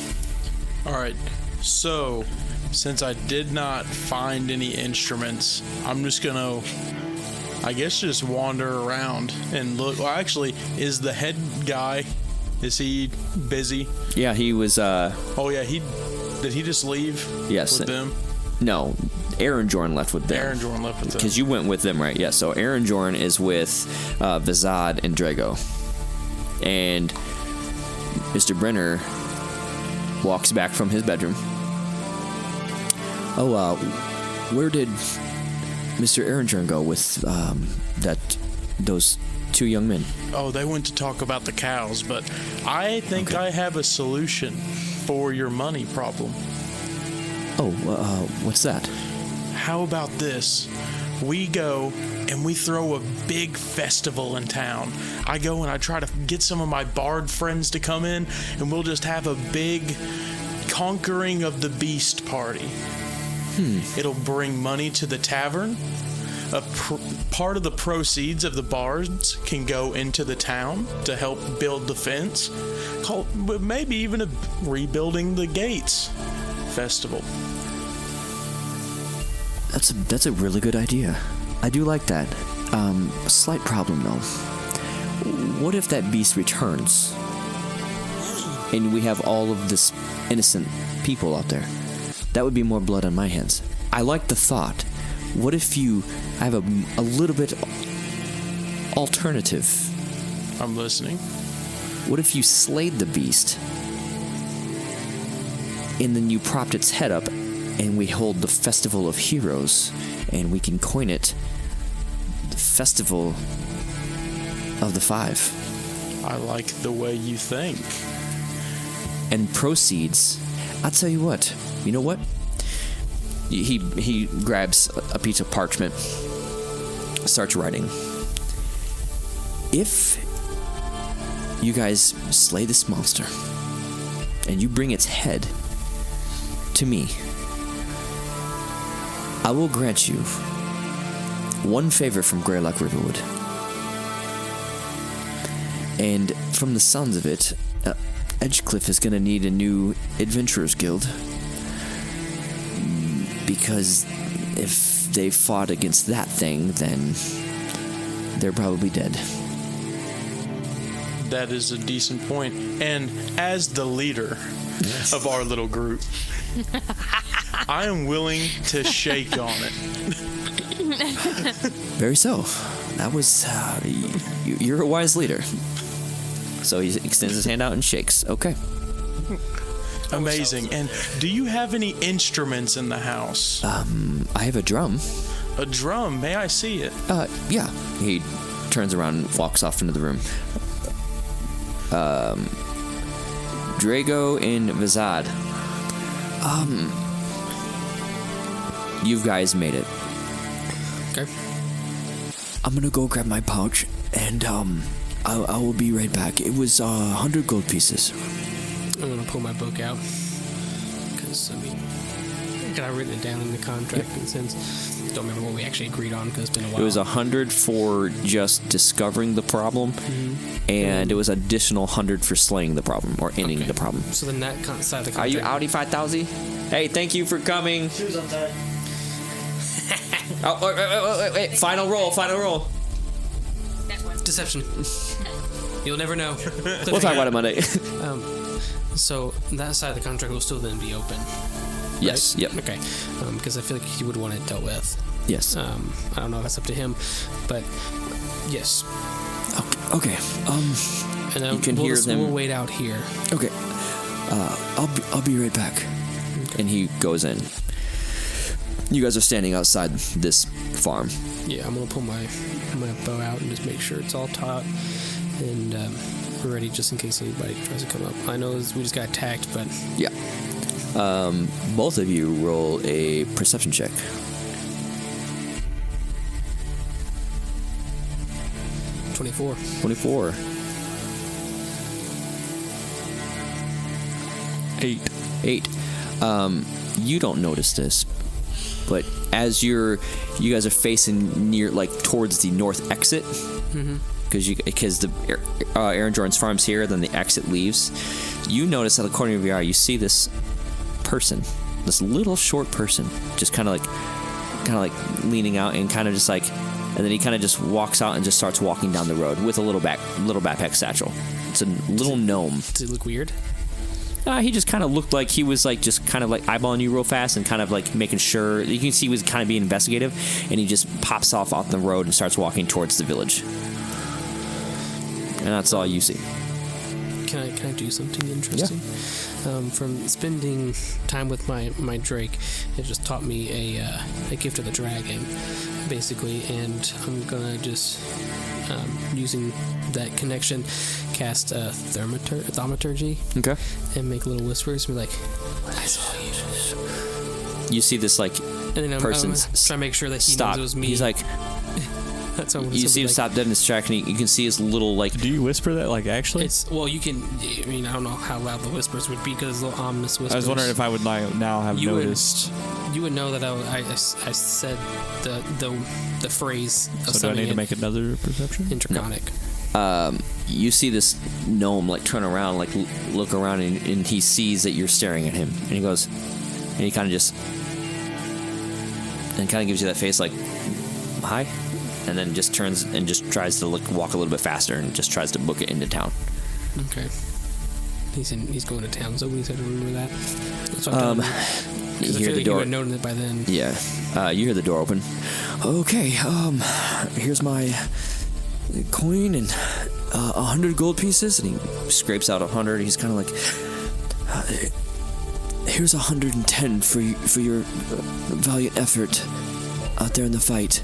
All right. So, since I did not find any instruments, I I guess just wander around and look. Well, actually, is the head guy, is he busy? Yeah, he was. Oh yeah, did he just leave? Yes. With them? No, Aaron Jorn left with them. Aaron Jorn left with them. Because you went with them, right? Yeah. So Aaron Jorn is with Vizad and Drago, and Mr. Brenner walks back from his bedroom. Oh, where did Mr. Aaron Jorn go with those two young men? Oh, they went to talk about the cows, but I think I have a solution for your money problem. Oh, what's that? How about this? We go and we throw a big festival in town. I go and I try to get some of my bard friends to come in, and we'll just have a big conquering of the beast party. It'll bring money to the tavern. Part of the proceeds of the bards can go into the town to help build the fence. Maybe even a rebuilding the gates festival. That's a really good idea. I do like that. Slight problem though. What if that beast returns and we have all of this innocent people out there? That would be more blood on my hands. I like the thought. What if I have a little bit alternative? I'm listening. What if you slayed the beast and then you propped its head up and we hold the Festival of Heroes and we can coin it the Festival of the Five? I like the way you think. And proceeds, I'll tell you what. You know what? He grabs a piece of parchment, starts writing. If you guys slay this monster and you bring its head to me, I will grant you one favor from Greylock Riverwood. And from the sounds of it, Edgecliff is going to need a new Adventurers Guild. Because if they fought against that thing, then they're probably dead. That is a decent point. And as the leader of our little group, I am willing to shake on it. Very so. That was... you're a wise leader. So he extends his hand out and shakes. Okay. Amazing. And do you have any instruments in the house? I have a drum. A drum? May I see it? Yeah. He turns around and walks off into the room. Drago and Vizad. You guys made it. Okay. I'm gonna go grab my pouch, and I will be right back. It was 100 gold pieces. I'm gonna pull my book out because I written it down in the contract, and since I don't remember what we actually agreed on because it's been a while. It was 100 for just discovering the problem, and it was additional 100 for slaying the problem or ending the problem. So then that side of the contract. Are you Audi 5000? Hey, thank you for coming. Shoes untied. Wait. Final roll. Deception. You'll never know. We'll talk about it Monday. So that side of the contract will still then be open. Right? Yes. Yep. Okay. Because I feel like he would want it dealt with. Yes. I don't know if that's up to him, but yes. Okay. And then you can hear them. We'll wait out here. Okay. I'll be right back. Okay. And he goes in. You guys are standing outside this farm. Yeah, I'm gonna bow out and just make sure it's all taut and we're ready just in case anybody tries to come up. I know we just got attacked, but yeah. Both of you roll a perception check. 24. 24. 8. You don't notice this, but as you guys are facing near, like, towards the north exit, because the Aaron Jordan's farm's here, then the exit leaves. You notice at the corner of your eye, you see this person, this little short person, just kind of like leaning out and kind of just like and then he kind of just walks out and just starts walking down the road with a little backpack satchel. It's a little gnome. Does it look weird? He just kind of looked like he was like just kind of like eyeballing you real fast and kind of like making sure. You can see he was kind of being investigative, and he just pops off the road and starts walking towards the village. And that's all you see. Can I do something interesting? Yeah. From spending time with my Drake, it just taught me a gift of the dragon, basically, and I'm gonna just using that connection, cast thaumaturgy. Okay. And make little whispers, and be like, "I saw you." You see this like and then I'm person trying to make sure that he stop. knows it was me. He's like, That's what you see him like, stop dead in his track, and you can see his little like. Do you whisper that like actually? It's well, you can. I mean, I don't know how loud the whispers would be because little ominous whispers. I was wondering if I would now have noticed. You would know that I said the phrase. Of So do I need to make another perception? Intraconic. You see this gnome like turn around, like look around, and he sees that you're staring at him, and he goes, and he kind of just, and kind of gives you that face like, hi, and then just turns and just tries to walk a little bit faster and just tries to book it into town. Okay. He's going to town. Somebody said to remember that. That's what I'm telling you. You I hear feel the like door. you would have known it by then. Yeah. You hear the door open. Okay. Here's my coin and 100 gold pieces, and he scrapes out 100. He's kind of like, here's 110 for your valiant effort out there in the fight.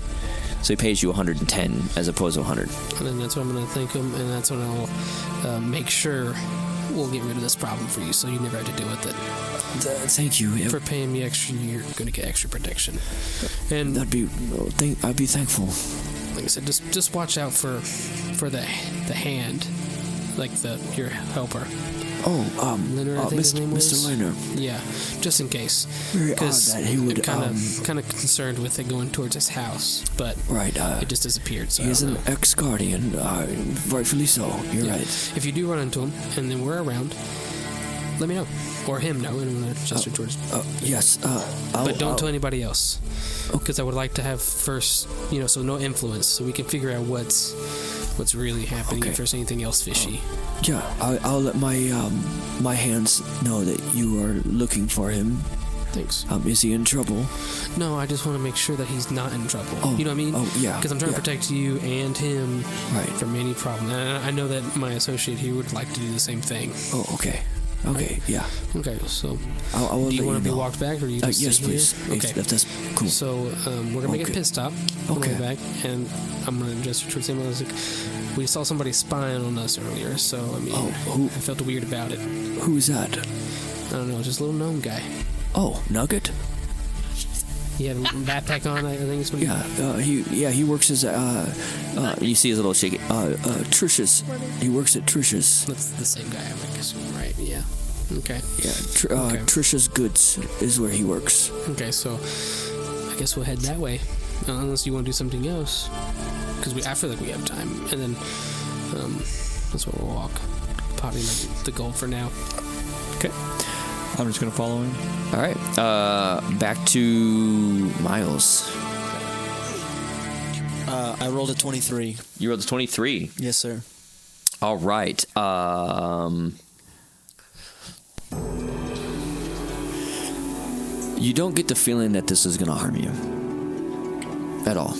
So he pays you 110 as opposed to 100. And then that's what I'm going to thank him, and that's when I'll make sure we'll get rid of this problem for you, so you never have to deal with it. Thank you. For paying me extra, you're going to get extra protection. And I'd be thankful. Like I said, just watch out for the hand, like your helper. Oh, Leonard, I think his name was. Mr. Leonard. Yeah, just in case. Very odd that he would. I'm kind of concerned with it going towards his house, but right. It just disappeared. So he's an ex-guardian, rightfully so. You're right. If you do run into him, and then we're around, let me know, or him know, and I'm gonna gesture towards. Yes. But don't tell anybody else, because I would like to have first, so no influence, so we can figure out what's really happening. Okay. If there's anything else fishy. Yeah, I'll let my hands know that you are looking for him. Thanks. Is he in trouble? No, I just want to make sure that he's not in trouble. Oh, you know what I mean? Oh, yeah. Because I'm trying to protect you and him from any problem. And I know that my associate here would like to do the same thing. Oh, okay. Okay, right? Yeah. Okay, so I will do you want to be know. walked back, or do you just yes, sit please. Here? Okay. If that's cool. So we're gonna make a pit stop on the way back, and I'm gonna gesture towards him. I was like, we saw somebody spying on us earlier, so I mean, I felt weird about it. Who's that? I don't know, just a little gnome guy. Oh, Nugget. He had a backpack on. I think it's what he works as you see his little shaky. Trish's. He works at Trish's. That's the same guy, I'm assuming, right? Yeah. Okay. Yeah, okay. Trish's Goods is where he works. Okay, so I guess we'll head that way, unless you want to do something else, because I feel like we have time, and then that's where we'll walk, popping the gold for now. Okay. I'm just gonna follow him. All right. Back to Miles. I rolled a 23. You rolled a 23. Yes, sir. All right. You don't get the feeling that this is going to harm you at all.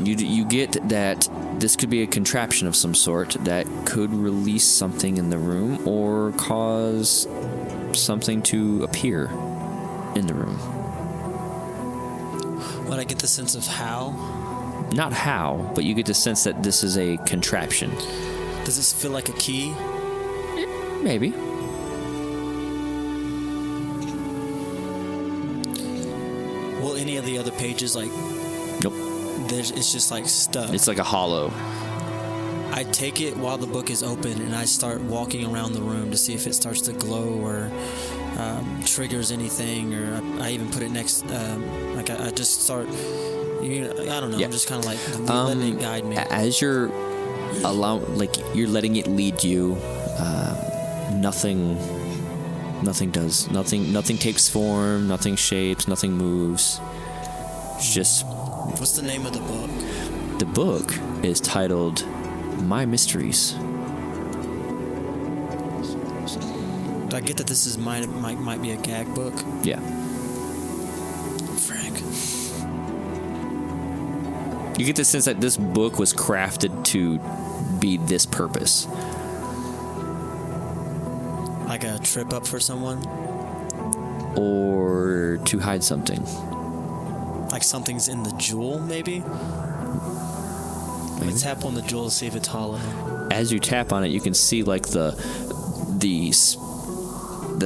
You get that this could be a contraption of some sort that could release something in the room or cause something to appear in the room. But I get the sense of how? Not how, but you get the sense that this is a contraption. Does this feel like a key? Maybe. Will any of the other pages, like... Nope. It's just like stuck. It's like a hollow. I take it while the book is open and I start walking around the room to see if it starts to glow or triggers anything, or I even put it next. I just start. I don't know. Yeah. I'm just kind of like letting it guide me. As you're you're letting it lead you. Nothing Nothing takes form. Nothing shapes. Nothing moves. It's just What's the name of the book? The book is titled My Mysteries. Do I get that this is might be a gag book? Yeah. Frank. You get the sense that this book was crafted to be this purpose. Like a trip up for someone? Or to hide something. Like something's in the jewel, maybe? Maybe. Tap on the jewel to see if it's hollow. As you tap on it, you can see like the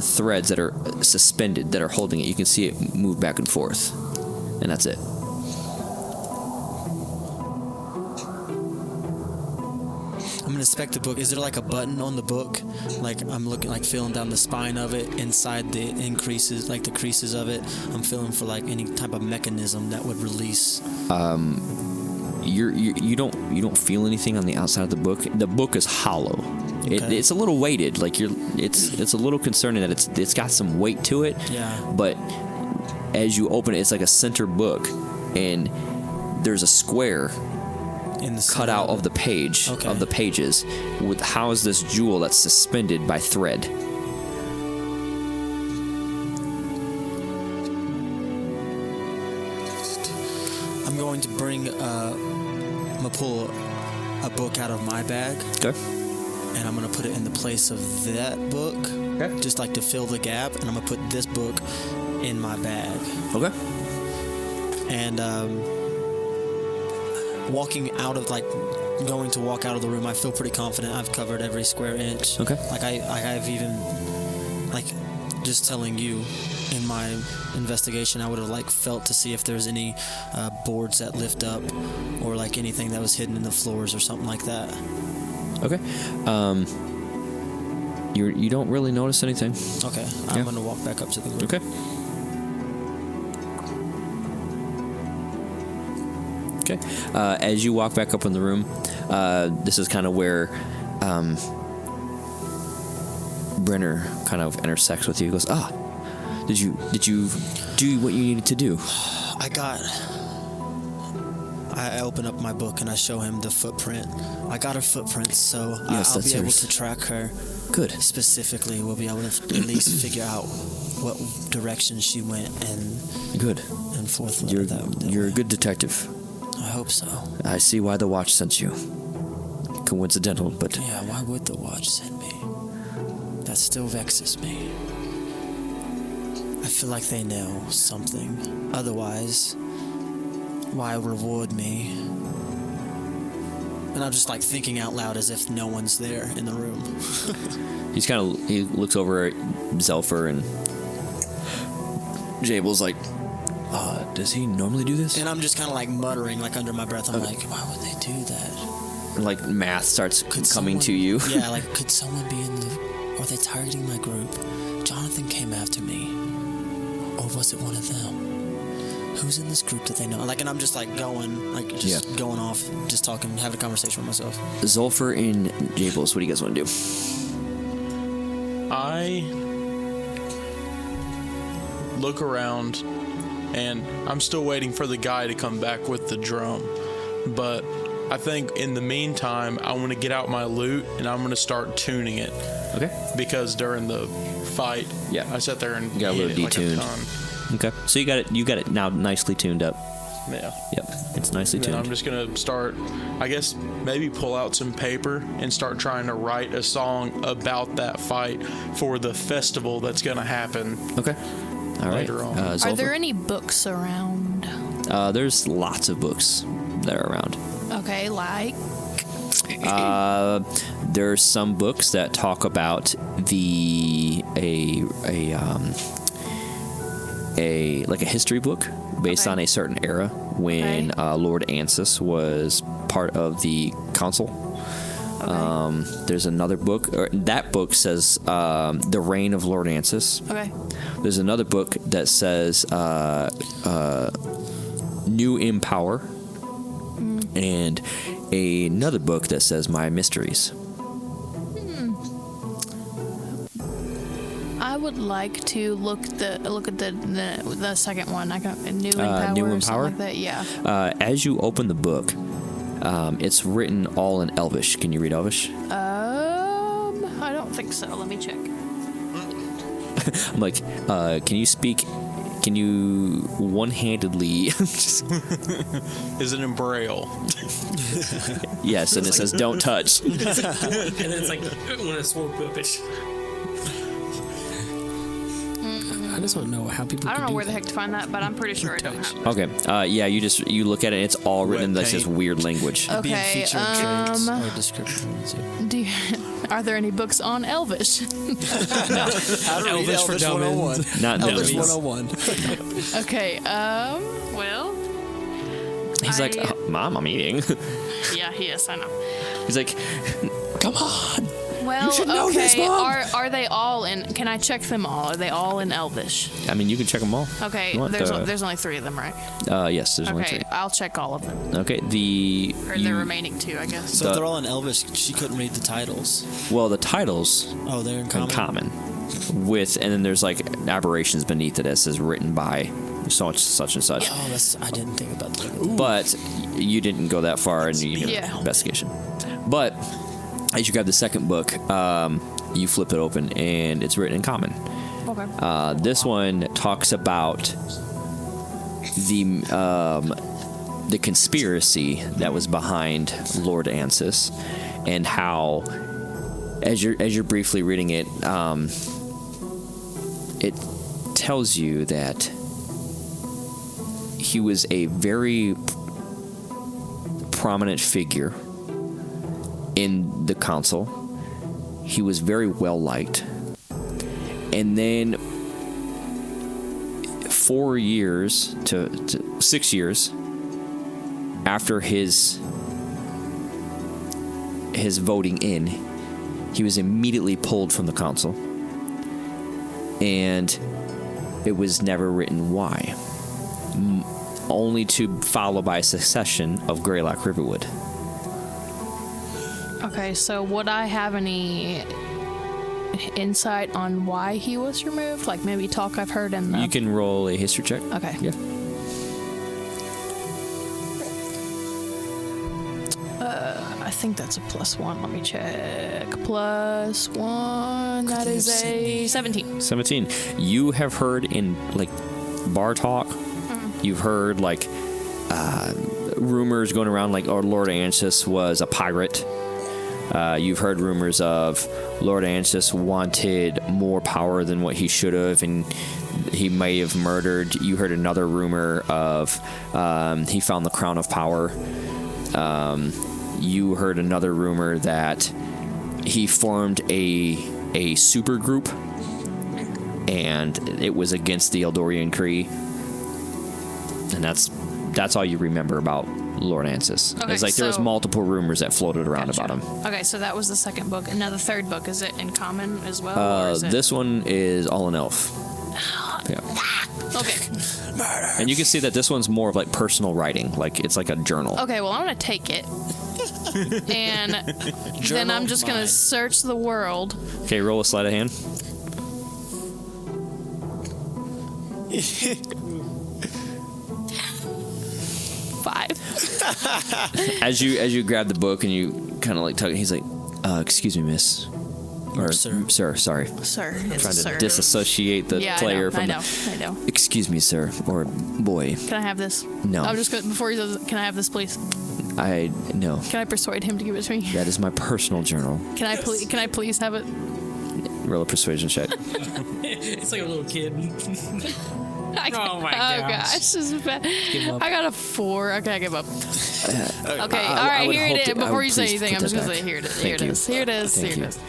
threads that are suspended that are holding it. You can see it move back and forth, and that's it. I'm gonna inspect the book. Is there like a button on the book? Like I'm looking, like feeling down the spine of it, inside the increases, like the creases of it. I'm feeling for like any type of mechanism that would release. You don't feel anything on the outside of the book. The book is hollow. Okay. It's a little weighted. Like it's a little concerning that it's got some weight to it. Yeah. But as you open it, it's like a center book, and there's a square In the cut out of the page of the pages with house this jewel that's suspended by thread. I'm going to bring. I'm gonna pull a book out of my bag. Okay. And I'm gonna put it in the place of that book. Okay. Just like to fill the gap, and I'm gonna put this book in my bag. Okay. And walking out of going to walk out of the room, I feel pretty confident. I've covered every square inch. Okay. Like I've even just telling you, in my investigation, I would have felt to see if there's any boards that lift up, or like anything that was hidden in the floors or something like that. Okay. You don't really notice anything. Okay. I'm gonna walk back up to the room. Okay. Okay. As you walk back up in the room, this is kind of where Brenner kind of intersects with you. He goes, did you do what you needed to do? I open up my book and I show him the footprint. I got her footprint, so yes, I'll be able yours. to track her. Good. Specifically, we'll be able to at least figure out what direction she went and good. And forth. You're a good detective. I hope so. I see why the watch sent you. Coincidental, but yeah. Why would the watch send me? That still vexes me. I feel like they know something. Otherwise, why reward me? And I'm just thinking out loud as if no one's there in the room. he looks over at Zelfer, and Jabel's like, does he normally do this? And I'm just kind of muttering under my breath. I'm like, why would they do that? Math starts coming to you. Yeah, could someone be in the... Are they targeting my group? Jonathan came after me. Or was it one of them? Who's in this group that they know? And I'm just going, going off, just talking, having a conversation with myself. Zolfer and Jables, what do you guys want to do? I look around, and I'm still waiting for the guy to come back with the drum. But I think in the meantime, I want to get out my lute, and I'm going to start tuning it. Okay. Because during the fight, I sat there and got a little detuned. Okay, so you got it now nicely tuned up. Yeah. Yep, it's nicely tuned. I'm just gonna start, I guess, maybe pull out some paper and start trying to write a song about that fight for the festival that's gonna happen. Okay. All right. Later on. Are there any books around? There's lots of books that are around. Okay, there's some books that talk about a history book based on a certain era when Lord Ansis was part of the council. Okay. There's another book. That book says the reign of Lord Ansis. Okay. There's another book that says New Empower, and another book that says My Mysteries. I would would like to look at the second one. I got New in Power. New in or something Power? like that. Yeah. As you open the book, it's written all in Elvish. Can you read Elvish? I don't think so. Let me check. I'm like, can you speak? Can you one-handedly? Is it in Braille? Yes, and it says "Don't touch." And then it's like when I swore bitch. I just want to know how people. I don't can know do where the that. heck to find that, but I'm pretty sure I don't have it. Okay. Yeah. You look at it. And it's all written in this weird language. Be in Okay. feature traits or description. Are there any books on Elvish? How to read Elvish for Elvish 101. Not Elvish dummies. 101. Okay. Well. He's like, oh, "Mom, I'm eating." Yeah, he is. I know. He's like, "Come on." Well, You should know okay. this, Mom. Are they all in? Can I check them all? Are they all in Elvish? I mean, you can check them all. Okay. You want There's only 3 of them, right? Yes, there's only Okay. 3. I'll check all of them. Okay. Or the remaining 2, I guess. So if they're all in Elvish, she couldn't read the titles. Well, the titles Oh, they're in in common. common with, and then there's like aberrations beneath it that says written by such and such. Oh, I didn't think about that. But you didn't go that far in your Yeah. investigation. But as you grab the second book, you flip it open and it's written in common. Okay. This one talks about the conspiracy that was behind Lord Ansis, and how, as you're briefly reading it, it tells you that he was a very prominent figure in the council. He was very well liked. And then 4 years to 6 years after his voting in, he was immediately pulled from the council. And it was never written why. Only to follow by a succession of Greylock Riverwood. Okay, so would I have any insight on why he was removed? Like maybe talk I've heard in the... You can roll a history check. Okay. Yeah. I think that's a +1. Let me check. +1. That is a 17. 17. You have heard in like bar talk, you've heard like rumors going around like, oh, Lord Ansis was a pirate. You've heard rumors of Lord Ansis wanted more power than what he should have, and he may have murdered. You heard another rumor of he found the crown of power. You heard another rumor that he formed a super group, and it was against the Eldorian Cree. And that's all you remember about Lord Ansis. Okay, It's like there was so- multiple rumors that floated around Gotcha. about him. Okay, so that was the second book. And now the third book, is it in common as well? Or is it... This one is all in elf. Yeah. Okay. And you can see that this one's more of like personal writing. Like it's like a journal. Okay, well, I'm going to take it. And then I'm just going to search the world. Okay, roll a sleight of hand. As you grab the book and you kind of like tug, he's like, "Excuse me, miss." Or sir, sorry. Sir, it's Trying to sir. disassociate the player from I the... know. Excuse me, sir, or boy. Can I have this? No. I'm just going before he says, can I have this, please? No. Can I persuade him to give it to me? That is my personal journal. Can I please have it? Roll a persuasion check. It's like a little kid. Oh my gosh, this is bad. I got a 4. Okay, I give up. Okay, all I right, would here hope it is. that- I Before would you say please anything, put I'm just that gonna say back. here it is. Thank Here it you. is. Here it is. Thank Here you. it is.